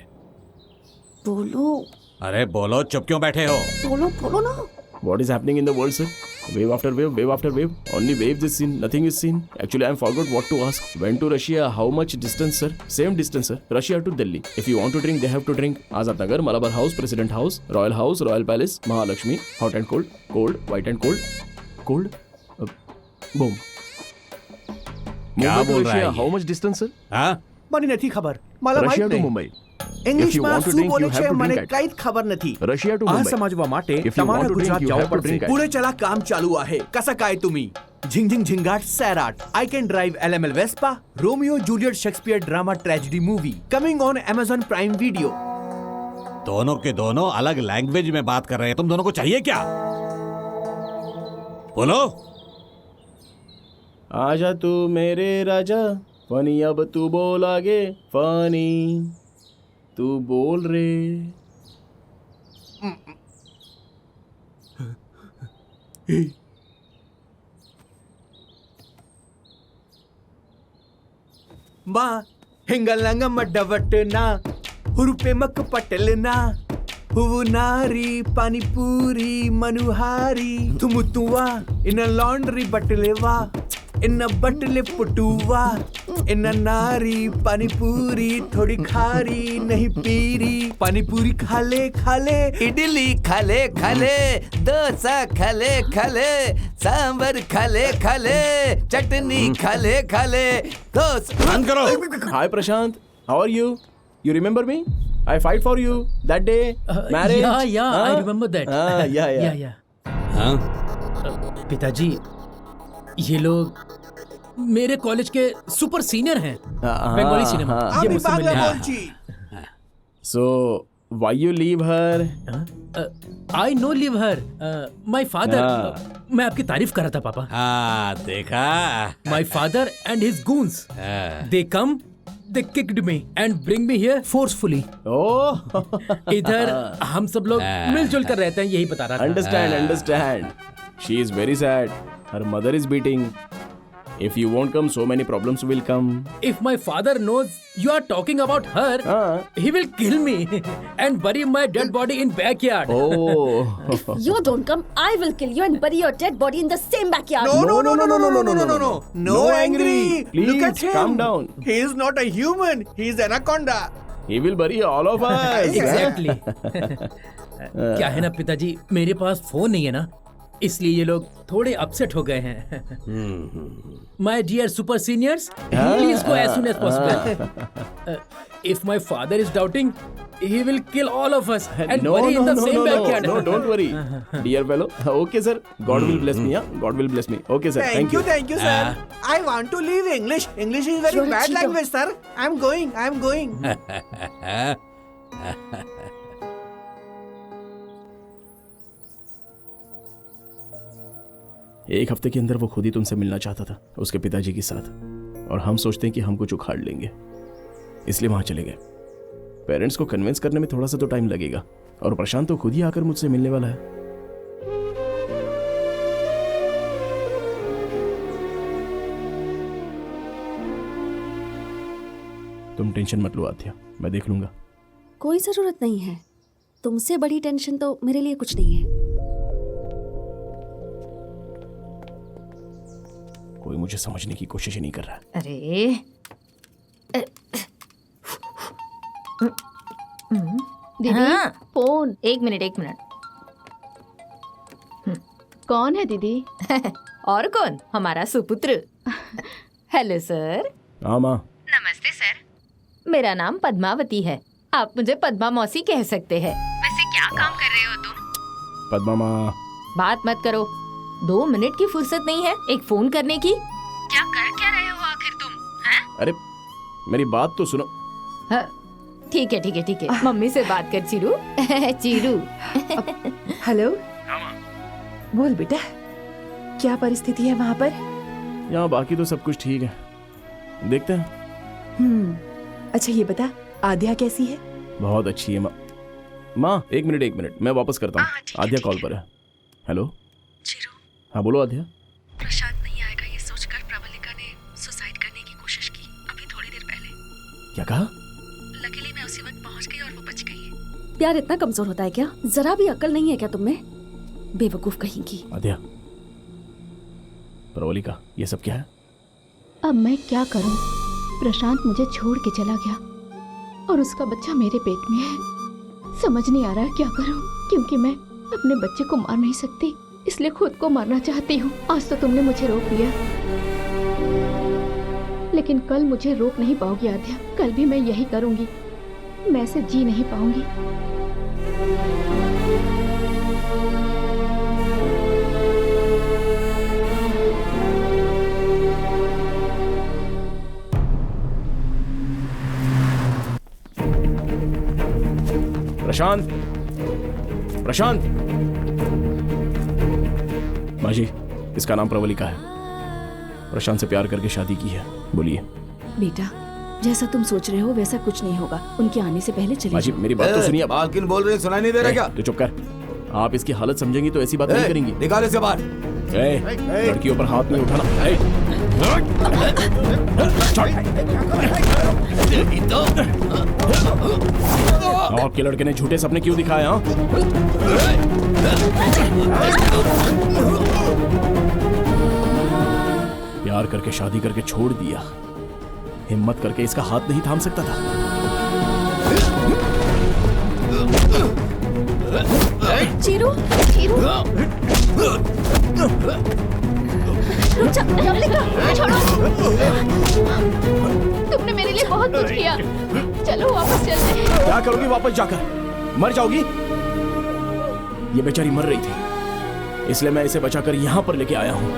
S5: बोलो
S4: अरे बोलो, चुप क्यों बैठे हो?
S5: बोलो ना।
S3: What is happening in the world, sir? Wave after wave, wave after wave. Only waves is seen, nothing is seen. Actually, I forgot what to ask. Went to Russia, how much distance, sir? Same distance, sir. Russia to Delhi. If you want to drink, they have to drink. Azad Nagar, Malabar House, President House, Royal Palace, Mahalakshmi, hot and cold, cold, white and cold, cold. Boom.
S4: क्या बोल रहा है ये?
S3: How much distance, sir?
S4: हाँ?
S17: મને નથી ખબર मला
S3: Russia
S17: માહિત
S3: to
S17: નહીં
S3: Mumbai. If
S17: ઇંગ્લિશ
S3: you
S17: માં
S3: want to
S17: શું
S3: drink,
S17: બોલે
S3: you have
S17: છે
S3: to
S17: મને
S3: drink it.
S17: કઈ જ ખબર નથી
S3: Russia to
S17: આ
S3: Mumbai.
S17: समजવા માટે
S3: If you want
S17: તમારે
S3: to drink,
S17: ગુજરાત
S3: you
S17: જવું
S3: have to
S17: પડશે
S3: drink it.
S1: पुढे चला, काम चालू आहे. कसा काय तुम्ही?
S17: झिंगझिंग Zingaat Sairat I can drive LML Vespa Romeo Juliet Shakespeare drama tragedy movie coming on Amazon Prime video.
S4: दोनों के दोनों अलग लैंग्वेज में बात कर रहे हैं, तुम दोनों को चाहिए क्या? बोलो।
S3: आजा तू मेरे राजा, फनी अब तू बोल आगे, फनी तू बोल रे।
S17: माँ हिंगलंगम डवटना हुरुपे मक पटलना हुवु नारी पानीपूरी मनुहारी तुमुतुआ इन लॉन्ड्री बटलेवा इन बटले पुटुआ इन नारी पानीपूरी थोड़ी खारी नहीं पीरी पानीपूरी खाले खाले इडली खाले खाले डोसा खाले खाले सांबर खाले खाले चटनी खाले खाले
S3: बंद करो। Hi Prashant, how are you? You remember me? I fight for you that day. Marriage.
S11: Yeah, I remember that.
S3: Yeah.
S11: पिताजी, ये लोग मेरे कॉलेज के सुपर सीनियर हैं, बंगाली सिनेमा। ये मुझसे मिलने आए।
S3: So why you leave her?
S11: I no leave her. My father. मैं आपकी तारीफ कर रहा था पापा।
S4: हाँ, देखा।
S11: My father and his goons. They come. They kicked me and bring me here forcefully.
S3: Oh.
S11: इधर हम सब लोग मिलजुल कर रहते हैं, यही बता रहा था।
S3: Understand. She is very sad. Her mother is beating. If you won't come, so many problems will come.
S11: If my father knows you are talking about her, he will kill me and bury my dead body in backyard.
S3: Oh.
S5: If you don't come, I will kill you and bury your dead body in the same backyard.
S17: No angry.
S3: Please,
S17: Look at him.
S3: calm down.
S17: He is not a human. He is anaconda.
S3: He will bury all of us.
S11: Exactly. क्या है ना पिताजी, मेरे पास फोन नहीं है ना, इसलिए ये लोग थोड़े अपसेट हो गए हैं। My dear super seniors, please go as soon as possible. If my father is doubting, he will kill all of us and bury in the same backyard.
S3: No, don't worry, dear fellow. Okay, sir. God will bless me. God will bless me. Okay, sir.
S17: Thank you, sir. I want to leave English. English is very bad language, sir. I'm going.
S3: एक हफ्ते के अंदर वो खुद ही तुमसे मिलना चाहता था उसके पिताजी के साथ, और हम सोचते हैं कि हम कुछ उखाड़ लेंगे, इसलिए वहां चले गए। पेरेंट्स को कन्विंस करने में थोड़ा सा तो टाइम लगेगा, और प्रशांत तो खुद ही आकर मुझसे मिलने वाला है। तुम टेंशन मत लो आध्या, मैं देख लूंगा।
S5: कोई जरूरत नहीं है, तुमसे बड़ी टेंशन तो मेरे लिए कुछ नहीं है।
S3: कोई मुझे समझने की कोशिश ही नहीं कर रहा।
S13: अरे
S14: दीदी फोन। एक मिनट। कौन है दीदी?
S13: और कौन? हमारा सुपुत्र। Hello sir.
S3: हाँ माँ।
S13: नमस्ते सर। मेरा नाम पद्मावती है, आप मुझे पद्मा मौसी कह सकते हैं। वैसे क्या काम कर रहे हो तुम?
S3: पद्मा माँ।
S13: बात मत करो, 2 मिनट की फुर्सत नहीं है एक फोन करने की? क्या कर रहे हो आखिर तुम? हैं?
S3: अरे मेरी बात तो सुनो।
S13: ठीक है। मम्मी से बात कर चीरू। चीरू।
S8: हेलो। बोल बेटा, क्या परिस्थिति है वहाँ पर?
S3: यहाँ बाकी तो सब कुछ ठीक है, देखते हैं।
S8: अच्छा ये बता, आद्या कैसी है?
S3: बहुत अच्छी है माँ। एक मिनट, मैं वापस करता हूँ। आद्या कॉल पर है। हेलो। हाँ बोलो आद्या।
S5: प्रशांत नहीं आएगा ये सोचकर प्रवलिका ने सुसाइड करने की कोशिश की अभी थोड़ी देर पहले।
S3: क्या कहा?
S5: लकीली प्यार इतना कमजोर होता है क्या? जरा भी अकल नहीं है क्या तुम में? बेवकूफ कहीं की।
S3: आद्या, प्रवलिका, ये सब क्या है?
S14: अब मैं क्या करूं? प्रशांत मुझे छोड़ के चला गया और उसका बच्चा मेरे पेट में है। समझ नहीं आ रहा है क्या करूं, क्योंकि मैं अपने बच्चे को मार नहीं सकती, इसलिए खुद को मारना चाहती हूँ। आज तो तुमने मुझे रोक लिया, लेकिन कल मुझे रोक नहीं पाओगी आद्या। कल भी मैं यही करूंगी, मैं ऐसे जी नहीं पाऊंगी।
S3: प्रशांत, प्रशांत। माँ जी, इसका नाम प्रवलिका है। प्रशांत से प्यार करके शादी की है। बोलिए।
S8: बेटा, जैसा तुम सोच रहे हो वैसा कुछ नहीं होगा। उनके आने से पहले चले
S3: माँ जी,
S8: जाओ।
S3: मेरी बात तो सुनिए।
S16: बाल किन बोल रहे हैं, सुनाई नहीं दे रहा क्या?
S3: तू चुप कर। आप इसकी हालत समझेंगी तो ऐसी बात नहीं करेंगी।
S16: निकाल इसे बाहर।
S3: लड़कियों पर हाथ नहीं उठाना। आपके लड़के ने झूठे सपने क्यों दिखाए? हाँ, प्यार करके शादी करके छोड़ दिया। हिम्मत करके इसका हाथ नहीं थाम सकता था।
S5: चीरू, चीरू, रुक जा,
S14: छोड़ो। तुमने मेरे लिए बहुत कुछ किया, चलो वापस चलते हैं।
S3: क्या करोगी वापस जाकर? मर जाओगी? ये बेचारी मर रही थी, इसलिए मैं इसे बचाकर यहाँ पर लेके आया हूँ।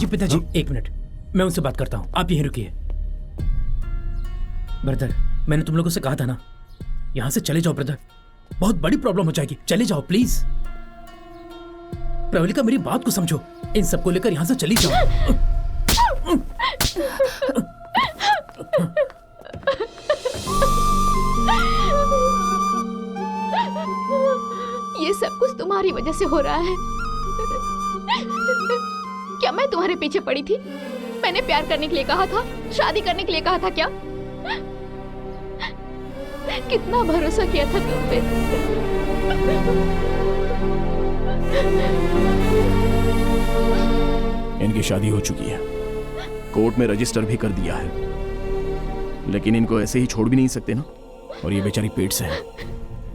S11: पिताजी, एक मिनट, मैं उनसे बात करता हूँ। आप यहीं रुकिए। ब्रदर, मैंने तुम लोगों से कहा था ना, यहाँ से चले जाओ ब्रदर, बहुत बड़ी प्रॉब्लम हो जाएगी। चले जाओ प्लीज। प्रवलिका, मेरी बात को समझो, इन सबको लेकर यहाँ से चली जाओ।
S14: ये सब कुछ तुम्हारी वजह से हो रहा है। क्या मैं तुम्हारे पीछे पड़ी थी? मैंने प्यार करने के लिए कहा था, शादी करने के लिए कहा था क्या? कितना भरोसा किया था तुम पे।
S3: इनकी शादी हो चुकी है, कोर्ट में रजिस्टर भी कर दिया है, लेकिन इनको ऐसे ही छोड़ भी नहीं सकते ना। और ये बेचारी पेट से है,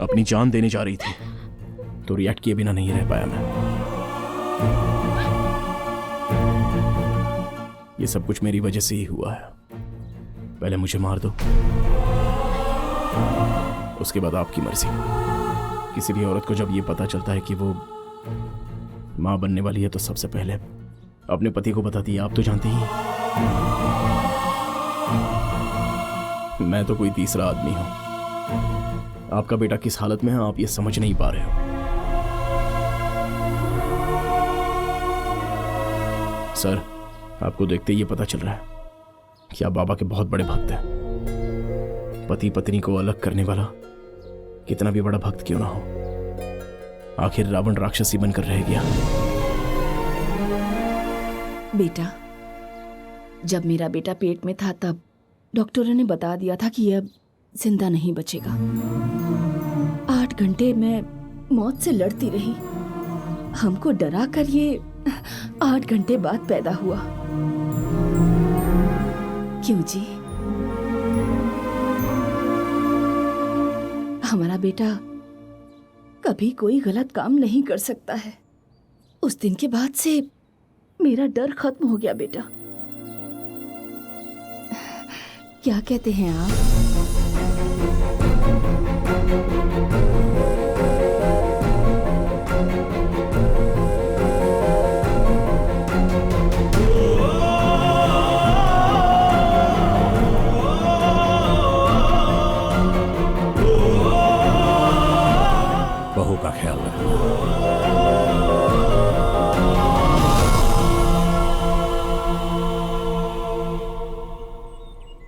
S3: अपनी जान देने जा रही थी, तो रिएक्ट किए बिना नहीं रह पाया मैं। ये सब कुछ मेरी वजह से ही हुआ है। पहले मुझे मार दो, उसके बाद आपकी मर्जी। किसी भी औरत को जब ये पता चलता है कि वो मां बनने वाली है, तो सबसे पहले अपने पति को बताती है। आप तो जानते ही हैं, मैं तो कोई तीसरा आदमी हूं। आपका बेटा किस हालत में है आप ये समझ नहीं पा रहे हो। सर, आपको देखते ही ये पता चल रहा है कि आप बाबा के बहुत बड़े भक्त हैं। पति पत्नी को अलग करने वाला कितना भी बड़ा भक्त क्यों ना हो, आखिर रावण राक्षसी बनकर रह गया।
S8: बेटा, जब मेरा बेटा पेट में था तब डॉक्टरों ने बता दिया था कि यह अब जिंदा नहीं बचेगा। 8 घंटे मैं मौत से लड़ती रही। हमको डरा कर ये 8 घंटे बाद पैदा हुआ। क्यों जी? हमारा बेटा कभी कोई गलत काम नहीं कर सकता है। उस दिन के बाद से मेरा डर खत्म हो गया बेटा। क्या कहते हैं आप?
S4: बहू का ख्याल रखना।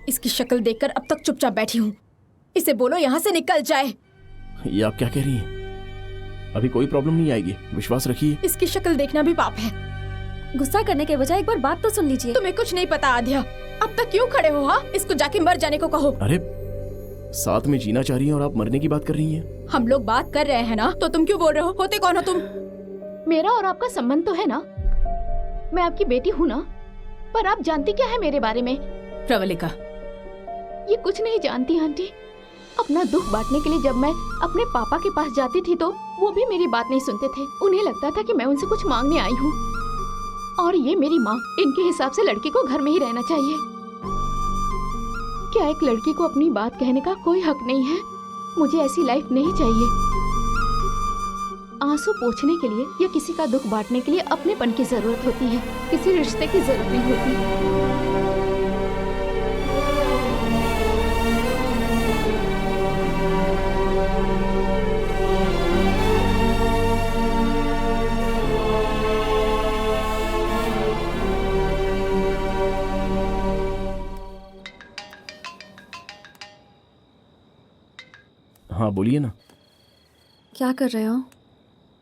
S7: इसकी शक्ल देखकर अब तक चुपचाप बैठी हूँ। इसे बोलो यहाँ से निकल जाए।
S3: ये आप क्या कह रही हैं? अभी कोई प्रॉब्लम नहीं आएगी, विश्वास रखिए।
S7: इसकी शक्ल देखना भी पाप है।
S5: गुस्सा करने के बजाय एक बार बात तो सुन लीजिए।
S7: तुम्हें कुछ नहीं पता आध्या, अब तक क्यों खड़े हो? हाँ, इसको जाके मर जाने को कहो।
S3: अरे साथ में जीना चाह रही हैं और आप मरने की बात कर रही हैं।
S7: हम लोग बात कर रहे हैं ना, तो तुम क्यों बोल रहे हो? होते कौन हो तुम?
S14: मेरा और आपका संबंध तो है ना, मैं आपकी बेटी हूँ ना, पर आप जानती क्या है मेरे बारे में?
S15: प्रवलिका,
S14: ये कुछ नहीं जानती आंटी। अपना दुख बांटने के लिए जब मैं अपने पापा के पास जाती थी तो वो भी मेरी बात नहीं सुनते थे। उन्हें लगता था कि मैं उनसे कुछ मांगने आई हूँ, और ये मेरी माँ, इनके हिसाब से लड़की को घर में ही रहना चाहिए। क्या एक लड़की को अपनी बात कहने का कोई हक नहीं है? मुझे ऐसी लाइफ नहीं चाहिए। आंसू पोंछने के लिए या किसी का दुख बांटने के लिए अपनेपन की जरूरत होती है, किसी रिश्ते की जरूरत नहीं होती।
S3: हाँ बोलिए ना।
S5: क्या कर रहे हो?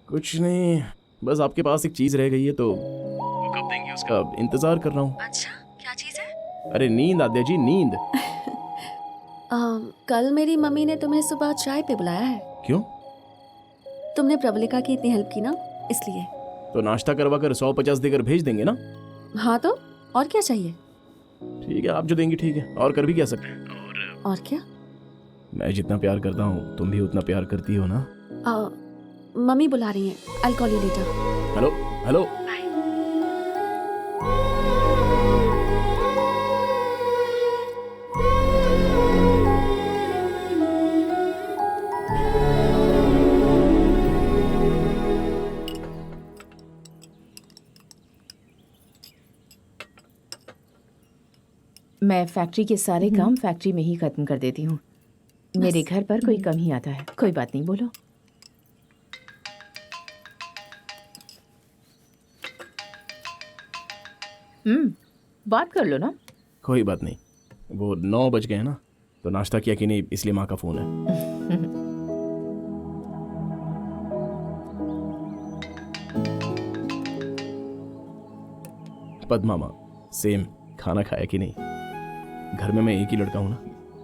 S3: कुछ नहीं, बस आपके पास एक चीज रह गई है तो वो कब देंगे उसका इंतजार कर रहा हूँ।
S5: अच्छा, क्या चीज है?
S3: अरे नींद आद्या जी, नींद।
S5: कल मेरी मम्मी ने तुम्हें सुबह चाय पे बुलाया है।
S3: क्यों?
S5: तुमने प्रवलिका की इतनी हेल्प की ना, इसलिए।
S3: तो नाश्ता करवा कर 150 देकर भेज देंगे ना?
S5: हाँ तो और क्या चाहिए?
S3: ठीक है, आप जो देंगी ठीक है, और कर भी क्या सकते हैं।
S5: और क्या?
S3: मैं जितना प्यार करता हूँ तुम भी उतना प्यार करती हो ना?
S5: मम्मी बुला रही हैं। I'll call you later.
S3: Hello hello.
S15: मैं फैक्ट्री के सारे काम फैक्ट्री में ही खत्म कर देती हूँ। मेरे घर पर कोई कम ही आता है। कोई बात नहीं, बोलो। बात कर लो ना।
S3: कोई बात नहीं, वो 9 बज गए हैं ना, तो नाश्ता किया कि नहीं इसलिए माँ का फोन है। पद्मा माँ, सेम खाना खाया कि नहीं? घर में मैं एक ही लड़का हूँ ना,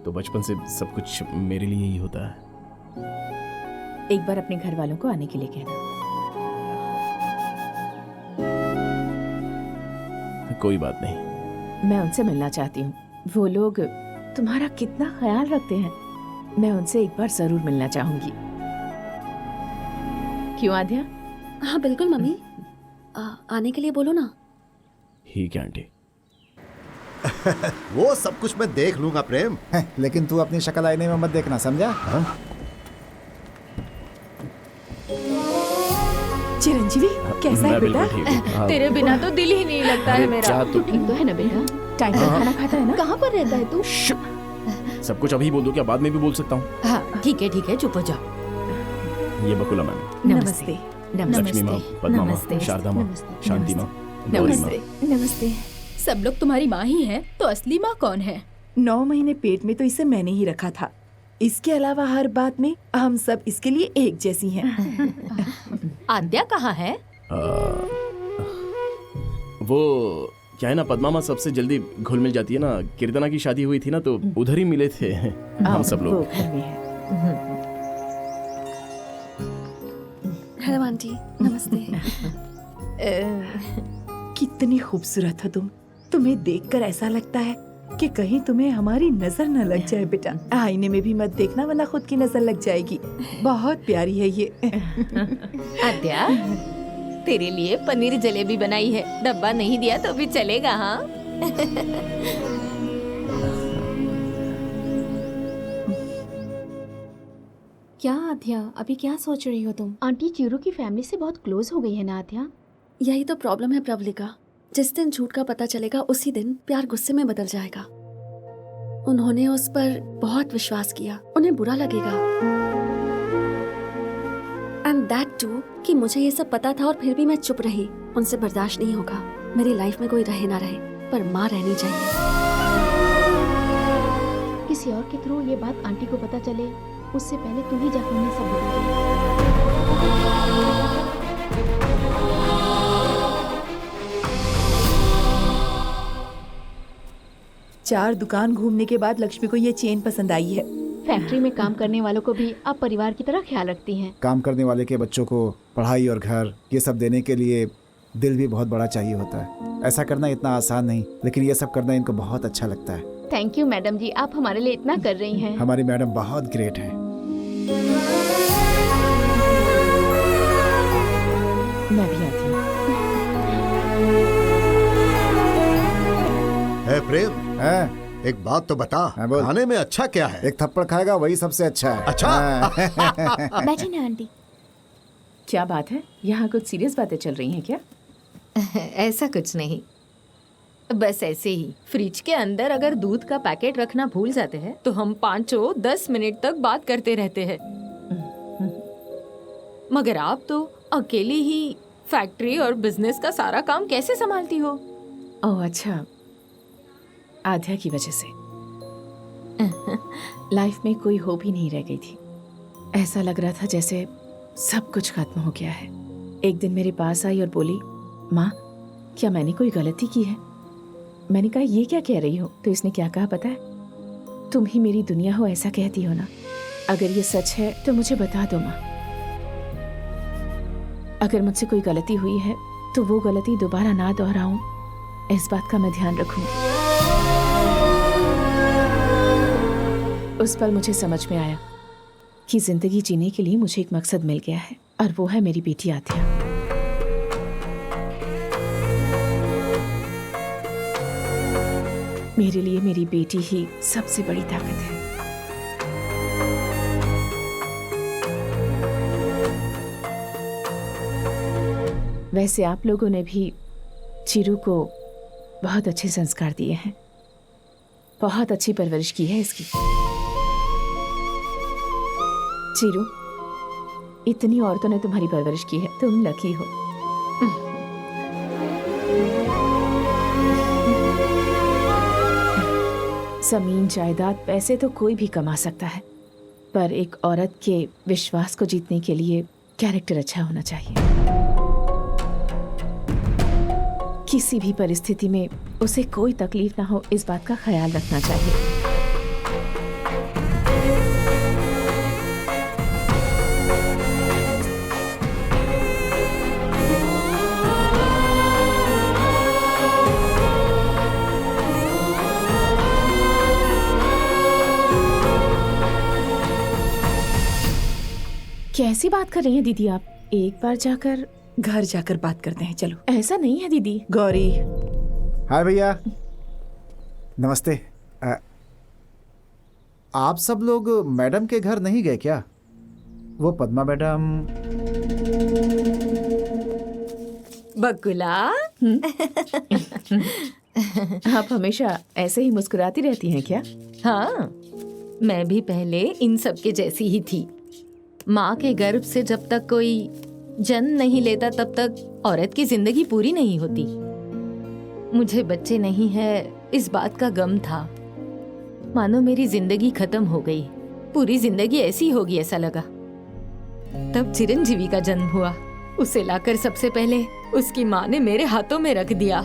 S3: तो बचपन से सब कुछ मेरे लिए ही होता है।
S15: एक बार अपने घर वालों को आने के लिए कहना।
S3: कोई बात नहीं,
S15: मैं उनसे मिलना चाहती हूँ। वो लोग तुम्हारा कितना ख्याल रखते हैं। मैं उनसे एक बार जरूर मिलना चाहूंगी। क्यों आद्या?
S5: हाँ बिल्कुल मम्मी, आने के लिए बोलो ना।
S3: ठीक है आंटी।
S10: वो सब कुछ मैं देख लूंगा प्रेम।
S9: लेकिन तू अपनी शक्ल आईने में मत देखना, समझा?
S8: चिरंजीवी कैसा है बेटा?
S15: तेरे बिना तो दिल ही नहीं लगता है मेरा।
S14: तू ठीक तो है ना बेटा?
S8: टाइम पर खाना खाता है ना?
S14: कहाँ पर रहता है तू?
S3: सब कुछ अभी बोल दो, क्या बाद में भी बोल सकता हूँ?
S15: हाँ ठीक है, चुप हो जाओ।
S3: ये बकुला मैम,
S8: नमस्ते।
S3: लक्ष्मी माँ, पद्मा माँ, शारदा माँ, शांति माँ, गौरी माँ।
S7: नमस्ते। सब लोग तुम्हारी माँ ही हैं, तो असली माँ कौन है?
S8: 9 महीने पेट में तो इसे मैंने ही रखा था। इसके अलावा हर बात में हम सब इसके लिए एक जैसी हैं।
S13: आद्या कहाँ है?
S3: वो क्या है ना, पद्मा माँ सबसे जल्दी घुल मिल जाती है ना। कीर्तना की शादी हुई थी ना, तो उधर ही मिले थे हम सब लोग।
S5: हेलो आंटी, नमस्ते।
S8: कितनी खूबसूरत हो तुम। तुम्हें देखकर ऐसा लगता है कि कहीं तुम्हें हमारी नजर न लग जाए बेटा। आईने में भी मत देखना, वरना खुद की नजर लग जाएगी। बहुत प्यारी है ये।
S13: आद्या, तेरे लिए पनीर जलेबी बनाई है। डब्बा नहीं दिया तो भी चलेगा। हाँ
S7: क्या आध्या, अभी क्या सोच रही हो तुम?
S14: आंटी चीरू की फैमिली से बहुत क्लोज हो गई है ना आध्या?
S5: यही तो प्रॉब्लम है प्रवलिका। जिस दिन झूठ का पता चलेगा उसी दिन प्यार गुस्से में बदल जाएगा। उन्होंने उस पर बहुत विश्वास किया, उन्हें बुरा लगेगा। एंड दैट टू कि मुझे ये सब पता था और फिर भी मैं चुप रही। उनसे बर्दाश्त नहीं होगा। मेरी लाइफ में कोई रहे ना रहे, पर माँ रहनी चाहिए।
S14: किसी और के थ्रू ये बात आंटी को पता चले उससे पहले तू ही जाकर उन्हें सब बता दे।
S8: 4 दुकान घूमने के बाद लक्ष्मी को ये चेन पसंद आई है।
S14: फैक्ट्री में काम करने वालों को भी आप परिवार की तरह ख्याल रखती हैं।
S9: काम करने वाले के बच्चों को पढ़ाई और घर ये सब देने के लिए दिल भी बहुत बड़ा चाहिए होता है। ऐसा करना इतना आसान नहीं, लेकिन ये सब करना इनको बहुत अच्छा लगता है।
S14: थैंक यू मैडम जी, आप हमारे लिए इतना कर रही हैं।
S9: हमारी मैडम बहुत ग्रेट है।
S15: मैं भी आती हूँ।
S10: प्रेम, एक बात तो बता, खाने में अच्छा क्या है?
S9: एक थप्पड़ खाएगा वही सबसे अच्छा है।
S10: अच्छा।
S15: बैठे ना आंटी। क्या बात है, यहाँ कुछ सीरियस बातें चल रही हैं क्या?
S6: ऐसा कुछ नहीं, बस ऐसे ही। फ्रिज के अंदर अगर दूध का पैकेट रखना भूल जाते हैं तो हम 5-10 मिनट तक बात करते रहते हैं। मगर आप तो अकेली ही फैक्ट्री और बिजनेस का सारा काम कैसे संभालती हो?
S15: ओह अच्छा, आध्या की वजह से लाइफ में कोई होप ही नहीं रह गई थी। ऐसा लग रहा था जैसे सब कुछ खत्म हो गया है। एक दिन मेरे पास आई और बोली, माँ क्या मैंने कोई गलती की है? मैंने कहा ये क्या कह रही हो? तो इसने क्या कहा पता है? तुम ही मेरी दुनिया हो, ऐसा कहती हो ना। अगर ये सच है तो मुझे बता दो माँ। अगर मुझसे कोई गलती हुई है तो वो गलती दोबारा ना दोहराऊं, इस बात का मैं ध्यान रखूंगी। उस पल मुझे समझ में आया कि जिंदगी जीने के लिए मुझे एक मकसद मिल गया है, और वो है मेरी बेटी आध्या। मेरे लिए मेरी बेटी ही सबसे बड़ी ताकत है। वैसे आप लोगों ने भी चिरू को बहुत अच्छे संस्कार दिए हैं, बहुत अच्छी परवरिश की है इसकी। चिरू, इतनी औरतों ने तुम्हारी परवरिश की है, तुम लकी हो। जमीन जायदाद पैसे तो कोई भी कमा सकता है, पर एक औरत के विश्वास को जीतने के लिए कैरेक्टर अच्छा होना चाहिए। किसी भी परिस्थिति में उसे कोई तकलीफ ना हो, इस बात का ख्याल रखना चाहिए। कैसी बात कर रही हैं दीदी आप? एक बार जाकर
S8: घर जाकर बात करते हैं, चलो।
S15: ऐसा नहीं है दीदी।
S8: गौरी।
S9: हाय भैया, नमस्ते। आप सब लोग मैडम के घर नहीं गए क्या? वो पद्मा मैडम।
S6: बकुला।
S15: आप हमेशा ऐसे ही मुस्कुराती रहती हैं क्या?
S6: हाँ, मैं भी पहले इन सब के जैसी ही थी। माँ के गर्भ से जब तक कोई जन्म नहीं लेता तब तक औरत की जिंदगी पूरी नहीं होती। मुझे बच्चे नहीं है इस बात का गम था। मानो मेरी जिंदगी खत्म हो गई, पूरी जिंदगी ऐसी होगी ऐसा लगा। तब चिरंजीवी का जन्म हुआ। उसे लाकर सबसे पहले उसकी माँ ने मेरे हाथों में रख दिया।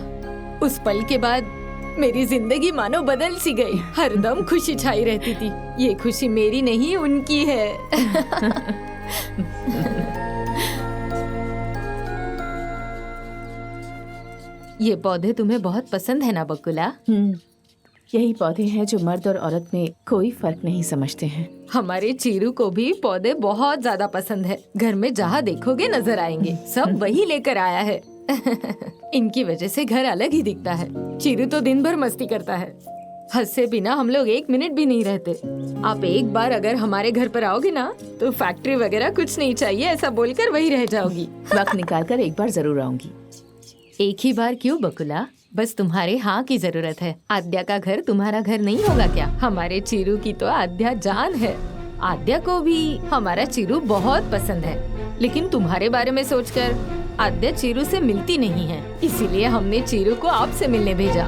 S6: उस पल के बाद मेरी जिंदगी मानो बदल सी गई। हरदम खुशी छाई रहती थी। ये खुशी मेरी नहीं उनकी है। ये पौधे तुम्हें बहुत पसंद है ना बकुला?
S15: यही पौधे हैं जो मर्द और औरत में कोई फर्क नहीं समझते हैं।
S6: हमारे चीरू को भी पौधे बहुत ज्यादा पसंद है। घर में जहाँ देखोगे नजर आएंगे, सब वही लेकर आया है। इनकी वजह से घर अलग ही दिखता है। चीरू तो दिन भर मस्ती करता है। हंसे बिना हम लोग 1 मिनट भी नहीं रहते। आप एक बार अगर हमारे घर पर आओगे ना तो फैक्ट्री वगैरह कुछ नहीं चाहिए ऐसा बोलकर वही रह जाओगी।
S15: वक्त निकाल कर एक बार जरूर आऊंगी।
S6: एक ही बार क्यों बकुला? बस तुम्हारे हाँ की जरूरत है। आद्या का घर तुम्हारा घर नहीं होगा क्या? हमारे चीरू की तो आद्या जान है। आद्या को भी हमारा चीरू बहुत पसंद है, लेकिन तुम्हारे बारे में सोचकर आद्या चीरू से मिलती नहीं है। इसीलिए हमने चीरू को आपसे मिलने भेजा।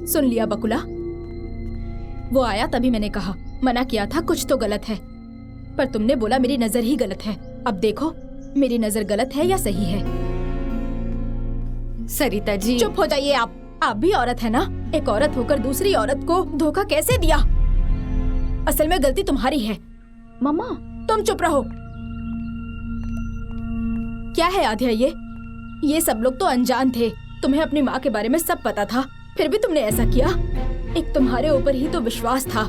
S7: सुन लिया बकुला? वो आया तभी मैंने कहा मना किया था कुछ तो गलत है, पर तुमने बोला मेरी नजर ही गलत है। अब देखो मेरी नजर गलत है या सही है।
S6: सरिता जी
S7: चुप हो जाइए आप भी औरत है ना। एक औरत होकर दूसरी औरत को धोखा कैसे दिया? असल में गलती तुम्हारी है।
S14: मम्मा
S7: तुम चुप रहो। क्या है आध्या ये सब लोग तो अनजान थे। तुम्हें अपनी माँ के बारे में सब पता था, फिर भी तुमने ऐसा किया। एक तुम्हारे ऊपर ही तो विश्वास था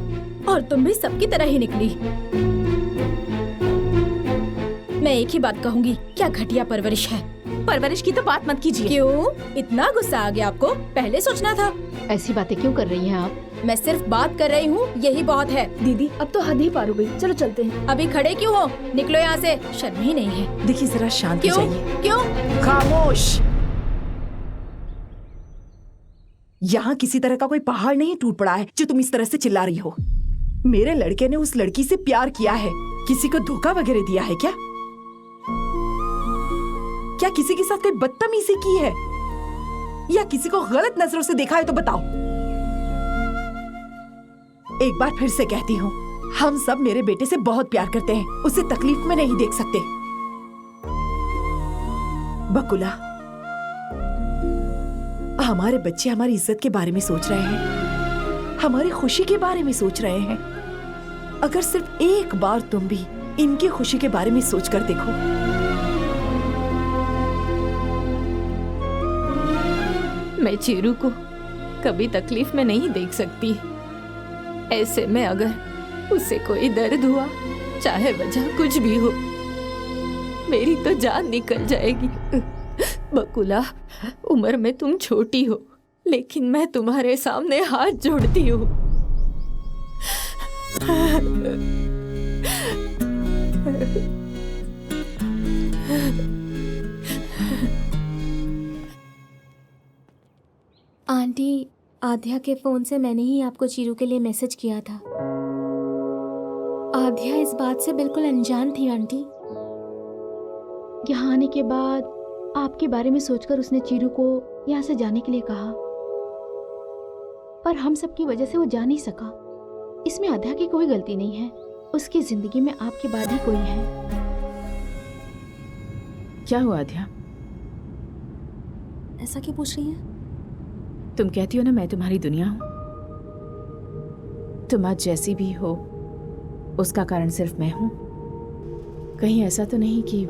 S7: और तुम भी सबकी तरह ही निकली। मैं एक ही बात कहूंगी, क्या घटिया परवरिश है।
S15: परवरिश की तो बात मत कीजिए।
S7: क्यों इतना गुस्सा आ गया आपको? पहले सोचना था।
S14: ऐसी बातें क्यों कर रही हैं आप?
S7: मैं सिर्फ बात कर रही हूँ, यही बहुत है।
S14: दीदी अब तो हद ही पार हो गई, चलो चलते हैं।
S7: अभी खड़े क्यों हो? निकलो यहाँ से, शर्म ही नहीं है।
S8: देखिए जरा शांत हो जाइए।
S7: क्यों?
S8: खामोश। यहाँ किसी तरह का कोई पहाड़ नहीं टूट पड़ा है जो तुम इस तरह से चिल्ला रही हो। मेरे लड़के ने उस लड़की से प्यार किया है, किसी को धोखा वगैरह दिया है क्या? क्या किसी के साथ कोई बदतमीजी की है या किसी को गलत नजरों से देखा है तो बताओ। एक बार फिर से कहती हूँ, हम सब मेरे बेटे से बहुत प्यार करते हैं, उसे तकलीफ में नहीं देख सकते। बकुला, हमारे बच्चे हमारी इज्जत के बारे में सोच रहे हैं, हमारी खुशी के बारे में सोच रहे हैं। अगर सिर्फ एक बार तुम भी इनकी खुशी के बारे में सोच कर देखो।
S6: मैं चीरू को कभी तकलीफ में नहीं देख सकती। ऐसे में अगर उसे कोई दर्द हुआ, चाहे वजह कुछ भी हो, मेरी तो जान निकल जाएगी। बकुला, उम्र में तुम छोटी हो, लेकिन मैं तुम्हारे सामने हाथ जोड़ती हूँ।
S5: आंटी, आध्या के फोन से मैंने ही आपको चीरू के लिए मैसेज किया था। आध्या इस बात से बिल्कुल अनजान थी आंटी।
S14: यहाँ आने के बाद आपके बारे में सोचकर उसने चीरू को यहाँ से जाने के लिए कहा, पर हम सबकी वजह से वो जा नहीं सका। इसमें आध्या की कोई गलती नहीं है, उसकी जिंदगी में आपके बाद ही कोई है।
S15: क्या हुआ आध्या?
S5: ऐसा क्यों पूछ रही है?
S15: तुम कहती हो ना मैं तुम्हारी दुनिया हूं। तुम आज जैसी भी हो उसका कारण सिर्फ मैं हूं। कहीं ऐसा तो नहीं कि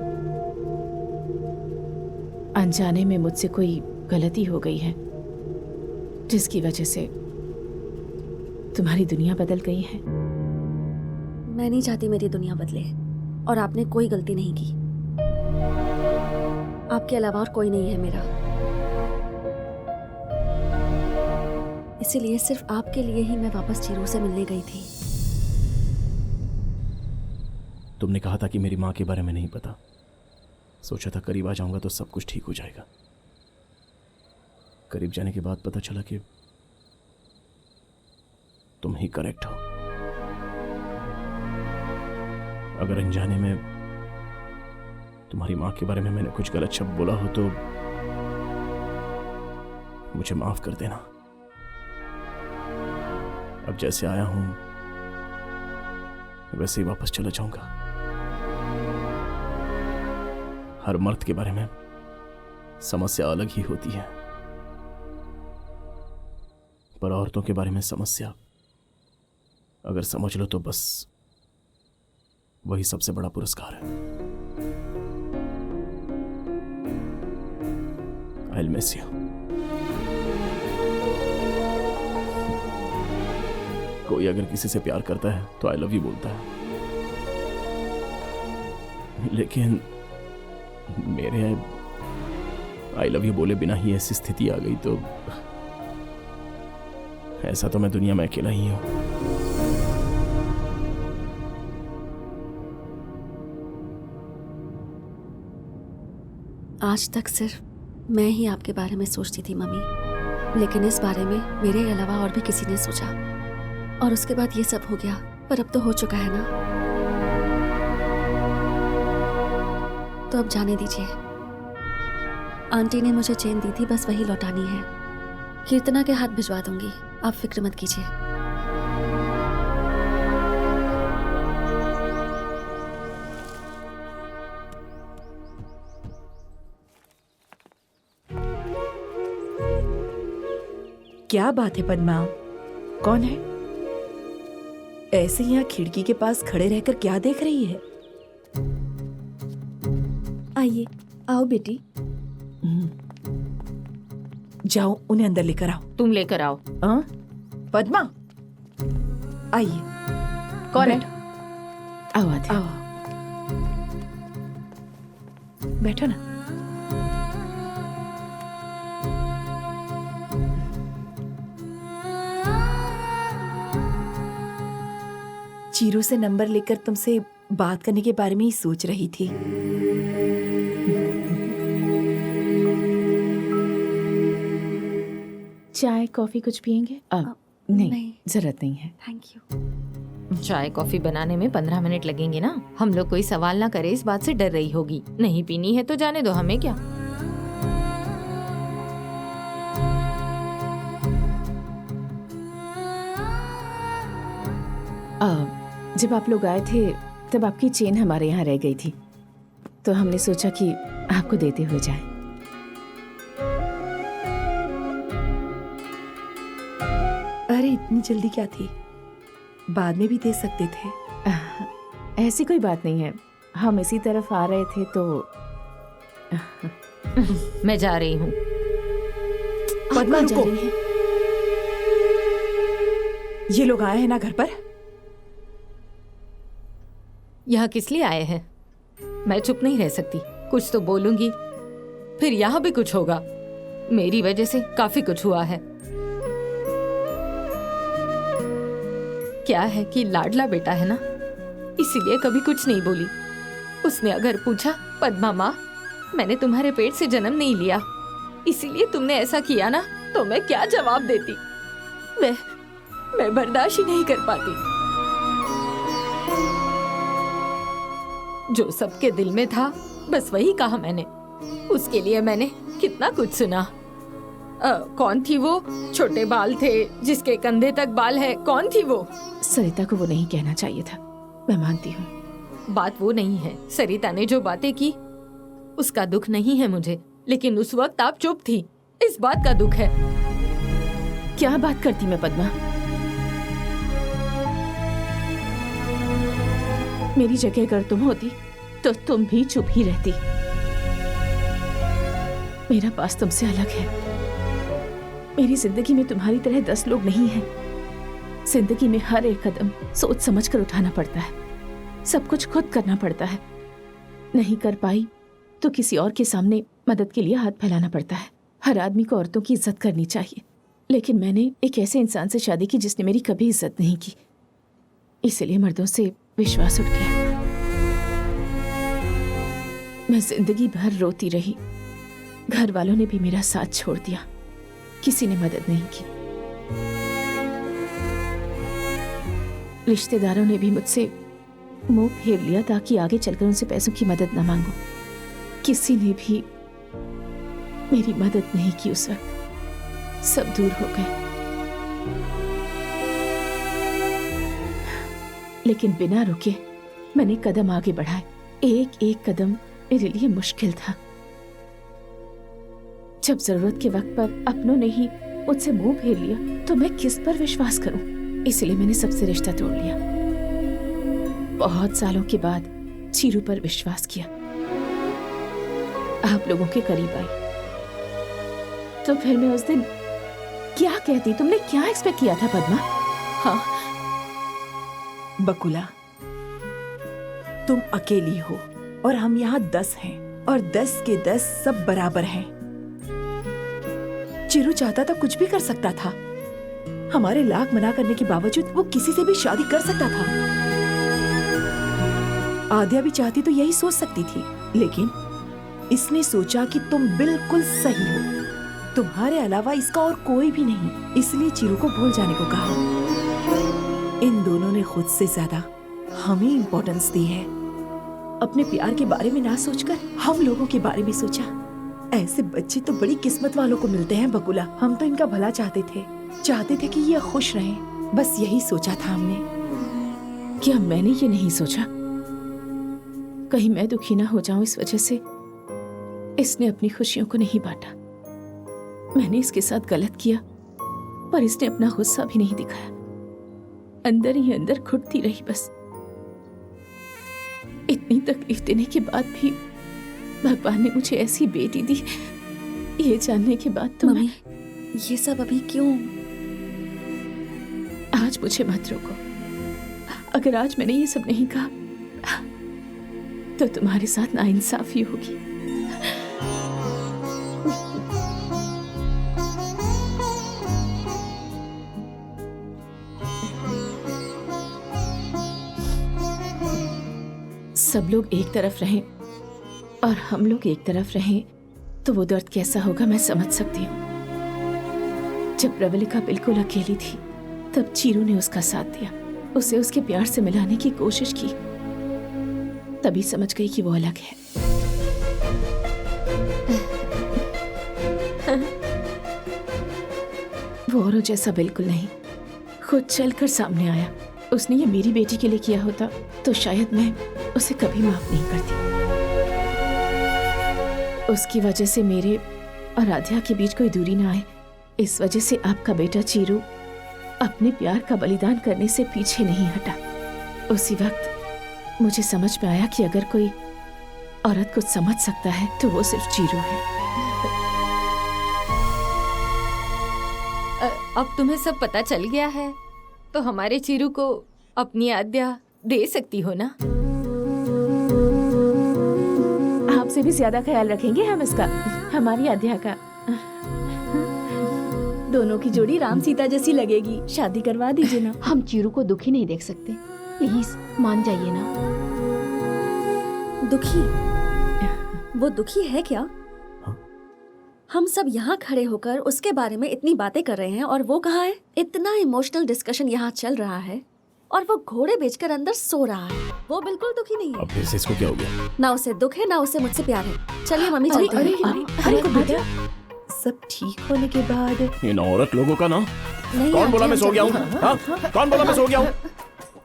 S15: अनजाने में मुझसे कोई गलती हो गई है जिसकी वजह से तुम्हारी दुनिया बदल गई है?
S5: मैं नहीं चाहती मेरी दुनिया बदले, और आपने कोई गलती नहीं की। आपके अलावा और कोई नहीं है मेरा, इसीलिए सिर्फ आपके लिए ही मैं वापस चीरू से मिलने गई थी।
S3: तुमने कहा था कि मेरी माँ के बारे में नहीं पता। सोचा था करीब आ जाऊंगा तो सब कुछ ठीक हो जाएगा। करीब जाने के बाद पता चला कि तुम ही करेक्ट हो। अगर अनजाने में तुम्हारी माँ के बारे में मैंने कुछ गलत शब्द बोला हो तो मुझे माफ कर देना। अब जैसे आया हूं वैसे ही वापस चला जाऊंगा। हर मर्द के बारे में समस्या अलग ही होती है, पर औरतों के बारे में समस्या अगर समझ लो तो बस वही सबसे बड़ा पुरस्कार है। I'll miss you. कोई अगर किसी से प्यार करता है तो आई लव यू बोलता है, लेकिन मेरे आई लव यू बोले बिना ही ऐसी स्थिति आ गई तो ऐसा तो मैं दुनिया में अकेला ही हूं।
S5: आज तक सिर्फ मैं ही आपके बारे में सोचती थी मम्मी, लेकिन इस बारे में मेरे अलावा और भी किसी ने सोचा, और उसके बाद ये सब हो गया। पर अब तो हो चुका है ना, तो अब जाने दीजिए। आंटी ने मुझे चेन दी थी, बस वही लौटानी है। कीर्तना के हाथ भिजवा दूंगी, आप फिक्र मत कीजिए।
S8: क्या बात है पद्मा? कौन है? ऐसे यहाँ खिड़की के पास खड़े रहकर क्या देख रही है?
S7: आइए, आओ बेटी।
S8: जाओ उन्हें अंदर लेकर आओ।
S13: तुम लेकर आओ।
S8: पद्मा आइए।
S15: कौन है?
S8: बैठो।
S15: आओ आते।
S8: आओ बैठो ना। चीरू से नंबर लेकर तुमसे बात करने के बारे में ही सोच रही थी।
S15: चाय कॉफी कुछ पियेंगे? नहीं, जरूरत नहीं है।
S5: Thank you.
S13: चाय कॉफी बनाने में 15 मिनट लगेंगे ना। हम लोग कोई सवाल ना करे इस बात से डर रही होगी। नहीं पीनी है तो जाने दो, हमें क्या।
S15: जब आप लोग आए थे तब आपकी चेन हमारे यहाँ रह गई थी, तो हमने सोचा कि आपको देते हुए जाए।
S8: अरे इतनी जल्दी क्या थी? बाद में भी दे सकते थे।
S15: ऐसी कोई बात नहीं है, हम इसी तरफ आ रहे थे तो
S13: मैं जा रही हूँ।
S8: पद्मा रुको। ये लोग आए हैं ना घर पर?
S13: यहाँ किस लिए आए हैं? मैं चुप नहीं रह सकती, कुछ तो बोलूंगी। फिर यहाँ भी कुछ होगा। मेरी वजह से काफी कुछ हुआ है। क्या है कि लाडला बेटा है ना, इसीलिए कभी कुछ नहीं बोली। उसने अगर पूछा, पद्मा माँ मैंने तुम्हारे पेट से जन्म नहीं लिया, इसीलिए तुमने ऐसा किया ना, तो मैं क्या जवाब देती? मैं बर्दाश्त ही नहीं कर पाती। जो सबके दिल में था बस वही कहा मैंने। उसके लिए मैंने कितना कुछ सुना। कौन थी वो? छोटे बाल थे जिसके कंधे तक बाल है, कौन थी वो?
S15: सरिता को वो नहीं कहना चाहिए था, मैं मानती हूँ।
S13: बात वो नहीं है। सरिता ने जो बातें की उसका दुख नहीं है मुझे, लेकिन उस वक्त आप चुप थी, इस बात का दुख है।
S15: क्या बात करती मैं पद्मा? मेरी जगह अगर तुम होती तो तुम भी चुप ही रहती। मेरा पास तुमसे अलग है। मेरी जिंदगी में तुम्हारी तरह 10 लोग नहीं हैं। जिंदगी में हर एक कदम सोच समझ कर उठाना पड़ता है, सब कुछ खुद करना पड़ता है। नहीं कर पाई तो किसी और के सामने मदद के लिए हाथ फैलाना पड़ता है। हर आदमी को औरतों की इज्जत करनी चाहिए, लेकिन मैंने एक ऐसे इंसान से शादी की जिसने मेरी कभी इज्जत नहीं की, इसलिए मर्दों से विश्वास उठ गया। मैं जिंदगी भर रोती रही। घर वालों ने भी मेरा साथ छोड़ दिया, किसी ने मदद नहीं की। रिश्तेदारों ने भी मुझसे मुंह फेर लिया ताकि आगे चलकर उनसे पैसों की मदद न मांगूं। किसी ने भी मेरी मदद नहीं की उस वक्त, सब दूर हो गए। लेकिन बिना रुके मैंने कदम आगे बढ़ाए। एक एक कदम मेरे लिए मुश्किल था। जब जरूरत के वक्त पर अपनों ने ही मुझसे मुंह फेर लिया तो मैं किस पर विश्वास करूं? इसलिए मैंने सबसे रिश्ता तोड़ लिया। बहुत सालों के बाद चीरू पर विश्वास किया, आप लोगों के करीब आई। तो फिर मैं उस दिन क्या कहती? तुमने क्या एक्सपेक्ट किया था पद्मा?
S8: हाँ बकुला, तुम अकेली हो और हम यहाँ 10 हैं और 10 के 10 सब बराबर हैं। चिरू चाहता था कुछ भी कर सकता था। हमारे लाख मना करने के बावजूद वो किसी से भी शादी कर सकता था। आद्या भी चाहती तो यही सोच सकती थी, लेकिन इसने सोचा कि तुम बिल्कुल सही हो, तुम्हारे अलावा इसका और कोई भी नहीं, इसलिए चिरू को भूल जाने को कहा। इन दोनों ने खुद से ज्यादा हमें इम्पोर्टेंस दी है। अपने प्यार के बारे में ना सोचकर हम लोगों के बारे में सोचा। ऐसे बच्चे तो बड़ी किस्मत वालों को मिलते हैं बकुला। हम तो इनका भला चाहते थे कि ये खुश रहें, बस यही सोचा था हमने।
S15: क्या मैंने ये नहीं सोचा कहीं मैं दुखी ना हो जाऊं इस वजह से? इसने अपनी खुशियों को नहीं बांटा। मैंने इसके साथ गलत किया, पर इसने अपना गुस्सा भी नहीं दिखाया। अंदर ही अंदर घुटती रही बस। इतनी तकलीफ देने के बाद भी भगवान ने मुझे ऐसी बेटी दी, ये जानने के बाद तो
S5: मम्मी, ये सब अभी क्यों?
S15: आज मुझे मत रोको। अगर आज मैंने ये सब नहीं कहा तो तुम्हारे साथ नाइंसाफी होगी। सब लोग एक तरफ रहें और हम लोग एक तरफ रहें तो वो दर्द कैसा होगा मैं समझ सकती हूँ। जब प्रवलिका बिल्कुल अकेली थी तब चीरू ने उसका साथ दिया, उसे उसके प्यार से मिलाने की कोशिश की, तभी समझ गई कि वो अलग है। वो औरों जैसा बिल्कुल नहीं, खुद चलकर सामने आया। उसने ये मेरी बेटी के लिए किया होता तो शायद मैं उसे कभी माफ नहीं करती। उसकी वजह से मेरे और राधिया के बीच कोई दूरी ना आए, इस वजह से आपका बेटा चीरू अपने प्यार का बलिदान करने से पीछे नहीं हटा। उसी वक्त मुझे समझ में आया कि अगर कोई औरत कुछ समझ सकता है तो वो सिर्फ चीरू है।
S6: अब तुम्हें सब पता चल गया है तो हमारे चीरू को अपनी आद्या दे सकती हो ना?
S15: आपसे भी ज्यादा ख्याल रखेंगे हम इसका, हमारी आद्या का।
S7: दोनों की जोड़ी राम सीता जैसी लगेगी, शादी करवा दीजिए ना।
S14: हम चीरू को दुखी नहीं देख सकते, प्लीज मान जाइए ना।
S5: दुखी? वो दुखी है क्या? हम सब यहाँ खड़े होकर उसके बारे में इतनी बातें कर रहे हैं और वो कहाँ है? इतना इमोशनल डिस्कशन यहाँ चल रहा है और वो घोड़े बेचकर अंदर सो रहा है। वो बिल्कुल दुखी नहीं है।
S3: अब फिर से इसको क्या हो गया?
S5: ना उसे दुख है ना उसे मुझसे प्यार है। चलिए मम्मी चलते हैं।
S8: सब ठीक होने के बाद
S3: इन औरत लोगों का ना।
S5: नहीं,
S3: कौन
S5: आंटी,
S3: बोला मैं
S5: हम
S3: सो गया हूँ?
S5: चलते हैं।
S3: हाँ? कौन बोला मैं सो गया हूँ?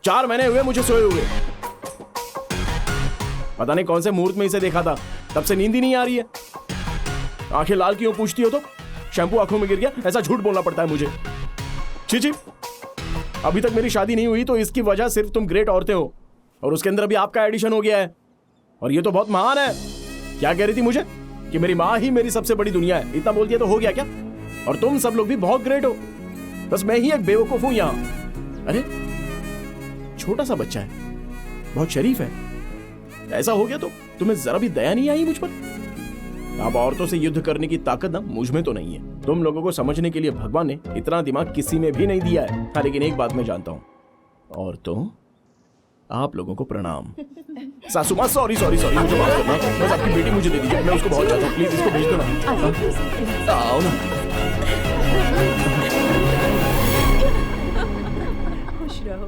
S3: 4 महीने हुए मुझे सोए हुए। पता नहीं कौन से मुहूर्त में इसे देखा था, तब से नींद ही नहीं आ रही है। आंखें लाल क्यों पूछती हो तो? शैम्पू आंखों में गिर गया, ऐसा झूठ बोलना पड़ता है मुझे। छी, अभी तक मेरी शादी नहीं हुई तो इसकी वजह सिर्फ तुम ग्रेट औरतें हो और उसके अंदर अभी आपका एडिशन हो गया है और ये तो बहुत महान है। क्या कह रही थी मुझे कि मेरी माँ ही मेरी सबसे बड़ी दुनिया है? इतना बोल दिया तो हो गया क्या? और तुम सब लोग भी बहुत ग्रेट हो, बस मैं ही एक बेवकूफ हूं यहाँ। अरे छोटा सा बच्चा है, बहुत शरीफ है, ऐसा हो गया तो तुम्हें जरा भी दया नहीं आई मुझ पर? अब औरतों से युद्ध करने की ताकत ना मुझ में तो नहीं है। तुम लोगों को समझने के लिए भगवान ने इतना दिमाग किसी में भी नहीं दिया है। हाँ, लेकिन एक बात मैं जानता हूँ, औरतों आप लोगों को प्रणाम। सासू माँ सॉरी मुझे माफ करना, बस आपकी बेटी मुझे दे दीजिए, मैं उसको बहुत चाहता हूँ, प्लीज इसको भेज दो ना। आओ ना।
S8: खुश रहो।